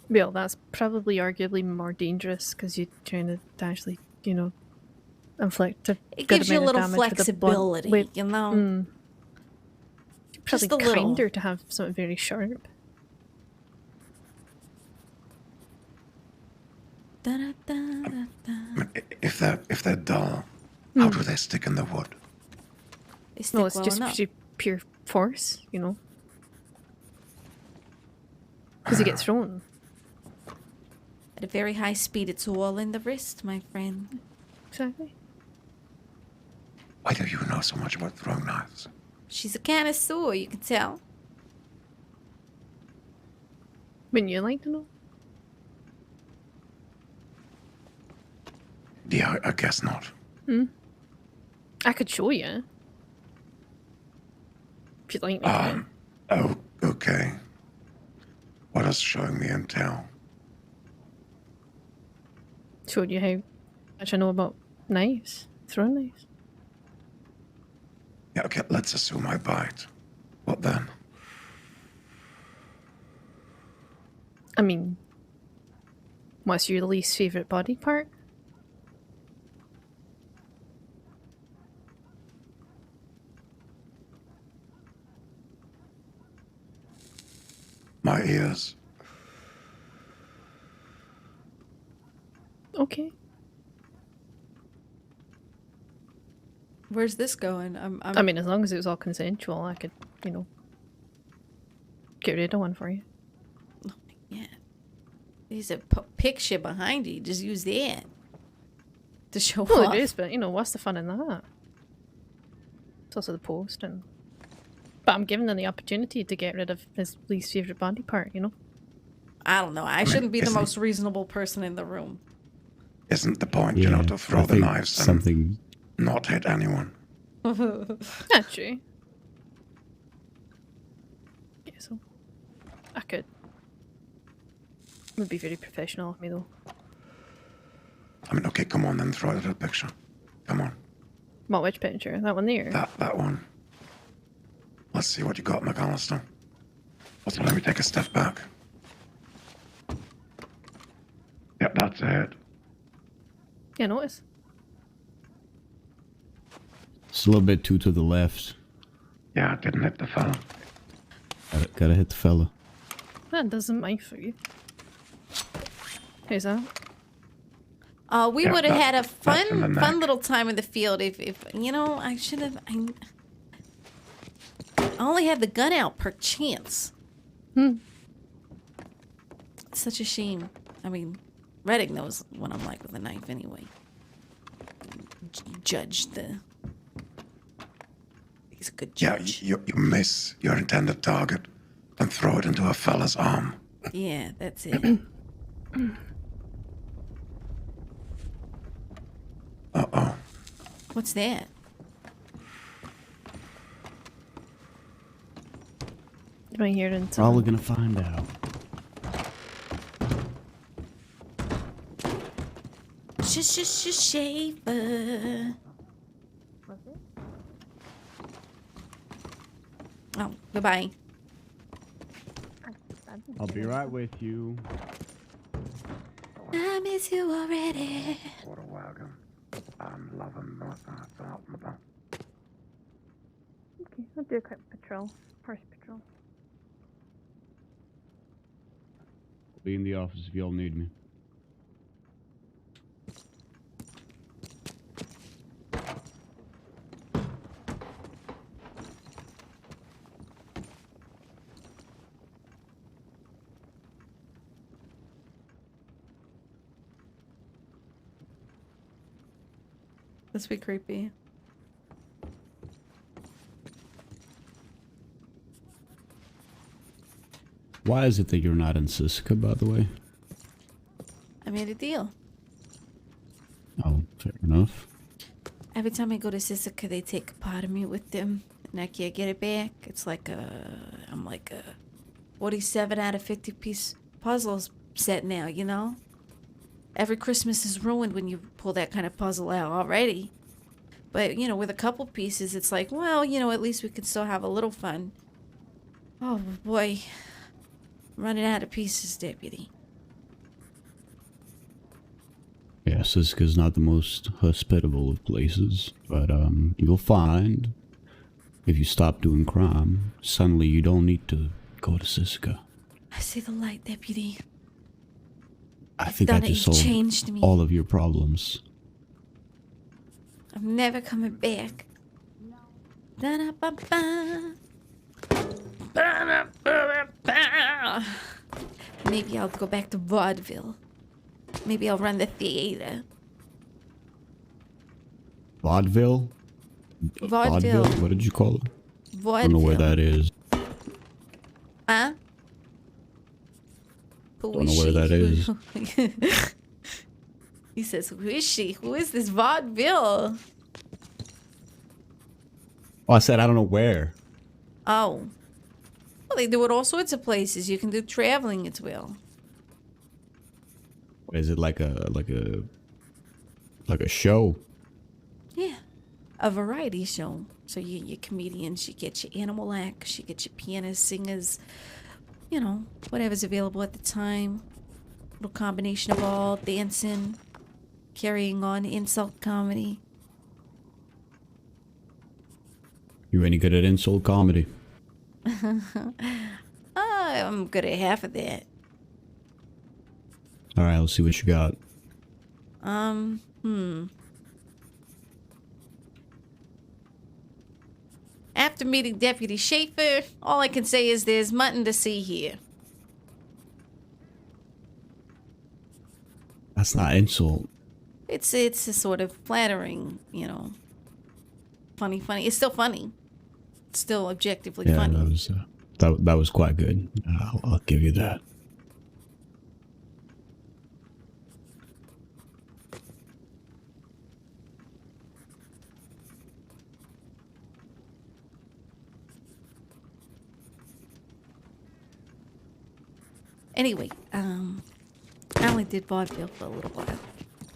S2: Well, that's probably arguably more dangerous because you're trying to actually, inflict a
S1: It
S2: good
S1: gives you a
S2: amount of
S1: little
S2: damage with a blunt-
S1: flexibility,
S2: with-
S1: Just
S2: Probably
S1: a little.
S2: kinder to have something very sharp.
S1: Da-da-da-da-da.
S5: I mean, if they're dull, how do they stick in the wood?
S1: They stick
S2: Well, it's
S1: well
S2: just
S1: enough.
S2: pure force, Because you get thrown.
S1: At a very high speed, it's all in the wrist, my friend.
S2: Exactly.
S5: Why do you know so much about throwing knives?
S1: She's a connoisseur, you can tell.
S2: Wouldn't you like to know?
S5: Yeah, I guess not.
S2: I could show you. If you'd like me to.
S5: Oh, okay. What does showing me entail?
S2: Showed you how much I know about knives, throwing knives.
S5: Yeah, okay, let's assume I bite. What then?
S2: I mean, what's your least favorite body part?
S5: My ears.
S2: Okay.
S1: Where's this going?
S2: I mean, as long as it was all consensual, I could, you know, get rid of one for you.
S1: Yeah. There's a picture behind you. Just use that to show
S2: Well,
S1: off.
S2: it is, but you know, what's the fun in that? It's also the post, and but I'm giving them the opportunity to get rid of his least favorite body part. You know.
S1: I don't know. I
S5: mean,
S1: shouldn't be the
S5: isn't-
S1: most reasonable person in the room.
S5: Isn't the point, you know, to throw
S8: I
S5: the
S8: think
S5: knives and
S8: something.
S5: not hit anyone?
S2: That's true. Yeah, so I could. It would be very professional of me, though.
S5: I mean, okay, come on then, throw out a picture. Come on,
S2: What, which picture? That one there?
S5: that one. Let's see what you got, McAllister. Also, let me take a step back. Yep, that's it.
S2: Yeah, notice.
S8: It's a little bit too to the left.
S5: Yeah, it didn't hit the fella.
S8: Gotta hit the fella.
S2: That doesn't mind for you. How's that?
S1: We
S5: Yeah,
S1: would have had a
S5: that's in the
S1: fun
S5: neck.
S1: little time in the field if you know, I should have. I only had the gun out per chance. It's such a shame. I mean, Reddick knows what I'm like with a knife anyway. Judge the. He's a good
S5: Yeah,
S1: judge.
S5: you miss your intended target and throw it into a fella's arm.
S1: Yeah, that's it.
S5: Uh-oh.
S1: What's that?
S2: Am I hearing
S8: Probably
S2: something?
S8: gonna find out.
S1: Shaver. Oh, goodbye.
S8: I'll be right with you.
S1: I miss you already.
S5: Quarter wagon. I'm loving nothing that's out and about.
S2: Okay, I'll do a quick patrol. First patrol.
S8: I'll be in the office if y'all need me.
S1: This be creepy.
S8: Why is it that you're not in Siska, by the way?
S1: I made a deal.
S8: Oh, fair enough.
S1: Every time I go to Sisika, they take a part of me with them, and I can't get it back. It's like I'm like a 47 out of 50 piece puzzle set now, you know? Every Christmas is ruined when you pull that kind of puzzle out already. But, you know, with a couple pieces, it's like, well, you know, at least we can still have a little fun. Oh, boy. Running out of pieces, Deputy.
S8: Yeah, Siska's not the most hospitable of places, but you'll find if you stop doing crime, suddenly you don't need to go to Siska.
S1: I see the light, Deputy.
S8: I
S1: I've
S8: think I
S1: done it.
S8: just
S1: You've
S8: solved
S1: changed me.
S8: all of your problems.
S1: I'm never coming back. Da-da-ba-ba. Ba-da-ba-ba-ba. Maybe I'll go back to vaudeville. Maybe I'll run the theater.
S8: Vaudeville?
S1: Vaudeville.
S8: What did you call it? I
S1: Vaudeville.
S8: don't know where that is.
S1: Huh? Who
S8: Don't
S1: is
S8: know where
S1: she?
S8: that is.
S1: He says, who is she? Who is this vaudeville?
S8: Oh, I said I don't know where.
S1: Oh. Well, they do it all sorts of places. You can do traveling as well.
S8: Is it like a show?
S1: Yeah. A variety show. So you get your comedians, you get your animal acts, you get your pianists, singers, you know, whatever's available at the time. Little combination of all, dancing, carrying on, insult comedy.
S8: You any good at insult comedy?
S1: I'm good at half of that.
S8: All right, let's see what you got.
S1: After meeting Deputy Schaefer, all I can say is there's mutton to see here.
S8: That's not insult.
S1: It's a sort of flattering, you know. Funny. It's still funny. It's still objectively
S8: Yeah,
S1: funny.
S8: that was quite good. I'll give you that.
S1: Anyway, I only did vaudeville for a little while,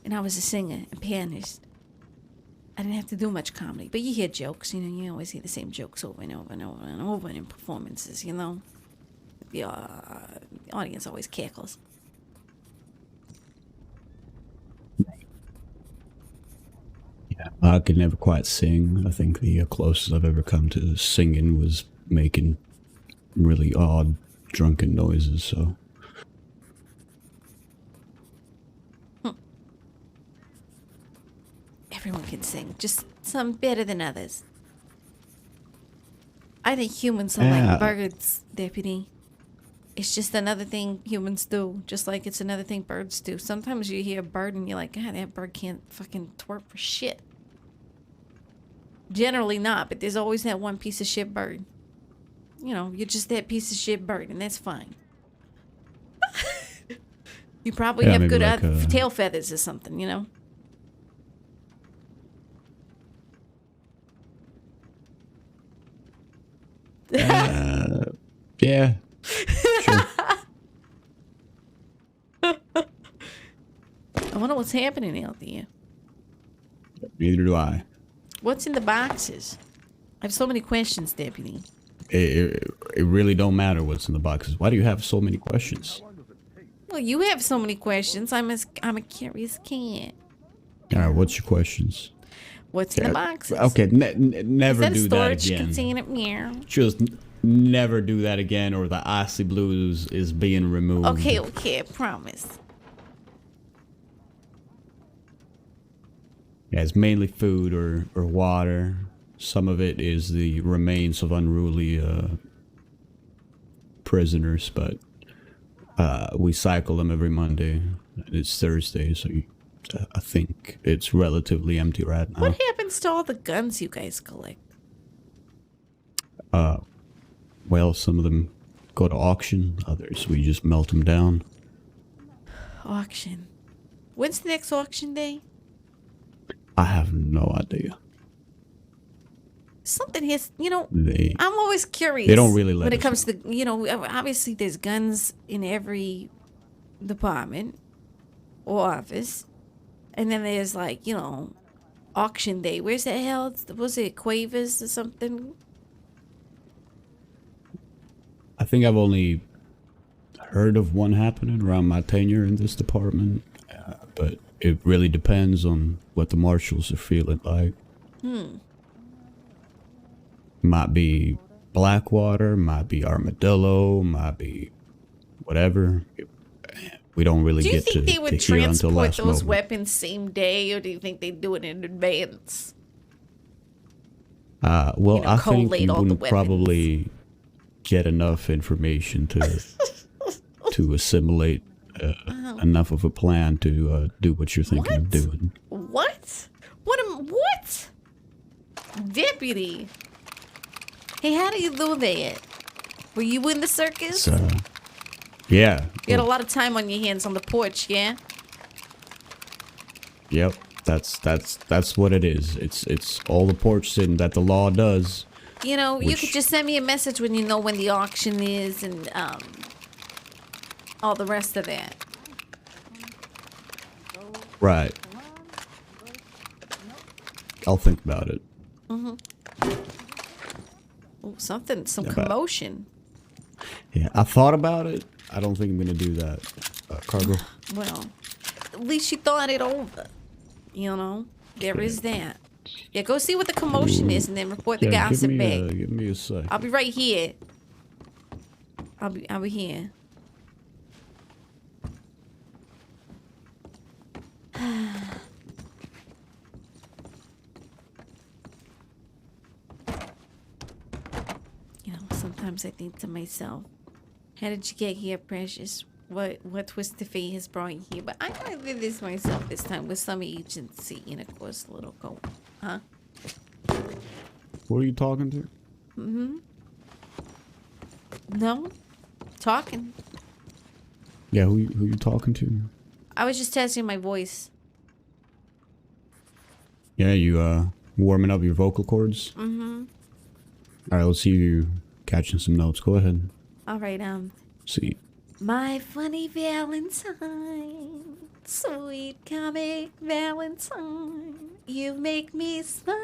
S1: and I was a singer and pianist. I didn't have to do much comedy, but you hear jokes, you know, you always hear the same jokes over and over and over and over in performances, you know. The audience always cackles.
S8: Yeah, I could never quite sing. I think the closest I've ever come to singing was making really odd drunken noises, so.
S1: Everyone can sing, just some better than others. I think humans are
S8: Yeah.
S1: like birds, Deputy. It's just another thing humans do, just like it's another thing birds do. Sometimes you hear a bird and you're like, God, that bird can't fucking twerp for shit. Generally not, but there's always that one piece of shit bird. You know, you're just that piece of shit bird, and that's fine. You probably
S8: Yeah,
S1: have
S8: maybe
S1: good
S8: like
S1: tail feathers or something, you know?
S8: Yeah. Sure.
S1: I wonder what's happening out there.
S8: Neither do I.
S1: What's in the boxes? I have so many questions, Deputy.
S8: It really don't matter what's in the boxes. Why do you have so many questions?
S1: Well, you have so many questions. I'm a curious cat.
S8: All right, what's your questions?
S1: What's in the boxes?
S8: Okay, never
S1: Is that a
S8: do that
S1: storage
S8: again.
S1: container? Meow.
S8: Just never do that again, or the Icy Blues is being removed.
S1: Okay, I promise.
S8: Yeah, it's mainly food or water. Some of it is the remains of unruly prisoners, but we cycle them every Monday. It's Thursday, so I think it's relatively empty right now.
S1: What happens to all the guns you guys collect?
S8: Well, some of them go to auction. Others, we just melt them down.
S1: Auction. When's the next auction day?
S8: I have no idea.
S1: Something has, you know,
S8: They
S1: I'm always curious.
S8: They don't really let
S1: when it
S8: us
S1: comes to, you know, obviously there's guns in every department or office. And then there's like, you know, auction day. Where's that held? Was it Quavers or something?
S8: I think I've only heard of one happening around my tenure in this department, but it really depends on what the marshals are feeling like. Might be Blackwater, might be Armadillo, might be whatever. We don't really
S1: Do you
S8: get
S1: think
S8: to,
S1: they would
S8: to hear until
S1: transport
S8: last
S1: those
S8: moment.
S1: weapons same day, or do you think they do it in advance?
S8: Well,
S1: you know,
S8: I think
S1: collate
S8: you
S1: all the
S8: wouldn't
S1: weapons?
S8: probably get enough information to assimilate enough of a plan to do what you're thinking of
S1: What?
S8: doing.
S1: What? What? Deputy. Hey, how do you do that? Were you in the circus?
S8: So, yeah.
S1: You had a lot of time on your hands on the porch, yeah?
S8: Yep. That's what it is. It's all the porch sitting that the law does
S1: You know, you could
S8: Which-
S1: just send me a message when you know when the auction is and all the rest of that.
S8: Right. I'll think about it.
S1: Oh, some
S8: Yeah, but-
S1: commotion.
S8: Yeah, I thought about it. I don't think I'm gonna do that. Cargo.
S1: Well, at least you thought it over. You know, there is that. Yeah, go see what the commotion is and then report the
S8: Yeah,
S1: gossip back.
S8: give me a sec.
S1: I'll be right here. I'll be here. You know, sometimes I think to myself, how did you get here, Precious? What twist of fate has brought you here? But I gotta do this myself this time with some agency and of course a little coat. Huh?
S8: Who are you talking to?
S1: No? Talking.
S8: Yeah, who you talking to?
S1: I was just testing my voice.
S8: Yeah, you warming up your vocal cords? Mm-hmm. All right, let's see you catching some notes. Go ahead.
S1: All right,
S8: See.
S1: my funny Valentine, sweet comic Valentine, you make me smile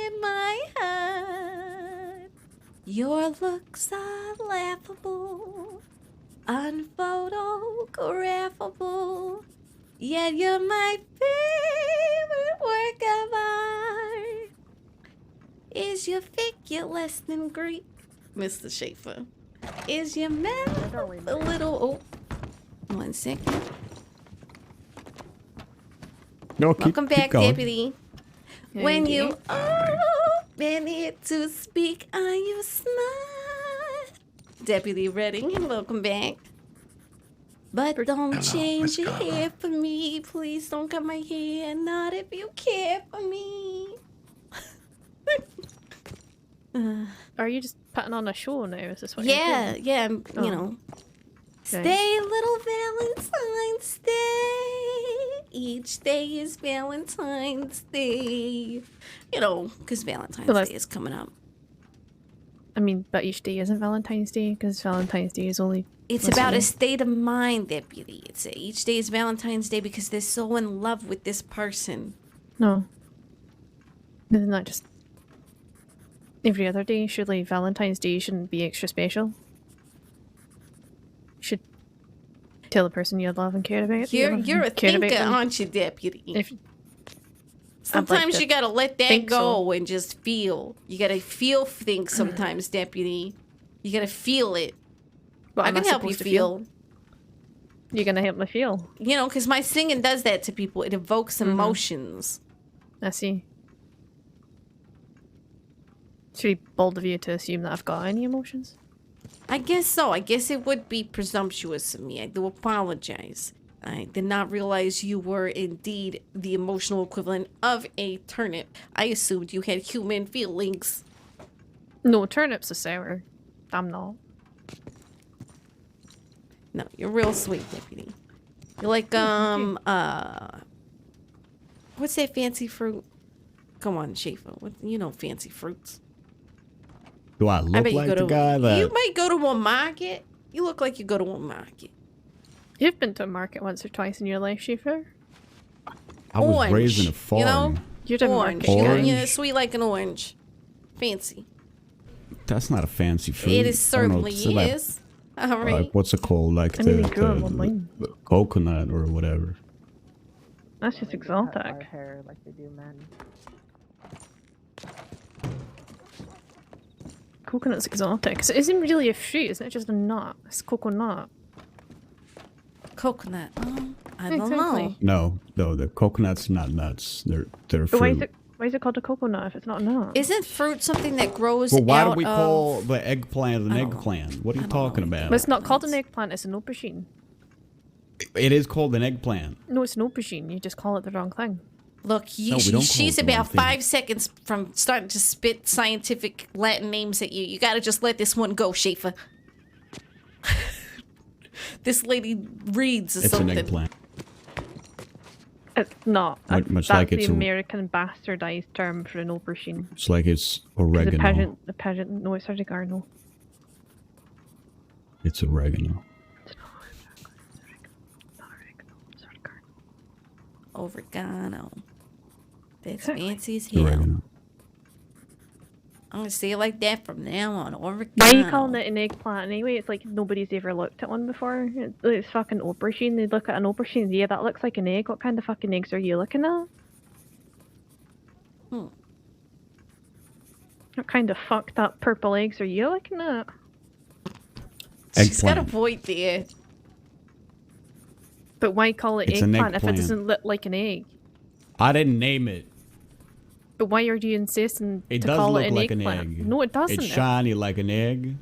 S1: in my heart. Your looks are laughable, unphotographable, yet you're my favorite work of art. Is your figure less than Greek, Mr. Schaefer? Is your mouth a little... Oh, 1 second.
S8: No,
S1: Welcome back,
S8: going.
S1: Deputy. When you open it to speak, are you smart? Deputy Redding, welcome back. But don't
S5: Hello,
S1: change
S5: Miss
S1: your
S5: Garber.
S1: hair for me. Please don't cut my hair. Not if you care for me.
S2: Are you just putting on a show now? Is this what you're
S1: Yeah,
S2: doing?
S1: yeah,
S2: Oh.
S1: you know.
S2: Okay.
S1: Stay, little Valentine, stay. Each day is Valentine's Day. You know, because Valentine's
S2: Well, that's-
S1: Day is coming up.
S2: I mean, but each day isn't Valentine's Day because Valentine's Day is only.
S1: It's
S2: once
S1: about a
S2: year.
S1: state of mind, Deputy. It's each day is Valentine's Day because they're so in love with this person.
S2: No. Isn't that just every other day? Surely Valentine's Day shouldn't be extra special. You should tell the person you love and care about. that you love and
S1: You're a
S2: care about
S1: thinker,
S2: them.
S1: aren't you, Deputy?
S2: If
S1: Sometimes
S2: to
S1: you gotta let that
S2: think
S1: go
S2: so.
S1: and just feel. You gotta feel things sometimes, Deputy. You gotta feel it.
S2: what
S1: I
S2: am
S1: can help you
S2: supposed to
S1: feel.
S2: You're gonna help me feel.
S1: You know, because my singing does that to people. It evokes emotions.
S2: I see. It's really bold of you to assume that I've got any emotions.
S1: I guess so. I guess it would be presumptuous of me. I do apologize. I did not realize you were indeed the emotional equivalent of a turnip. I assumed you had human feelings.
S2: No, turnips are sour. I'm not.
S1: No, you're real sweet, Deputy. You're like, what's that fancy fruit? Come on, Schaefer. What, you know fancy fruits.
S8: Do I
S1: I
S8: look
S1: bet you
S8: like
S1: go
S8: the
S1: to
S8: guy that?
S1: You might go to a market. You look like you go to a market.
S2: You've been to a market once or twice in your life, Schaefer.
S8: I was
S1: Orange,
S8: raised in a
S1: you
S8: farm.
S1: know?
S2: You're the
S1: Orange.
S2: market
S1: You know,
S2: guy.
S8: Orange.
S1: yeah, sweet like an orange. Fancy.
S8: That's not a fancy fruit.
S1: It is
S8: I don't know,
S1: certainly
S8: it's like-
S1: is. All right.
S8: Like, what's it called? Like
S2: I mean, they grew them online.
S8: the coconut or whatever.
S2: That's just exotic.
S6: Our hair like they do men.
S2: Coconut's exotic. So it isn't really a fruit, isn't it? Just a nut. It's coconut.
S1: Coconut. I don't
S2: Exactly.
S1: know.
S8: No, the coconut's not nuts. They're
S2: But
S8: fruit.
S2: why is it called a coconut if it's not a nut?
S1: Isn't fruit something that grows
S8: Well, why
S1: out
S8: do we
S1: of...
S8: call the eggplant an
S1: I don't know.
S8: eggplant? What are
S1: I
S8: you
S1: don't know
S8: talking
S1: anything
S8: about?
S2: But it's not called an eggplant, it's an aubergine.
S8: It is called an eggplant.
S2: No, it's an aubergine. You just call it the wrong thing.
S1: Look,
S8: No, we don't call
S1: she's
S8: it the wrong
S1: about
S8: thing.
S1: 5 seconds from starting to spit scientific Latin names at you. You gotta just let this one go, Schaefer. This lady reads or
S8: It's
S1: something.
S8: an eggplant.
S2: It's not.
S8: Much
S2: That's
S8: like
S2: the
S8: it's a-
S2: American bastardized term for an aubergine.
S8: It's like it's
S2: 'Cause The
S8: oregano.
S2: pigeon, no, it's oregano.
S8: It's oregano.
S2: It's not oregano. It's oregano.
S1: Oregano. That's
S2: Exactly.
S1: fancy as hell.
S8: Oregano.
S1: I'm gonna say it like that from now on. Oregano.
S2: Why are you calling it an eggplant anyway? It's like nobody's ever looked at one before. It's fucking aubergine. They look at an aubergine. Yeah, that looks like an egg. What kind of fucking eggs are you looking at?
S1: Hmm.
S2: What kind of fucked up purple eggs are you looking at?
S1: She's got a
S8: Eggplant.
S1: point there.
S2: But why call it
S8: It's an
S2: eggplant if it
S8: eggplant.
S2: doesn't look like an egg?
S8: I didn't name it.
S2: But why are you insisting
S8: It
S2: to
S8: does
S2: call
S8: look
S2: it an
S8: like an
S2: eggplant?
S8: egg.
S2: No, it doesn't.
S8: It's shiny like an egg.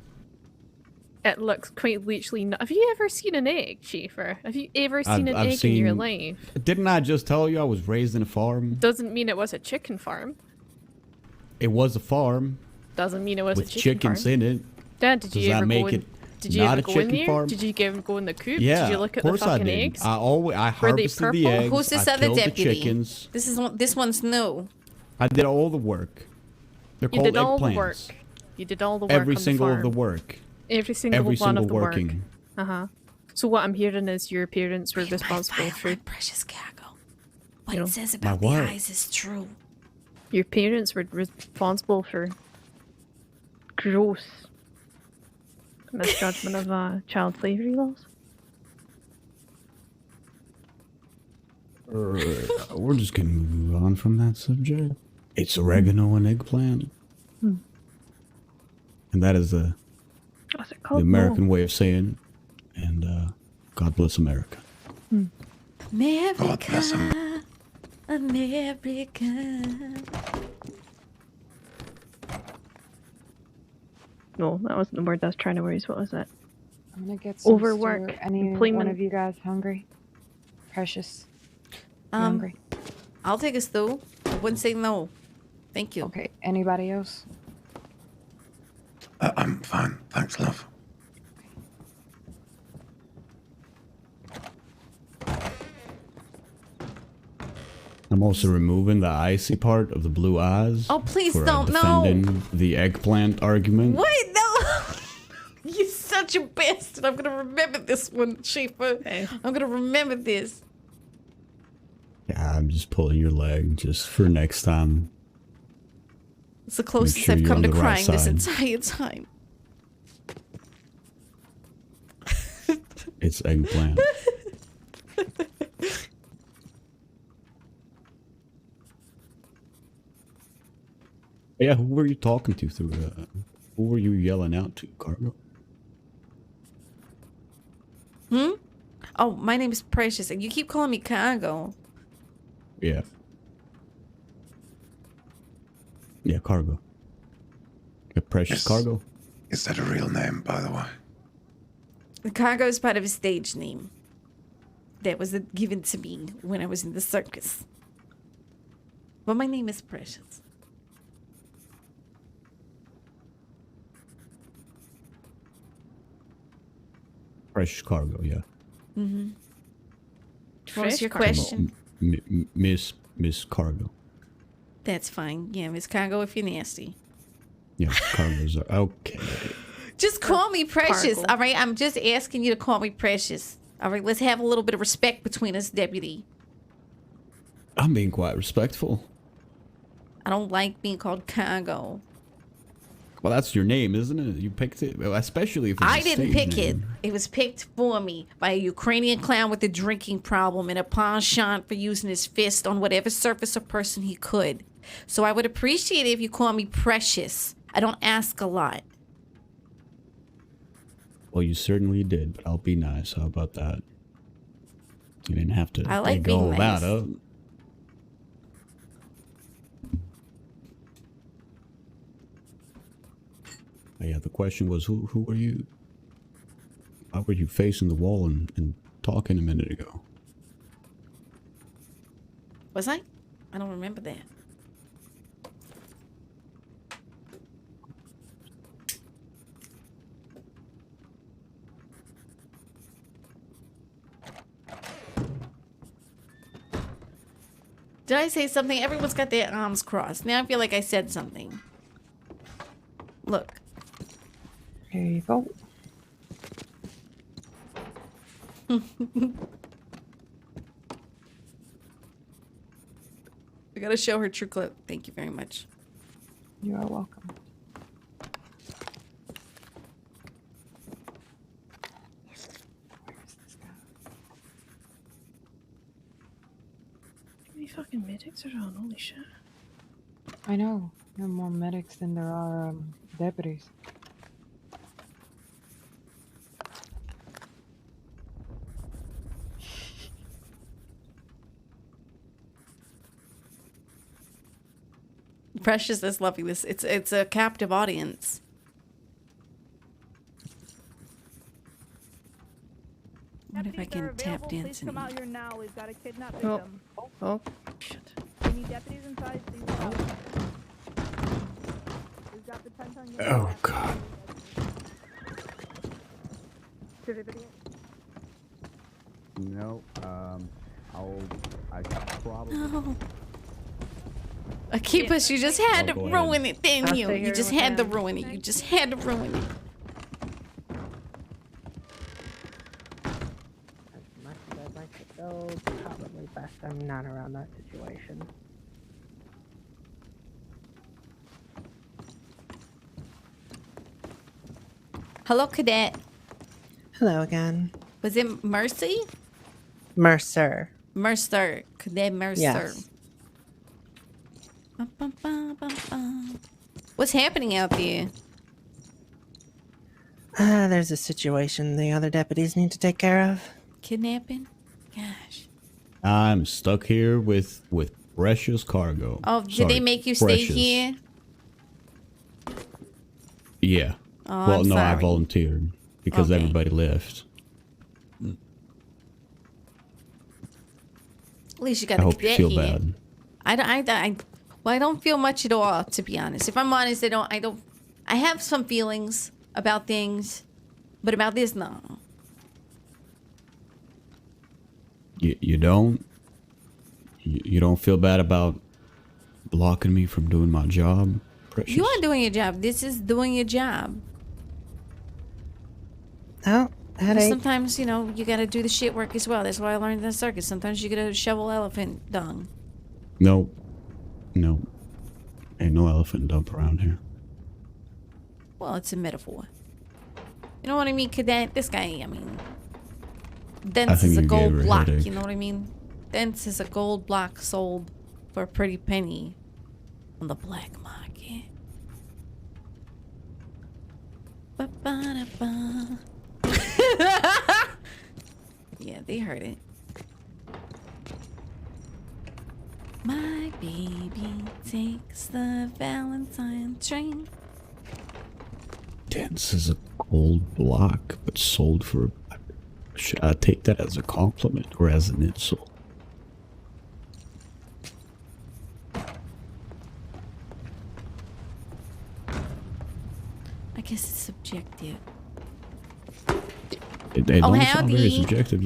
S2: It looks quite literally. Have you ever seen an egg, Schaefer? Have you ever seen an
S8: I've
S2: egg in your
S8: seen-
S2: life?
S8: Didn't I just tell you I was raised in a farm?
S2: Doesn't mean it was a chicken farm.
S8: It was a farm
S2: Doesn't mean it was
S8: with
S2: a chicken
S8: chickens
S2: farm.
S8: in it.
S2: Dad, did
S8: Does
S2: you
S8: that
S2: ever
S8: make
S2: go in?
S8: it
S2: Did you
S8: not
S2: ever
S8: a
S2: go in
S8: chicken
S2: there?
S8: farm?
S2: Did you go in the coop?
S8: Yeah,
S2: Did you look
S8: of
S2: at the
S8: course I
S2: fucking
S8: did.
S2: eggs?
S8: I
S2: Were they
S8: harvested the
S2: purple?
S8: eggs.
S1: Who's this
S8: I
S1: other
S8: killed
S1: deputy?
S8: the chickens.
S1: This one's new.
S8: I did all the work. They're
S2: You
S8: called
S2: did all the
S8: eggplants.
S2: work. You did all the work
S8: Every
S2: on
S8: single
S2: the
S8: of
S2: farm.
S8: the work.
S2: Every single
S8: Every
S2: one
S8: single
S2: of the
S8: working.
S2: work. Uh-huh. So what I'm hearing is your parents were responsible for
S1: My precious cargo. What
S2: You
S1: it
S2: know,
S1: says
S8: my
S1: about the
S8: what?
S1: eyes is true.
S2: your parents were responsible for gross misjudgment of child slavery laws.
S8: We're just gonna move on from that subject. It's oregano and eggplant.
S2: Hmm.
S8: And that is the
S2: What's it
S8: the
S2: called?
S8: American way of saying, and God bless America.
S5: God bless him.
S1: America.
S2: No, that wasn't the word I was trying to use. What was it?
S7: I'm gonna get some
S2: Overwork,
S7: stew. Any one
S2: employment.
S7: of you guys hungry? Precious. You
S1: Um,
S7: hungry?
S1: I'll take a stew. I wouldn't say no. Thank you.
S7: Okay. Anybody else?
S5: I'm fine. Thanks, love.
S8: I'm also removing the icy part of the blue eyes.
S1: Oh, please
S8: for,
S1: don't, no.
S8: defending the eggplant argument.
S1: Wait, no! You're such a bastard. I'm gonna remember this one, Schaefer.
S2: Okay.
S1: I'm gonna remember this.
S8: Yeah, I'm just pulling your leg just for next time.
S1: It's the closest
S8: sure
S1: I've
S8: you're
S1: come
S8: on
S1: to
S8: the right
S1: crying this
S8: side.
S1: entire time.
S8: It's eggplant. Yeah, who were you talking to through who were you yelling out to, Cargo?
S1: Oh, my name is Precious, and you keep calling me Cargo.
S8: Yeah. Yeah, Cargo. A precious
S5: Yes.
S8: cargo.
S5: Is that a real name, by the way?
S1: The Cargo is part of a stage name that was given to me when I was in the circus. But my name is Precious.
S8: Precious cargo, yeah.
S1: What was your
S2: Cargo.
S1: question?
S8: Miss Cargo.
S1: That's fine. Yeah, Miss Cargo, if you're nasty.
S8: Yeah, cargos are okay.
S1: Just call me Precious,
S2: Cargo.
S1: all right? I'm just asking you to call me Precious. All right, let's have a little bit of respect between us, Deputy.
S8: I'm being quite respectful.
S1: I don't like being called Cargo.
S8: Well, that's your name, isn't it? You picked it, well, especially if it's
S1: I
S8: a
S1: didn't
S8: stage
S1: pick it.
S8: name.
S1: It was picked for me by a Ukrainian clown with a drinking problem and a penchant for using his fist on whatever surface or person he could. So I would appreciate it if you call me Precious. I don't ask a lot.
S8: Well, you certainly did, but I'll be nice. How about that? You didn't have to
S1: I like
S8: dig
S1: being
S8: all
S1: nice.
S8: that up. Yeah, the question was, who were you? How were you facing the wall and talking a minute ago?
S1: Was I? I don't remember that. Did I say something? Everyone's got their arms crossed. Now I feel like I said something. Look.
S7: Here you go.
S1: I gotta show her true clip. Thank you very much.
S7: You are welcome. Where's this guy?
S2: How many fucking medics are on? Holy shit.
S7: I know. There are more medics than there are deputies.
S1: Precious is loving this. It's a captive audience. What if I can tap dance
S9: Please come
S1: and
S9: out here now. We've got a kidnapped
S2: Oh.
S9: victim.
S2: Oh, shit.
S9: We need deputies inside. Please come out. We've got the tent on your
S8: Oh,
S9: back.
S8: God.
S10: No, I probably.
S1: No. Akipus, you just had to
S8: Oh, go ahead.
S1: ruin it, didn't
S2: I'll
S1: you?
S2: figure
S1: You just
S2: it
S1: had to
S2: out.
S1: ruin it. You just had to ruin it.
S6: As much as I'd like to go, probably best I'm not around that situation.
S1: Hello, cadet.
S6: Hello again.
S1: Was it Mercy?
S6: Mercer.
S1: Mercer. Cadet Mercer.
S6: Yes.
S1: Bum, bum, bum, bum, bum. What's happening out there?
S6: There's a situation the other deputies need to take care of.
S1: Kidnapping? Gosh.
S8: I'm stuck here with precious cargo.
S1: Oh, did
S8: Sorry,
S1: they make you stay
S8: precious.
S1: here?
S8: Yeah.
S1: Oh,
S8: Well,
S1: I'm
S8: no, I
S1: sorry.
S8: volunteered because
S1: Okay.
S8: everybody left.
S1: At least you got
S8: I
S1: a
S8: hope you
S1: cadet
S8: feel
S1: here.
S8: bad.
S1: Well, I don't feel much at all, to be honest. If I'm honest, I have some feelings about things, but about this, no.
S8: You don't? You don't feel bad about blocking me from doing my job, precious?
S1: You are doing your job. This is doing your job.
S6: Oh, headache.
S1: Sometimes, you gotta do the shit work as well. That's why I learned in the circus. Sometimes you gotta shovel elephant dung.
S8: No. Ain't no elephant dump around here.
S1: Well, it's a metaphor. You know what I mean, cadet? This guy, Dents
S8: think
S1: is a
S8: you gave
S1: gold
S8: her a
S1: block,
S8: headache.
S1: you know what I mean? Dents is a gold block sold for a pretty penny on the black market. Ba-ba-da-ba. Yeah, they heard it. My baby takes the Valentine train.
S8: Dance is a gold block, but sold for. Should I take that as a compliment or as an insult?
S1: I guess it's subjective.
S8: It
S1: Oh,
S8: don't sound very
S1: howdy.
S8: subjective.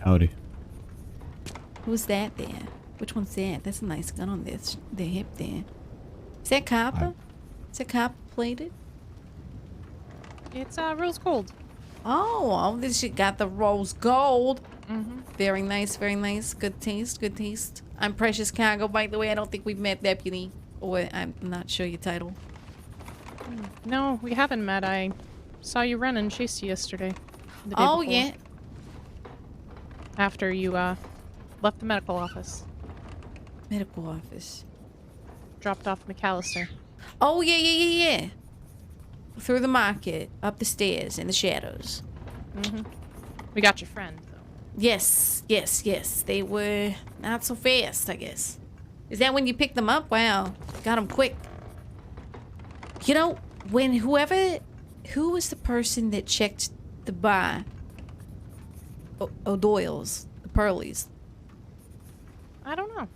S8: Howdy.
S1: Who's that there? Which one's that? That's a nice gun on their hip there. Is that copper? Is that copper plated?
S2: It's rose gold.
S1: Oh, this shit got the rose gold.
S2: Mm-hmm.
S1: Very nice, very nice. Good taste, good taste. I'm Precious Cargo, by the way. I don't think we've met, Deputy. Or I'm not sure your title.
S2: No, we haven't met. I saw you run and chased you yesterday. the day
S1: Oh,
S2: before,
S1: yeah.
S2: After you left the medical office.
S1: Medical office.
S2: Dropped off McAllister.
S1: Oh, yeah. Through the market, up the stairs, in the shadows.
S2: Mm-hmm. We got your friend, though.
S1: Yes. They were not so fast, I guess. Is that when you picked them up? Wow. Got them quick. You know, when who was the person that checked the bar? O'Doyle's, the Pearlies.
S2: I don't know.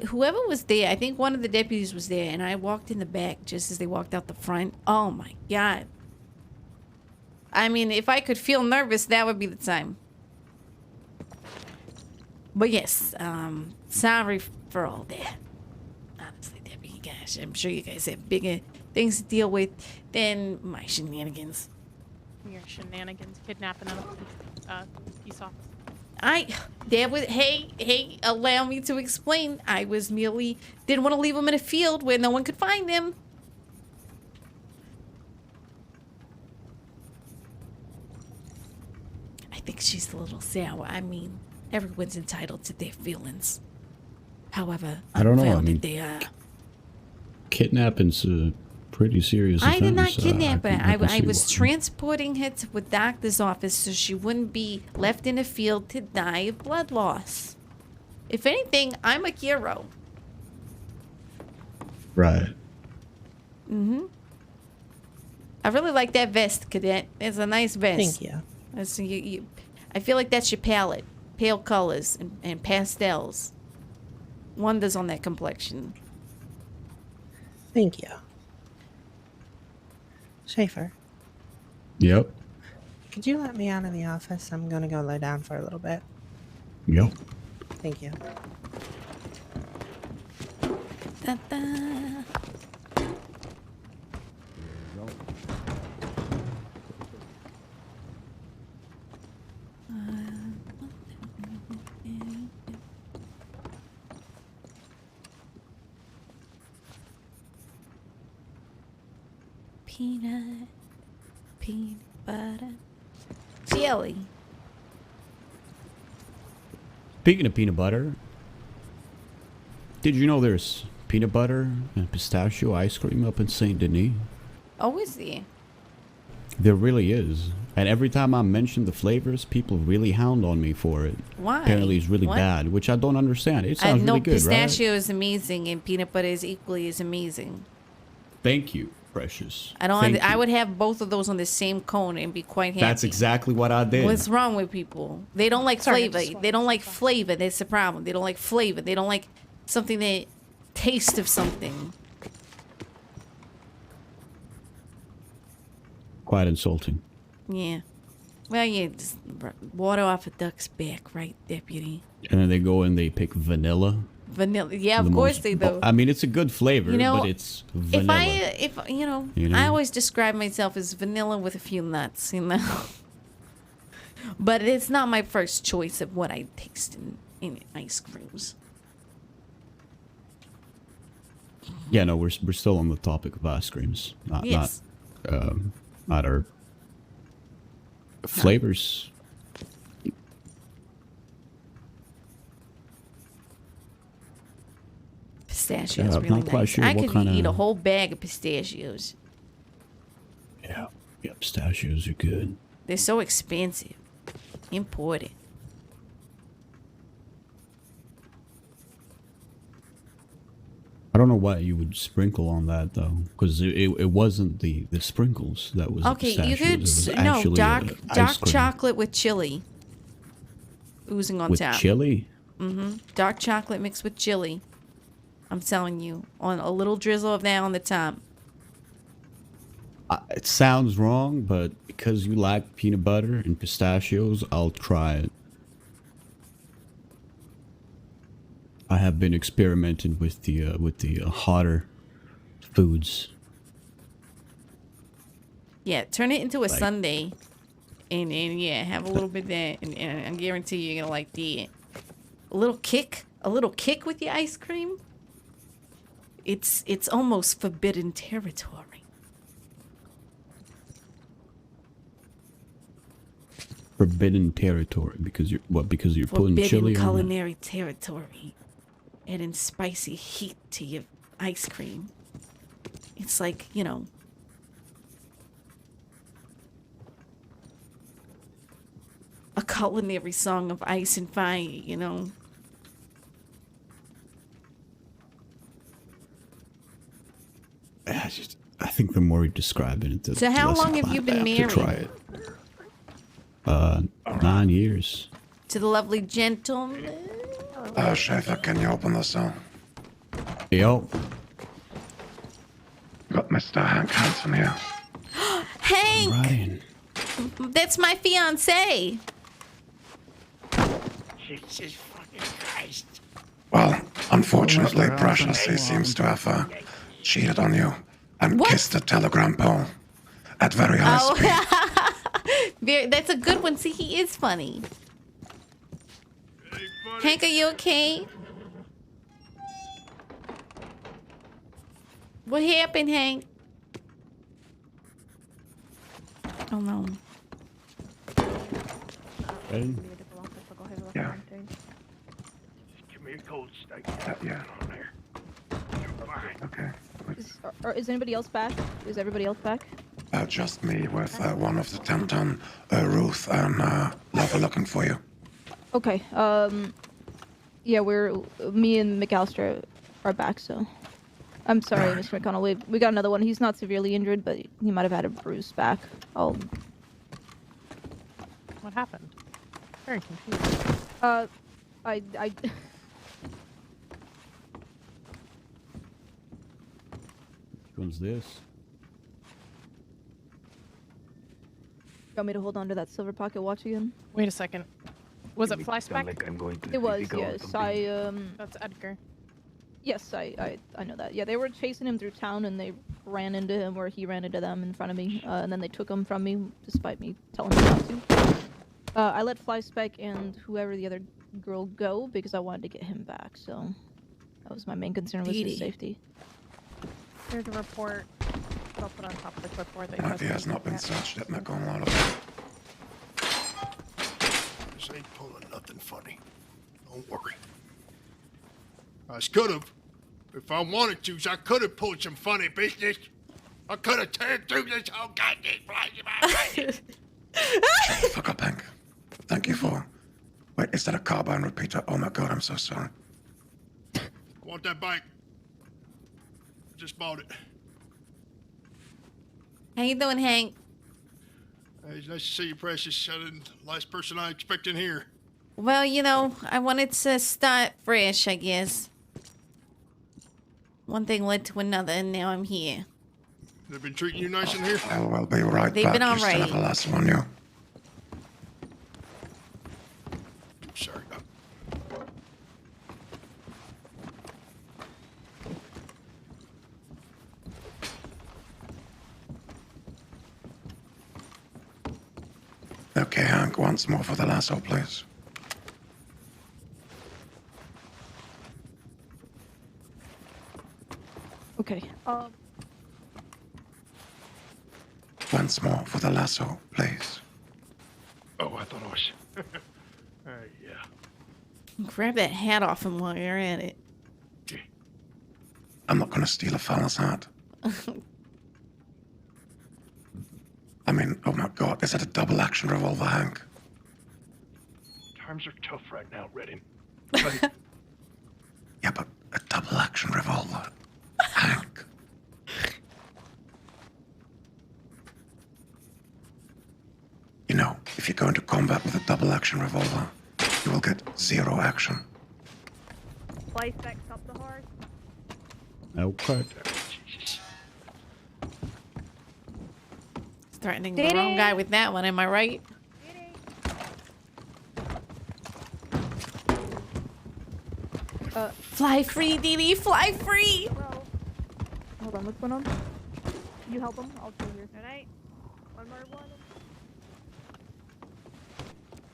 S1: Whoever was there, I think one of the deputies was there, and I walked in the back just as they walked out the front. Oh my God. I mean, if I could feel nervous, that would be the time. But yes, Sorry for all that. Honestly, Debbie, gosh, I'm sure you guys have bigger things to deal with than my shenanigans.
S11: Your shenanigans, kidnapping a peace officer.
S1: Hey, allow me to explain. I was merely didn't want to leave him in a field where no one could find him. I think she's a little sour. I mean, everyone's entitled to their feelings. However,
S8: I don't know. I
S1: unfounded
S8: mean,
S1: they are.
S8: Kidnapping's a pretty serious
S1: I did not
S8: offense.
S1: kidnap her.
S8: can
S1: I
S8: see
S1: was
S8: why.
S1: transporting her to a doctor's office so she wouldn't be left in a field to die of blood loss. If anything, I'm a hero.
S8: Right.
S1: I really like that vest, Cadet. It's a nice vest.
S6: Thank you.
S1: I feel like that's your palette. Pale colors and pastels. Wonders on that complexion.
S6: Thank you. Schaefer,
S8: Yep.
S6: could you let me out of the office? I'm gonna go lay down for a little bit.
S8: Yep.
S6: Thank you.
S1: Da-da. Peanut butter, jelly.
S8: Speaking of peanut butter, did you know there's peanut butter and pistachio ice cream up in Saint Denis?
S1: Oh, is there?
S8: There really is. And every time I mention the flavors, people really hound on me for it.
S1: Why?
S8: Apparently it's really
S1: What?
S8: bad, which I don't understand. It
S1: I
S8: sounds
S1: know
S8: really good,
S1: pistachio
S8: right?
S1: is amazing and peanut butter is equally as amazing.
S8: Thank you, precious.
S1: I don't.
S8: Thank
S1: I
S8: you.
S1: would have both of those on the same cone and be quite happy.
S8: That's exactly what I did.
S1: What's wrong with people? They don't like
S6: Sorry, I
S1: flavor.
S6: just wanted
S1: They don't
S6: to
S1: like
S6: stop.
S1: flavor. That's the problem. They don't like flavor. They don't like something that taste of something.
S8: Quite insulting.
S1: Yeah. Well, yeah, just water off a duck's back, right, Deputy?
S8: And then they go and they pick vanilla.
S1: Vanilla. Yeah, of
S8: The
S1: course
S8: most-
S1: they do.
S8: I mean, it's a good flavor,
S1: You know,
S8: but it's vanilla.
S1: If you know,
S8: You know?
S1: I always describe myself as vanilla with a few nuts, you know. But it's not my first choice of what I taste in ice creams.
S8: Yeah, no, we're still on the topic of ice creams,
S1: Yes.
S8: not our flavors.
S1: Pistachios
S8: Yeah, I'm
S1: really
S8: not quite
S1: nice.
S8: sure
S1: I
S8: what
S1: could
S8: kinda-
S1: eat a whole bag of pistachios.
S8: Yeah, pistachios are good.
S1: They're so expensive. Imported.
S8: I don't know why you would sprinkle on that though, because it wasn't the sprinkles that was the
S1: Okay, you
S8: pistachios.
S1: could
S8: It was
S1: no
S8: actually,
S1: dark
S8: ice cream.
S1: chocolate with chili oozing on
S8: with
S1: top.
S8: chili.
S1: Dark chocolate mixed with chili. I'm telling you, on a little drizzle of that on the top.
S8: It sounds wrong, but because you like peanut butter and pistachios, I'll try it. I have been experimenting with the hotter foods.
S1: Yeah, turn it into a
S8: Like-
S1: sundae, and yeah, have a little bit of that, and I guarantee you're gonna like that. A little kick with your ice cream. It's almost forbidden territory.
S8: Forbidden territory because you're putting
S1: Forbidden
S8: chili on it?
S1: culinary territory. Adding spicy heat to your ice cream. It's like, you know, a culinary song of ice and fire, you know.
S8: I think the more you describe it, the
S1: So how
S8: less
S1: long have you
S8: inclined
S1: been
S8: I am to try
S1: married?
S8: it. 9 years.
S1: To the lovely gentleman.
S5: Schaefer, can you open this door?
S8: Yo,
S5: Got Mr. Hank Hansen here.
S1: Hank!
S8: right in.
S1: That's my fiance.
S12: Jesus fucking Christ.
S5: Well, unfortunately, Precious seems to have cheated on you and kissed the telegram pole at very high speed.
S1: That's a good one. See, he is funny. Hank, are you okay? What happened, Hank? Oh no.
S8: Ready?
S5: Yeah.
S12: Give me a cold steak.
S5: Yeah.
S12: On there.
S5: Okay.
S9: Is anybody else back? Is everybody else back?
S5: Just me with one of the 10-ton Ruth and Lover looking for you.
S9: Okay. Yeah, me and McAllister are back. So, I'm sorry, Mr. McConnell. We got another one. He's not severely injured, but he might have had a bruise back.
S11: What happened? Very confused.
S9: I.
S8: Comes this.
S9: You want me to hold on to that silver pocket watch again?
S11: Wait a second. Was it flashback?
S12: Like I'm going to
S9: It was,
S12: go
S9: yes.
S12: something.
S11: That's Edgar.
S9: Yes, I know that. Yeah, they were chasing him through town, and they ran into him, or he ran into them in front of me, and then they took him from me, despite me telling him not to. I let Flyspec and whoever the other girl go, because I wanted to get him back, so that was my main concern, was his safety.
S11: Here's a report. I'll put on top of the clipboard that
S5: He has not been searched at McConnell.
S12: This ain't pulling nothing funny. Don't worry. I could have. If I wanted to, I could have pulled some funny business. I could have turned through this whole goddamn place.
S5: Shut the fuck up, Hank. Thank you for... Wait, is that a carbine repeater? Oh my god, I'm so sorry.
S12: I want that bike. Just bought it.
S1: How you doing, Hank?
S12: Hey, it's nice to see you, Precious. I didn't, last person I expect in here.
S1: Well, you know, I wanted to start fresh, I guess. One thing led to another, and now I'm here.
S12: They've been treating you nice in here?
S5: We'll be right
S1: They've
S5: back.
S1: been
S5: You
S1: all
S5: still have
S1: right.
S5: a last one, you.
S12: Sorry.
S5: Okay, Hank, once more for the lasso, please.
S9: Okay.
S5: Once more for the lasso, please.
S12: Oh, I thought I was... yeah.
S1: Grab that hat off him while you're at it.
S5: I'm not gonna steal a fella's hat. I mean, oh my god, is it a double-action revolver, Hank?
S12: Times are tough right now, Redden.
S5: Yeah, but a double-action revolver, Hank. You know, if you go into combat with a double-action revolver, you will get 0 action.
S9: Flyspec up the horse.
S8: Okay.
S1: Threatening the wrong guy with that one, am I right? Fly free, Dee Dee, fly free!
S9: Hold on, what's going on? You help him, I'll stay here.
S6: Alright. One more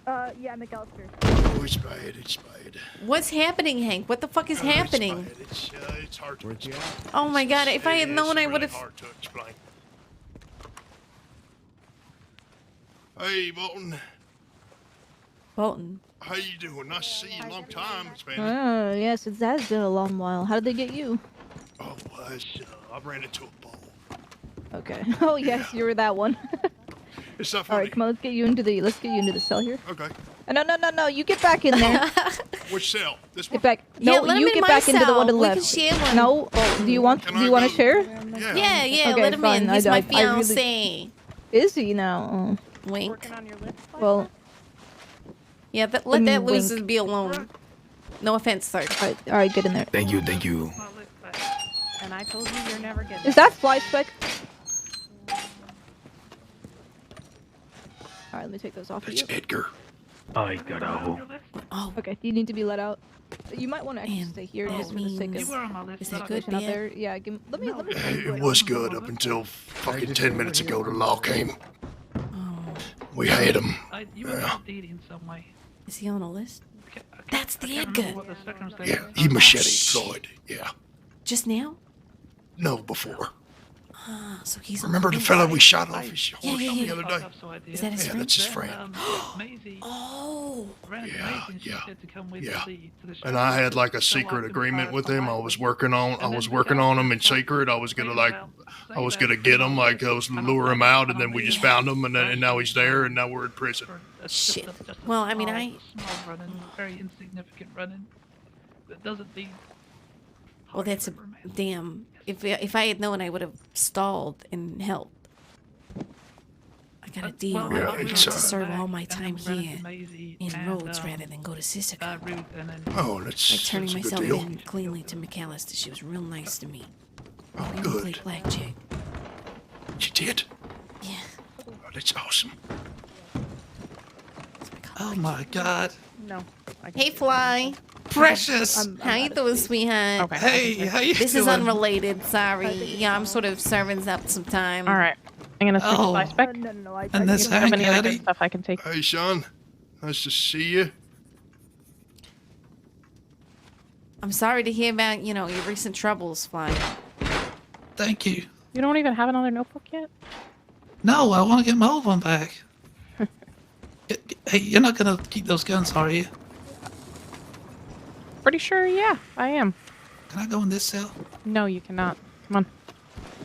S6: one.
S9: Yeah, McAllister.
S12: Oh, it's bad, it's bad.
S1: What's happening, Hank? What the fuck is happening?
S12: It's hard to explain.
S1: Oh my god, if I had known, I would have...
S12: Hard to explain. Hey, Bolton.
S1: Bolton.
S12: How you doing? Nice to see you. Long time, it's been.
S9: Yes, it has been a long while. How did they get you?
S12: Oh, I ran into a bull.
S9: Okay. Oh yes, you were that one.
S12: It's not
S9: All
S12: funny.
S9: right, come on, let's get you into the cell here.
S12: Okay.
S9: No, you get back in there.
S12: Which cell? This one?
S9: Get back.
S1: Yeah,
S9: No,
S1: let him
S9: you
S1: in
S9: get
S1: my
S9: back into the one to the
S1: cell. We
S9: left.
S1: can share one.
S9: No, do you want
S12: Can
S9: to
S12: I go?
S9: share?
S12: Yeah.
S1: Yeah,
S9: Okay,
S1: let him
S9: fine.
S1: in. He's
S9: I
S1: my
S9: really-
S1: fiance.
S9: Is he now?
S1: Wink.
S11: Working on your list.
S9: Well,
S1: Yeah, let that
S9: wink.
S1: loser be alone. No offense, sir.
S9: all right, get in there.
S12: Thank you, thank you.
S11: And I told you you're never getting.
S9: Is that Flyspec? Alright, let me take those off of you.
S12: That's Edgar. I got a hole.
S1: Oh,
S9: Okay, you need to be let out. You might want to actually
S1: And
S9: stay here
S1: that
S9: just for the sake
S1: means-
S9: of
S1: Is that good,
S9: situation out
S1: bad?
S9: there. Yeah, let me.
S12: It was good up until fucking 10 minutes ago the law came. We had him.
S13: You were dating some way.
S1: Is he on a list? That's the Edgar.
S12: Yeah, he machete Floyd. Yeah.
S1: Just now?
S12: No, before.
S1: Ah, so he's
S12: Remember
S1: on
S12: the
S1: list.
S12: fella we shot off his horse
S1: Yeah,
S12: the other day?
S1: Is that his
S12: Yeah,
S1: friend?
S12: that's his friend.
S1: Oh.
S12: Yeah. And I had like a secret agreement with him. I was working on him in secret. I was gonna get him, like I was gonna lure him out, and then we just found him, and now he's there, and now we're in prison.
S1: Shit. Well, I mean,
S13: Small running, very insignificant running. That doesn't need.
S1: Well, that's a damn. If I had known, I would have stalled and helped. I got a deal.
S12: yeah,
S1: I
S12: it's,
S1: have to serve all my time here in Rhodes rather than go to Sisika.
S12: Oh, that's
S1: Like turning
S12: a good
S1: myself
S12: deal.
S1: in cleanly to McAllister. She was real nice to me.
S12: Oh,
S1: We
S12: good.
S1: played blackjack.
S12: You did?
S1: Yeah.
S12: Oh, that's awesome.
S13: Oh my God.
S6: No.
S1: Hey, Fly.
S13: Precious.
S1: How you doing, sweetheart?
S6: Okay.
S13: Hey, how you
S1: This
S13: doing?
S1: is unrelated. Sorry. Yeah, I'm sort of serving up some time.
S6: All right. I'm gonna switch
S13: Oh.
S6: Fly Spec.
S9: No.
S13: And this
S6: How many other
S13: Hattie?
S6: good stuff I can take?
S12: Hey, Sean. Nice to see you.
S1: I'm sorry to hear about, your recent troubles, Fly.
S13: Thank you.
S6: You don't even have another notebook yet?
S13: No, I want to get my old one back. Hey, you're not gonna keep those guns, are you?
S6: Pretty sure, yeah, I am.
S13: Can I go in this cell?
S6: No, you cannot. Come on.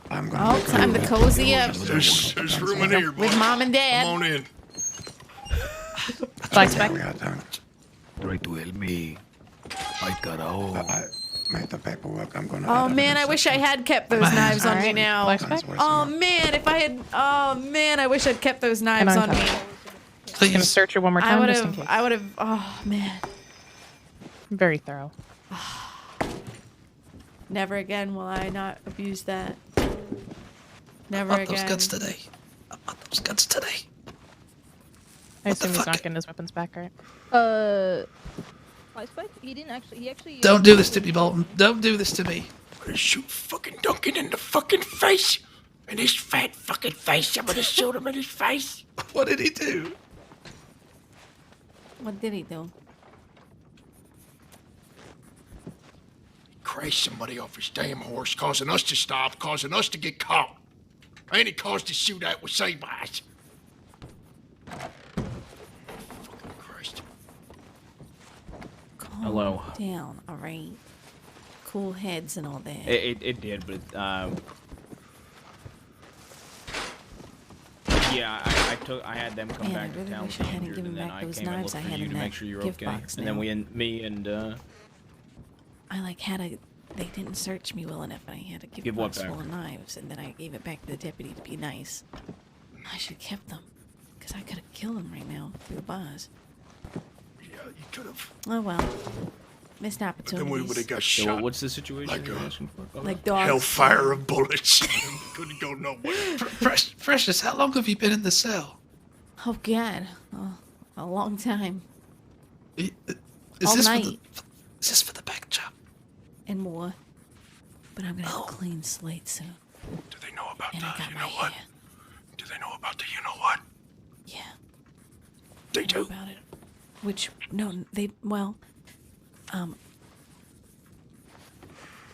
S5: I'm gonna
S1: Oh, time to cozy up
S12: There's room in here,
S1: with
S12: boy.
S1: Mom and
S12: Come
S1: Dad.
S12: on in.
S6: Fly Spec.
S5: we are done.
S10: Try to help me. Ay, carajo.
S5: I made the paperwork. I'm gonna.
S1: Oh
S5: add
S1: man, I
S5: evidence
S1: wish I
S5: section.
S1: had kept those knives on me
S6: Alright,
S1: now.
S6: Fly Spec.
S1: Oh man, if I had. Oh man, I wish I'd kept those knives
S6: And
S1: on me.
S6: I'm gonna
S13: Please.
S6: search it one more
S1: I
S6: time
S1: would
S6: just in
S1: have.
S6: case.
S1: I would have. Oh man.
S6: Very thorough.
S1: Never again will I not abuse that. Never
S13: I bought those
S1: again.
S13: guns today. I bought those guns today.
S6: I
S13: What the
S6: assume he's
S13: fuck?
S6: not getting his weapons back, right?
S9: Fly Spec? He actually.
S13: Don't do this to me, Bolton. Don't do this to me.
S12: I'm gonna shoot fucking Duncan in the fucking face. In his fat fucking face. I'm gonna shoot him in his face.
S13: What did he do?
S1: What did he do?
S12: Crashed somebody off his damn horse, causing us to stop, causing us to get caught. And he caused the shootout with Sabars. Fucking Christ.
S1: Calm
S14: Hello.
S1: down, all right. Cool heads and all that.
S14: It did, but yeah, I had them come
S1: Man,
S14: back
S1: I
S14: to
S1: really
S14: town
S1: wish I hadn't
S14: injured,
S1: given
S14: and then
S1: back
S14: I
S1: those
S14: came and
S1: knives
S14: looked
S1: I
S14: for
S1: had
S14: you
S1: in
S14: to
S1: that
S14: make sure you're
S1: gift
S14: okay.
S1: box
S14: And then
S1: now.
S14: me and
S1: I like had a. They didn't search me well enough, and I had a gift
S14: Give what
S1: box
S14: back?
S1: full of knives, and then I gave it back to the deputy to be nice. I should have kept them, because I could have killed him right now through the bars.
S12: Yeah, you could have.
S1: Oh well, missed
S12: Then
S1: opportunities.
S12: we would have got
S14: so
S12: shot.
S14: what's the situation
S12: Like
S14: you're
S12: a-
S14: asking for?
S1: Like dogs.
S12: Hellfire of bullets. Couldn't go nowhere.
S13: Precious, how long have you been in the cell?
S1: Oh God, oh, a long time
S13: Is
S1: All
S13: this
S1: night.
S13: Is this for the back job?
S1: and more. But I'm gonna have a clean slate soon.
S12: Do they know about
S1: And
S12: the,
S1: I got
S12: you
S1: my
S12: know what?
S1: hair.
S12: Do they know about the, you know what?
S1: Yeah.
S12: They
S1: What
S12: do.
S1: about it? Which no, they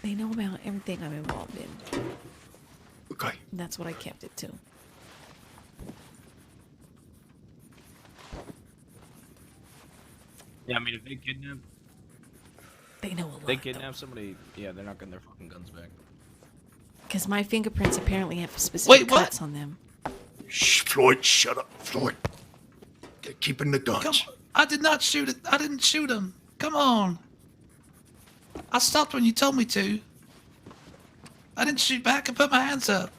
S1: they know about everything I'm involved in.
S12: Okay.
S1: And that's what I kept it to.
S14: Yeah, I mean, if they kidnap,
S1: They know a lot.
S14: they kidnap somebody, yeah, they're not getting their fucking guns back.
S1: Because my fingerprints apparently have specific
S13: Wait, what?
S1: cuts on them.
S12: Shh, Floyd, shut up, Floyd. They're keeping the guns.
S13: Come on. I did not shoot it. I didn't shoot him. Come on. I stopped when you told me to. I didn't shoot back. I put my hands up.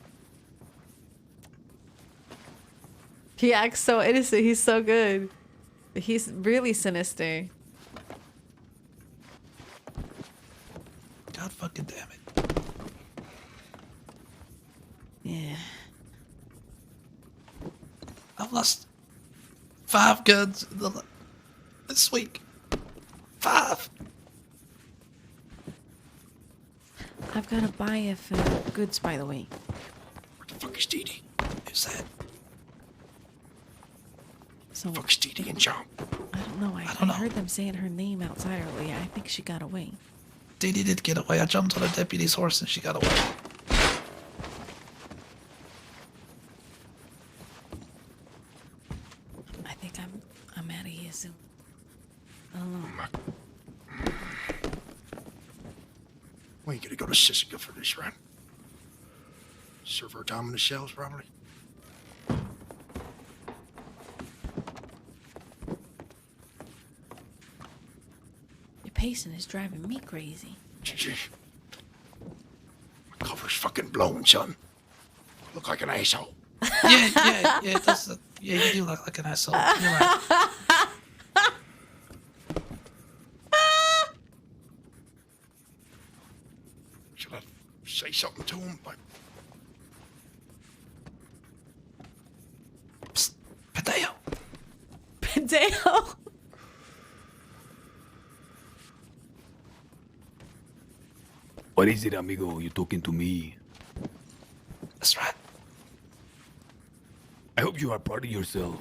S1: He acts so innocent. He's so good. He's really sinister.
S13: God fucking damn it.
S1: Yeah.
S13: I've lost 5 guns this week. 5.
S1: I've got a buyer for goods, by the way.
S12: What the fuck is Dee Dee?
S13: Who's that?
S1: So
S12: Fuck is Dee Dee and John?
S1: I don't know. I
S13: don't know.
S1: heard them saying her name outside earlier. I think she got away.
S13: Dee Dee did get away. I jumped on a deputy's horse and she got away.
S1: I think I'm out of here soon. I don't know.
S12: We ain't gonna go to Sissica for this, right? Serve our time in the cells, probably.
S1: Your pacing is driving me crazy.
S12: My cover's fucking blown, son. Look like an asshole.
S13: Yeah, it does. Yeah, you do look like an asshole. You're right.
S12: Should I say something to him? Like,
S13: Psst, Padeo.
S1: Padeo.
S10: What is it, amigo? You talking to me?
S13: That's right.
S10: I hope you are proud of yourself,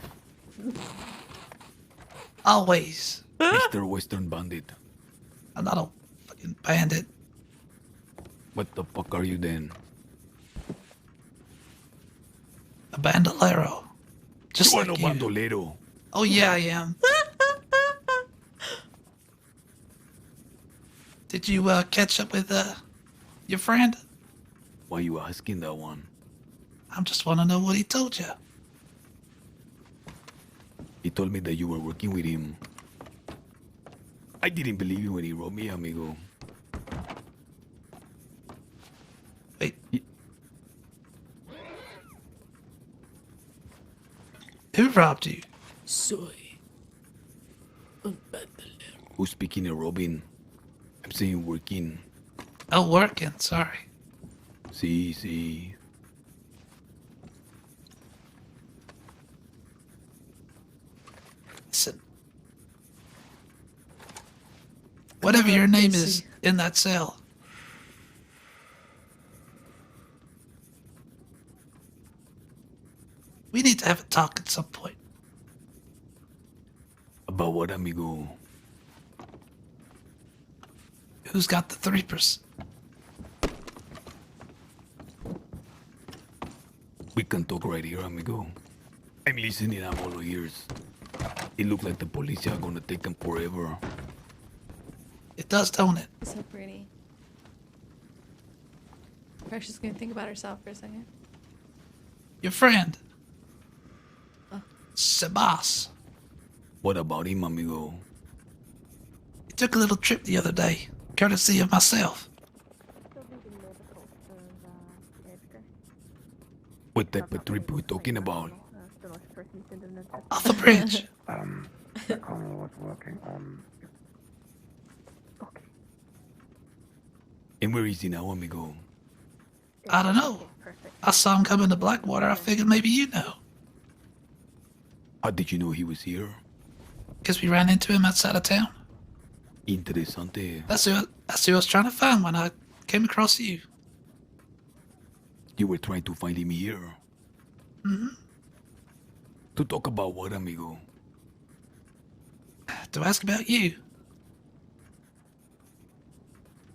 S13: Always.
S10: Mr. Western Bandit.
S13: I'm not a fucking bandit.
S10: What the fuck are you then?
S13: A bandolero. Just
S10: You are
S13: like
S10: no
S13: you.
S10: bandolero.
S13: Oh yeah, I am. Did you catch up with your friend?
S10: Why you asking that one?
S13: I just want to know what he told you.
S10: He told me that you were working with him. I didn't believe you when he wrote me, amigo.
S13: Wait. Who robbed you?
S10: Soy un bandolero. Who's speaking of Robin? I'm saying working.
S13: Oh, working. Sorry.
S10: Sí.
S13: Listen. Whatever your name is in that cell. We need to have a talk at some point.
S10: About what, amigo?
S13: Who's got the 3%?
S10: We can talk right here, amigo. I'm listening, I'm all ears. It looks like the police are gonna take them forever.
S13: It does, don't it?
S1: So pretty. Precious gonna think about herself for a second.
S13: Your friend. Sebas.
S10: What about him, amigo?
S13: He took a little trip the other day, courtesy of myself.
S10: What type of trip we talking about?
S13: Off the bridge.
S5: The colonel was working on.
S10: And where is he now, amigo?
S13: I don't know. I saw him come into Blackwater. I figured maybe you know.
S10: How did you know he was here?
S13: Because we ran into him outside of town.
S10: Interesante.
S13: That's who I was trying to find when I came across you.
S10: You were trying to find him here.
S13: Mm-hmm.
S10: To talk about what, amigo?
S13: To ask about you.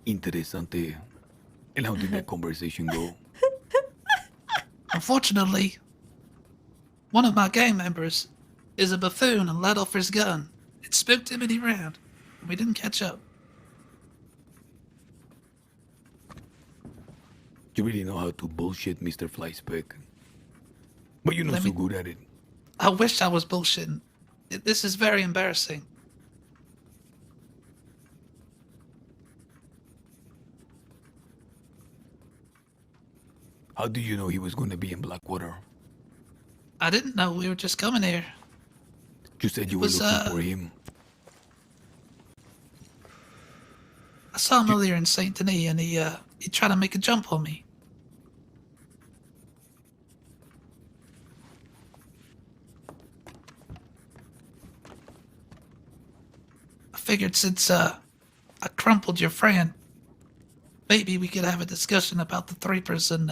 S10: Interesante. And how did that conversation go?
S13: Unfortunately, one of my gang members is a buffoon and let off his gun. It spooked him and he ran. We didn't catch up.
S10: You really know how to bullshit, Mr. Flyspeck. But you're not
S13: Let
S10: so
S13: me-
S10: good at it.
S13: I wish I was bullshitting. This is very embarrassing.
S10: How do you know he was going to be in Blackwater?
S13: I didn't know we were just coming here.
S10: You said you
S13: It
S10: were
S13: was,
S10: looking for him.
S13: I saw him earlier in Saint Denis and he tried to make a jump on me. I figured since I crumpled your friend, maybe we could have a discussion about the 3-person,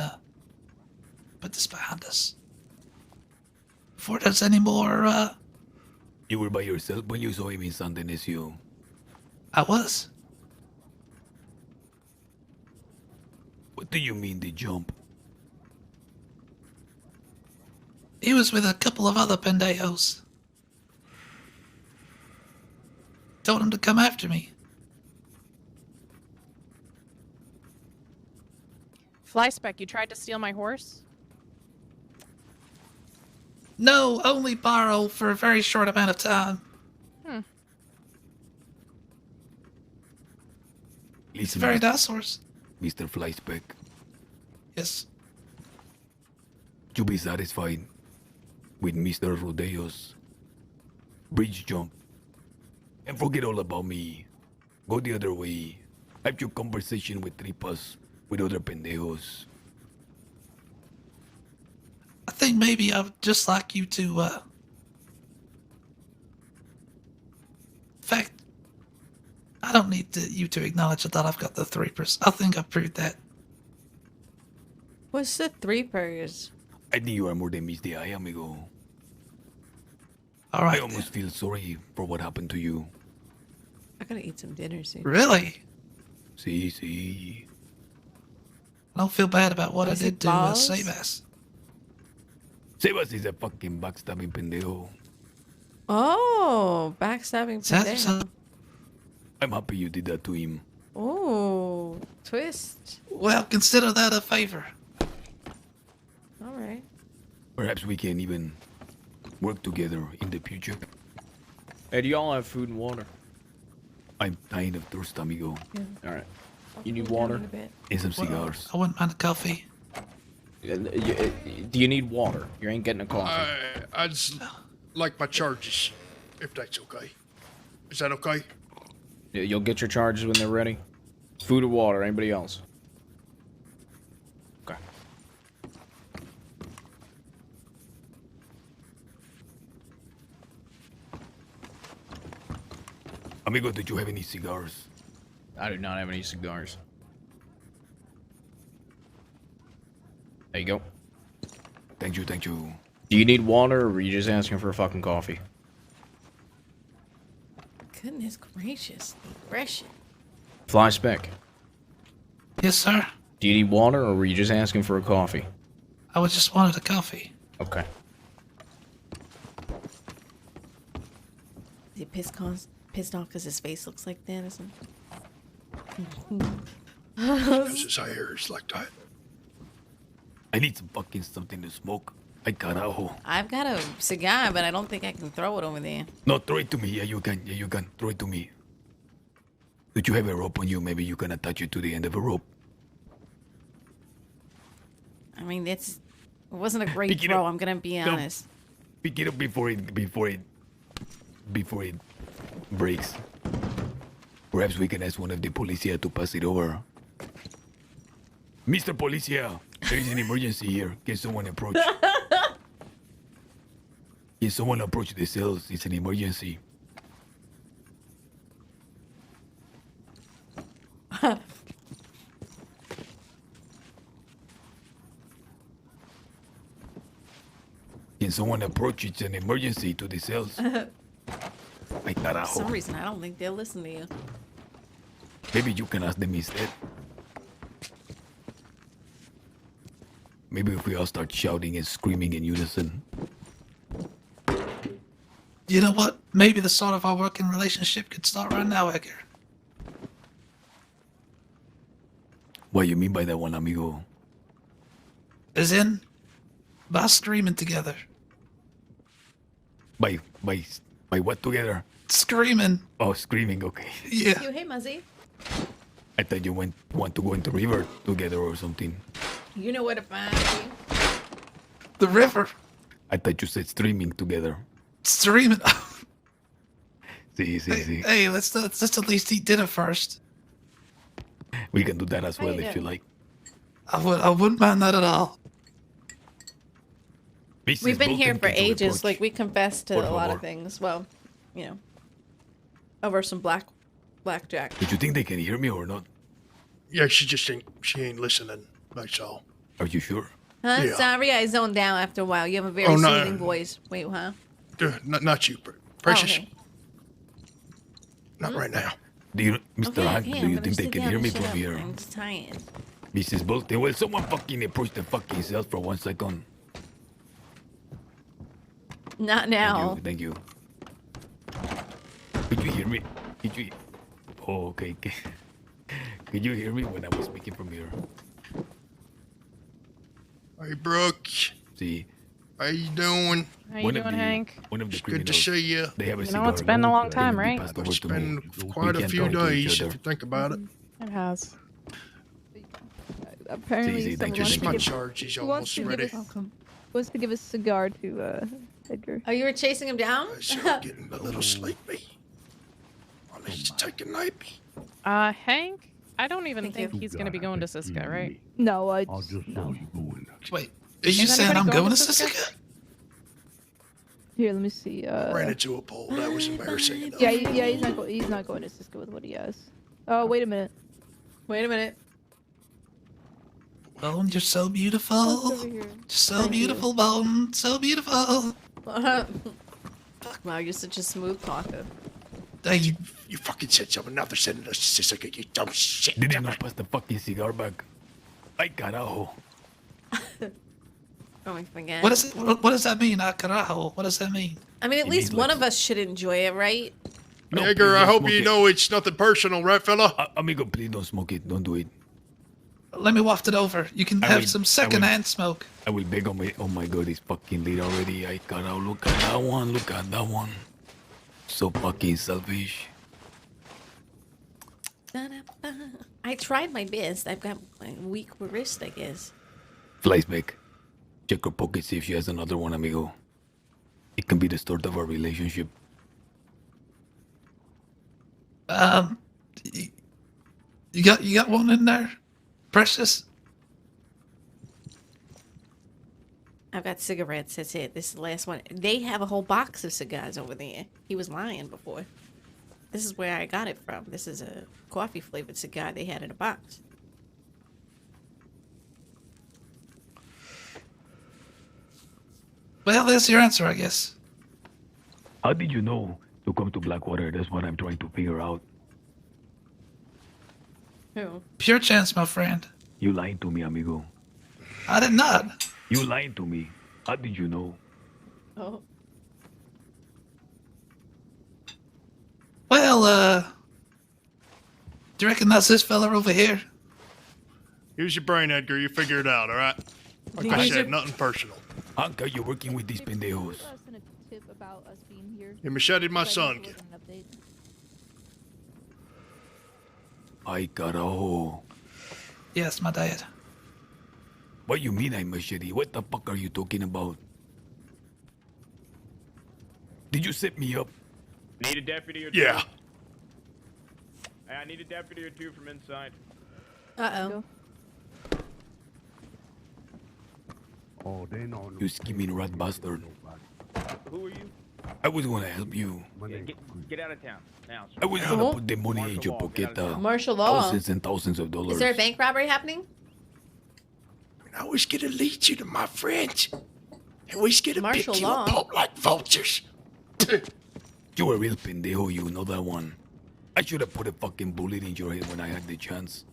S13: put this behind us. Before there's any more,
S10: You were by yourself when you saw him in San Denisio.
S13: I was.
S10: What do you mean they jump?
S13: He was with a couple of other pendejos. Told him to come after me.
S11: Flyspec, you tried to steal my horse?
S13: No, only borrow for a very short amount of time. It's a
S10: Listen,
S13: very nice horse.
S10: Mr. Flyspec,
S13: Yes.
S10: you be satisfied with Mr. Rodeo's bridge jump. And forget all about me. Go the other way. Have your conversation with Tripas, with other pendejos.
S13: I think maybe I would just like you to, in fact, I don't need you to acknowledge that I've got the 3%. I think I've proved that.
S1: What's the 3%?
S10: I think you are more than Miss the Eye, amigo.
S13: All right.
S10: I almost feel sorry for what happened to you.
S1: I gotta eat some dinner soon.
S13: Really?
S10: See.
S13: I don't feel bad about what
S1: Was
S13: I
S1: it
S13: did to
S1: balls?
S13: Sebas.
S10: Sebas is a fucking backstabbing pendejo.
S1: Oh, backstabbing pendejo.
S10: I'm happy you did that to him.
S1: Oh, twist.
S13: Well, consider that a favor.
S1: All right.
S10: Perhaps we can even work together in the future.
S14: Hey, do y'all have food and water?
S10: I'm dying of thirst, amigo.
S14: All right. You need water?
S10: And some cigars.
S13: I wouldn't mind a coffee.
S14: Do you need water? You ain't getting a coffee.
S12: I just like my charges, if that's okay. Is that okay?
S14: You'll get your charges when they're ready. Food or water? Anybody else? Okay.
S10: Amigo, did you have any cigars?
S14: I do not have any cigars. There you go.
S10: Thank you.
S14: Do you need water, or were you just asking for a fucking coffee?
S1: Goodness gracious. Aggression.
S14: Fly spec.
S13: Yes, sir.
S14: Do you need water, or were you just asking for a coffee?
S13: I would just wanted a coffee.
S14: Okay.
S1: Is he pissed off because his face looks like that or something?
S12: Because his hair is like that.
S10: I need some fucking something to smoke. Ay, carajo.
S1: I've got a cigar, but I don't think I can throw it over there.
S10: No, throw it to me. Yeah, you can. Throw it to me. Did you have a rope on you? Maybe you can attach it to the end of a rope.
S1: I mean, it wasn't a great
S10: Pick it
S1: throw.
S10: up.
S1: I'm gonna be
S10: No.
S1: honest.
S10: Pick it up before it breaks. Perhaps we can ask one of the policia to pass it over. Mr. Policia, there is an emergency here. Can someone approach? Can someone approach the cells? It's an emergency. Can someone approach? It's an emergency to the cells. Ay,
S1: For
S10: carajo.
S1: some reason, I don't think they'll listen to you.
S10: Maybe you can ask them instead. Maybe if we all start shouting and screaming in unison.
S13: You know what? Maybe the start of our working relationship could start right now, Edgar.
S10: What you mean by that one, amigo?
S13: As in, by screaming together.
S10: By what together?
S13: Screaming.
S10: Oh, screaming, okay.
S13: Yeah.
S1: You, hey, Muzzy.
S10: I thought you want to go into river together or something.
S1: You know where to find me.
S13: The river.
S10: I thought you said streaming together.
S13: Streaming.
S10: See.
S13: Hey, let's at least eat dinner first.
S10: We can do that as
S1: How
S10: well
S1: you
S10: if you
S1: doing?
S10: like.
S13: I wouldn't mind that at all.
S10: Mrs.
S1: We've been here
S10: Bolton,
S1: for
S10: can you
S1: ages.
S10: approach?
S1: Like, we confess to
S10: Por
S1: a lot of
S10: favor.
S1: things. Well, you know, over some blackjack.
S10: Did you think they can hear me or not?
S12: Yeah, she ain't listening. That's all.
S10: Are you sure?
S1: Huh?
S12: Yeah.
S1: Sorry, I zoned out after a while. You have a very
S12: Oh, no.
S1: soothing voice. Wait, huh?
S12: Not you, Precious.
S1: Oh, okay.
S12: Not right now.
S10: Do you, Mr.
S1: Okay,
S10: Hank,
S1: okay,
S10: do
S1: I'm
S10: you
S1: gonna
S10: think they
S1: sit
S10: can
S1: down
S10: hear
S1: and
S10: me
S1: shut
S10: from
S1: up.
S10: here?
S1: I'm just tired.
S10: Mrs. Bolton, will someone fucking approach the fucking cells for 1 second?
S1: Not now.
S10: Thank you. Could you hear me? Oh, okay. Could you hear me when I was speaking from here?
S12: Hey, Brooke.
S10: See?
S12: How you doing?
S11: How you doing, Hank?
S10: One of the
S12: It's good to see you.
S10: They have a
S11: You know, it's been a long time, right?
S12: It's been quite a few days, if you think about it.
S11: It has.
S9: Apparently,
S10: See, thank you.
S9: someone
S12: My charge is
S9: who wants
S12: almost
S9: to give
S12: ready.
S9: us, wants to give a cigar to Edgar.
S1: Oh, you were chasing him down?
S12: I'm getting a little sleepy. I need to take a nap.
S11: Hank, I don't even think he's gonna be going to Siska, right?
S9: No, I
S5: I'll just
S9: no.
S5: you going.
S13: Wait, are you
S11: Is
S13: saying I'm
S11: anybody
S13: going to
S11: Siska?
S13: Siska?
S9: Here, let me see.
S12: Ran into a pole. That was embarrassing enough.
S9: Yeah, he's not going to Siska with what he has. Oh, wait a minute.
S1: Wait a minute.
S13: Bone, you're so
S9: What's
S13: beautiful.
S9: over here?
S13: So
S9: Thank you.
S13: beautiful, Bone. So beautiful.
S1: Wow, you're such a smooth talker.
S13: Hey,
S12: You fucking said something. Now they're sending us to Sissica, you dumb shit.
S10: Did you not pass the fucking cigar back? Ay, carajo.
S1: Oh, I forget.
S13: what does that mean? Ah, carajo. What does that mean?
S1: I mean, at
S10: It
S1: least
S10: means
S1: one
S10: like-
S1: of us should enjoy it, right?
S10: No,
S12: Edgar,
S10: please
S12: I
S10: don't
S12: hope
S10: smoke
S12: you
S10: it.
S12: know it's nothing personal, right, fella?
S10: Amigo, please don't smoke it. Don't do it.
S13: Let me waft it over. You can
S10: I
S13: have
S10: will-
S13: some
S10: I will-
S13: secondhand smoke.
S10: I will beg on my. Oh my god, it's fucking late already. Ay, carajo. Look at that one. Look at that one. So fucking selfish.
S1: Da-da-ba. I tried my best. I've got a weak wrist, I guess.
S10: Flies back. Check her pocket, see if she has another one, amigo. It can be the start of our relationship.
S13: You got one in there, Precious?
S1: I've got cigarettes. That's it. This is the last one. They have a whole box of cigars over there. He was lying before. This is where I got it from. This is a coffee flavored cigar they had in a box.
S13: Well, there's your answer, I guess.
S10: How did you know to come to Blackwater? That's what I'm trying to figure out.
S1: Who?
S13: Pure chance, my friend.
S10: You lying to me, amigo.
S13: I did not.
S10: You lying to me. How did you know?
S1: Oh.
S13: Well, do you reckon that's this fella over here?
S12: Use your brain, Edgar. You figure it out, all right? Like I said, nothing personal.
S10: Hank, are you working with these pendejos?
S9: Send a tip about us being here.
S12: Your machete, my
S9: So I
S12: son.
S9: guess it wasn't an update.
S10: Ay, carajo.
S13: Yes, my dad.
S10: What you mean I'm machete? What the fuck are you talking about? Did you set me up?
S15: Need a deputy or two?
S12: Yeah.
S15: Hey, I need a deputy or two from inside.
S1: Uh-oh.
S5: Oh, they know.
S10: You scheming rat bastard.
S15: Who are you?
S10: I was gonna help you.
S15: Yeah, get out of town now.
S10: I was gonna put the money in your pocket.
S1: Martial law.
S10: Thousands and thousands of dollars.
S1: Is there a bank robbery happening?
S12: I always get to lead you to my friends. I always get to
S1: Martial
S12: pick you
S1: law.
S12: apart like vultures.
S10: You a real pendejo, you know that one. I should have put a fucking bullet in your head when I had the chance.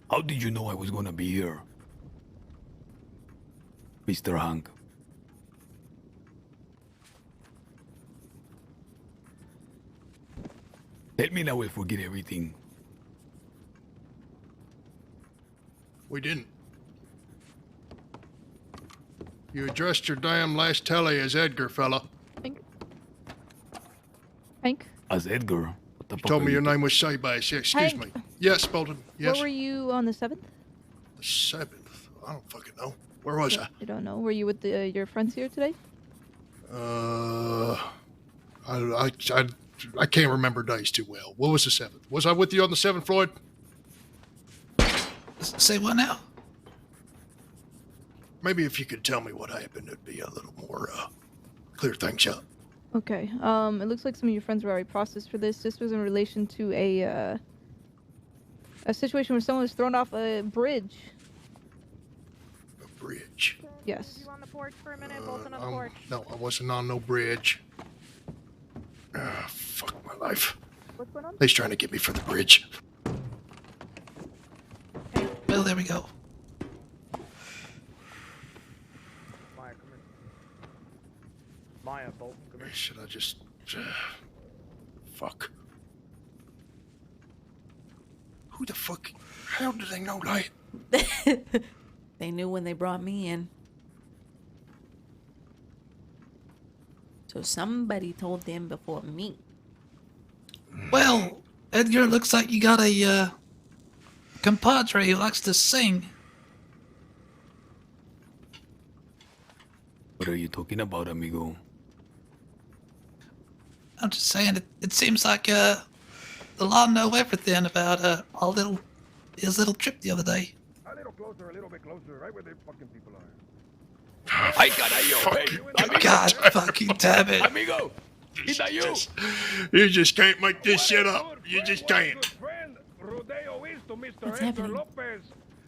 S10: How did you know I was gonna be here? Mr. Hank. Tell me now I forget everything.
S12: We didn't. You addressed your damn last tele as Edgar, fella.
S9: Hank?
S10: As Edgar? What the
S12: You
S10: fuck
S12: told
S10: are
S12: me
S10: you
S12: your name was Sabas. Yeah, excuse
S9: Hank.
S12: me. Yes, Bolton. Yes.
S9: Where were you on the 7th?
S12: The 7th. I don't fucking know. Where was I?
S9: You don't know. Were you with your friends here today?
S12: I can't remember days too well. What was the 7th? Was I with you on the 7th, Floyd?
S13: Say what now?
S12: Maybe if you could tell me what happened, it'd be a little more, clear things up.
S9: Okay. It looks like some of your friends were already processed for this. This was in relation to a situation where someone was thrown off a bridge.
S12: A bridge.
S9: Yes.
S11: You on the porch for a minute? Bolton on the
S12: Um,
S11: porch.
S12: No, I wasn't on no bridge. Fuck my life.
S9: What's going on?
S12: They's trying to get me for the bridge.
S13: Well, there we go.
S15: Maya, come in. Maya, Bolton, come in.
S12: Should I just... fuck. Who the fuck? How do they know that?
S1: They knew when they brought me in. So somebody told them before me.
S13: Well, Edgar, looks like you got a compadre who likes to sing.
S10: What are you talking about, amigo?
S13: I'm just saying, it seems like the law know everything about his little trip the other day.
S15: A little bit closer, right where the fucking people are.
S10: Ay, carajo, hey, amigo.
S13: God fucking damn it.
S10: Amigo, is that you?
S12: You just can't make this shit up. You just can't.
S15: Friend, Rodeo is to Mr.
S1: What's
S15: Edgar
S1: happening?
S15: Lopez.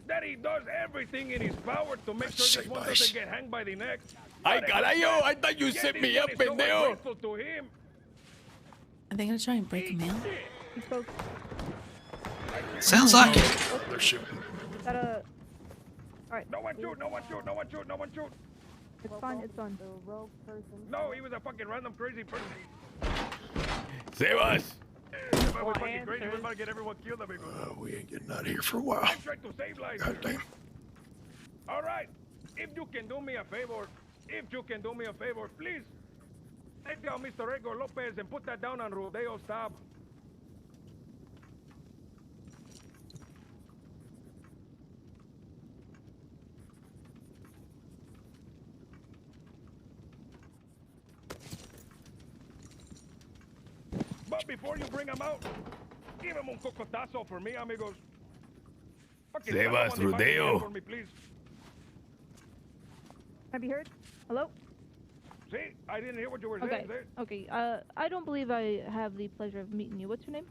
S15: That he does everything in his power to make sure
S12: Say
S15: this one
S12: bye.
S15: doesn't get hanged by the neck.
S10: Ay, carajo, I thought you
S15: Yet
S10: set
S15: this
S10: me
S15: man
S10: up,
S15: is so
S10: pendejo.
S15: ungrateful to him.
S1: Are they gonna try and break him out?
S9: You spoke.
S13: Sounds like it.
S12: They're shooting.
S9: Is that a... Alright.
S15: No one shoot, no one shoot, no one shoot, no one shoot.
S9: It's fine, it's fine.
S15: No, he was a fucking random crazy person.
S10: Sebas,
S15: If I was fucking crazy, we're about to get everyone killed, amigo.
S12: We ain't getting out of here for a while.
S15: I'm trying to save lives.
S12: God damn.
S15: All right, if you can do me a favor, please take down Mr. Edgar Lopez and put that down on Rodeo's tab. But before you bring him out, give him un cocotazo for me, amigos. Fucking
S10: Sebas,
S15: someone define the
S10: Rodeo.
S15: name for me, please.
S9: Have you heard? Hello?
S15: See, I didn't hear what you were
S9: Okay.
S15: saying. There.
S9: Okay. I don't believe I have the pleasure of meeting you. What's your name?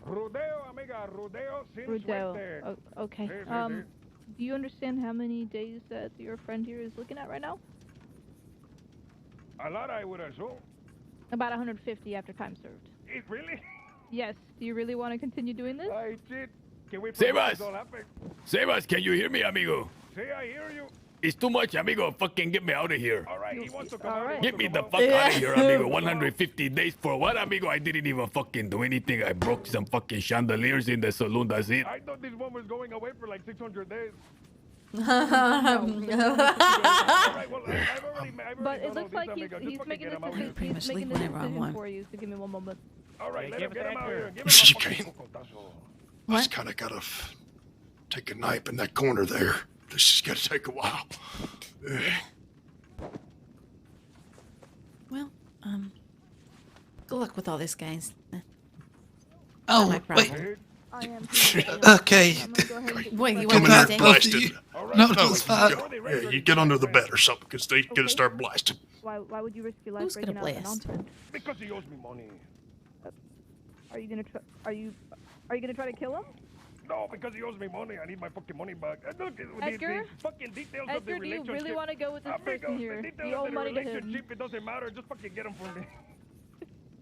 S15: Rodeo, amiga, Rodeo sin
S9: Rodeo.
S15: suerte.
S9: Okay.
S15: Sí, sí, sí.
S9: Do you understand how many days that your friend here is looking at right now?
S15: A lot, I would assume.
S9: About 150 after time served.
S15: Really?
S9: Yes. Do you really want to continue doing this?
S15: I did. Can we
S10: Sebas.
S15: this all happen?
S10: Sebas, can you hear me, amigo?
S15: See, I hear you.
S10: It's too much, amigo. Fucking get me out of here.
S15: All right, he wants to come
S9: All
S15: out.
S9: right.
S10: Get me the fuck out of here, amigo. 150 days for what, amigo? I didn't even fucking do anything. I broke some fucking chandeliers in the saloon. That's it.
S15: I thought this one was going away for like 600 days.
S9: No.
S15: All right, well, I've already
S9: But it
S15: done
S9: looks
S15: all
S9: like
S15: this,
S9: he's,
S15: amigo. Just
S9: he's
S15: fucking
S9: making
S15: get
S9: this
S15: him out
S9: decision,
S15: here.
S1: Pretty much
S9: he's making
S1: leave
S9: this
S1: whenever I
S9: decision
S1: want.
S9: for you. So give me one moment.
S15: All right, let him get him out here. Give him
S12: Yes,
S15: a
S12: you
S15: fucking
S12: can.
S15: cocotazo.
S12: I just kind of gotta take a nap in that corner there. This is gonna take a while.
S1: Well, good luck with all this, guys.
S13: Oh,
S1: My
S13: wait.
S1: problem.
S9: I am.
S13: Okay.
S9: I'm gonna go ahead and get
S1: Wait, you
S12: Come
S1: want
S12: in
S1: to
S12: there
S1: stay?
S12: blasting.
S13: No,
S12: No,
S13: it's fine.
S12: yeah, you get under the bed or something, because they're gonna start blasting.
S9: Why would you risk your life
S1: Who's gonna
S9: breaking out
S1: blast?
S9: an announcement?
S15: Because he owes me money.
S9: Are you gonna try? Are you gonna try to kill him?
S15: No, because he owes me money. I need my fucking money back. Look,
S9: Edgar?
S15: the fucking details of the
S9: Edgar, do you
S15: relationship.
S9: really want to go with this
S15: Amigo,
S9: person here?
S15: the
S9: You
S15: details
S9: owe
S15: of the
S9: money to him.
S15: relationship, it doesn't matter. Just fucking get him for me.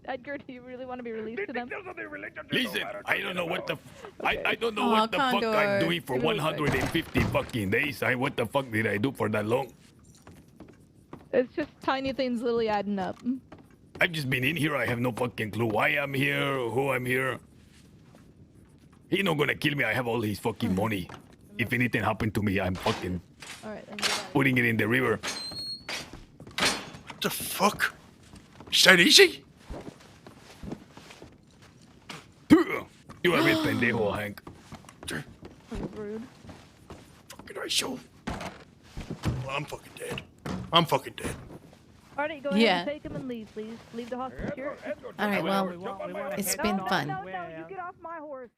S9: Edgar, do you really want to be released
S15: The
S9: to them?
S15: details of the relationship
S10: Listen,
S15: don't matter.
S10: I don't know what the
S9: Okay.
S10: I don't know
S1: Aw,
S10: what the fuck
S1: Condor.
S10: I'm doing for
S9: Give me a sec.
S10: 150 fucking days. What the fuck did I do for that long?
S9: It's just tiny things literally adding up.
S10: I've just been in here. I have no fucking clue why I'm here, who I'm here. He not gonna kill me. I have all his fucking money. If anything happened to me, I'm fucking
S9: All right, then get out.
S10: putting it in the river.
S12: What the fuck? Is that easy?
S10: You are a bit pendejo, Hank.
S9: Rude.
S12: Fucking I show. Well, I'm fucking dead. I'm fucking dead.
S9: Alright, go ahead
S1: Yeah.
S9: and take him and leave, please. Leave the hostage here.
S1: All right, well, it's been
S9: No,
S1: fun.
S9: no, you get off my horse.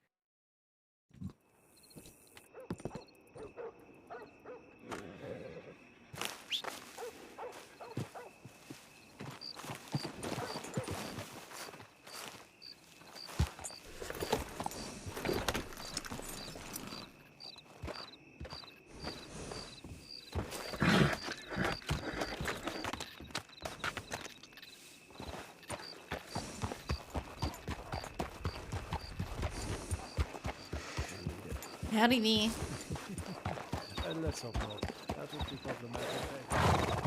S1: Howdy there.
S16: Let's hope not. That would be problematic.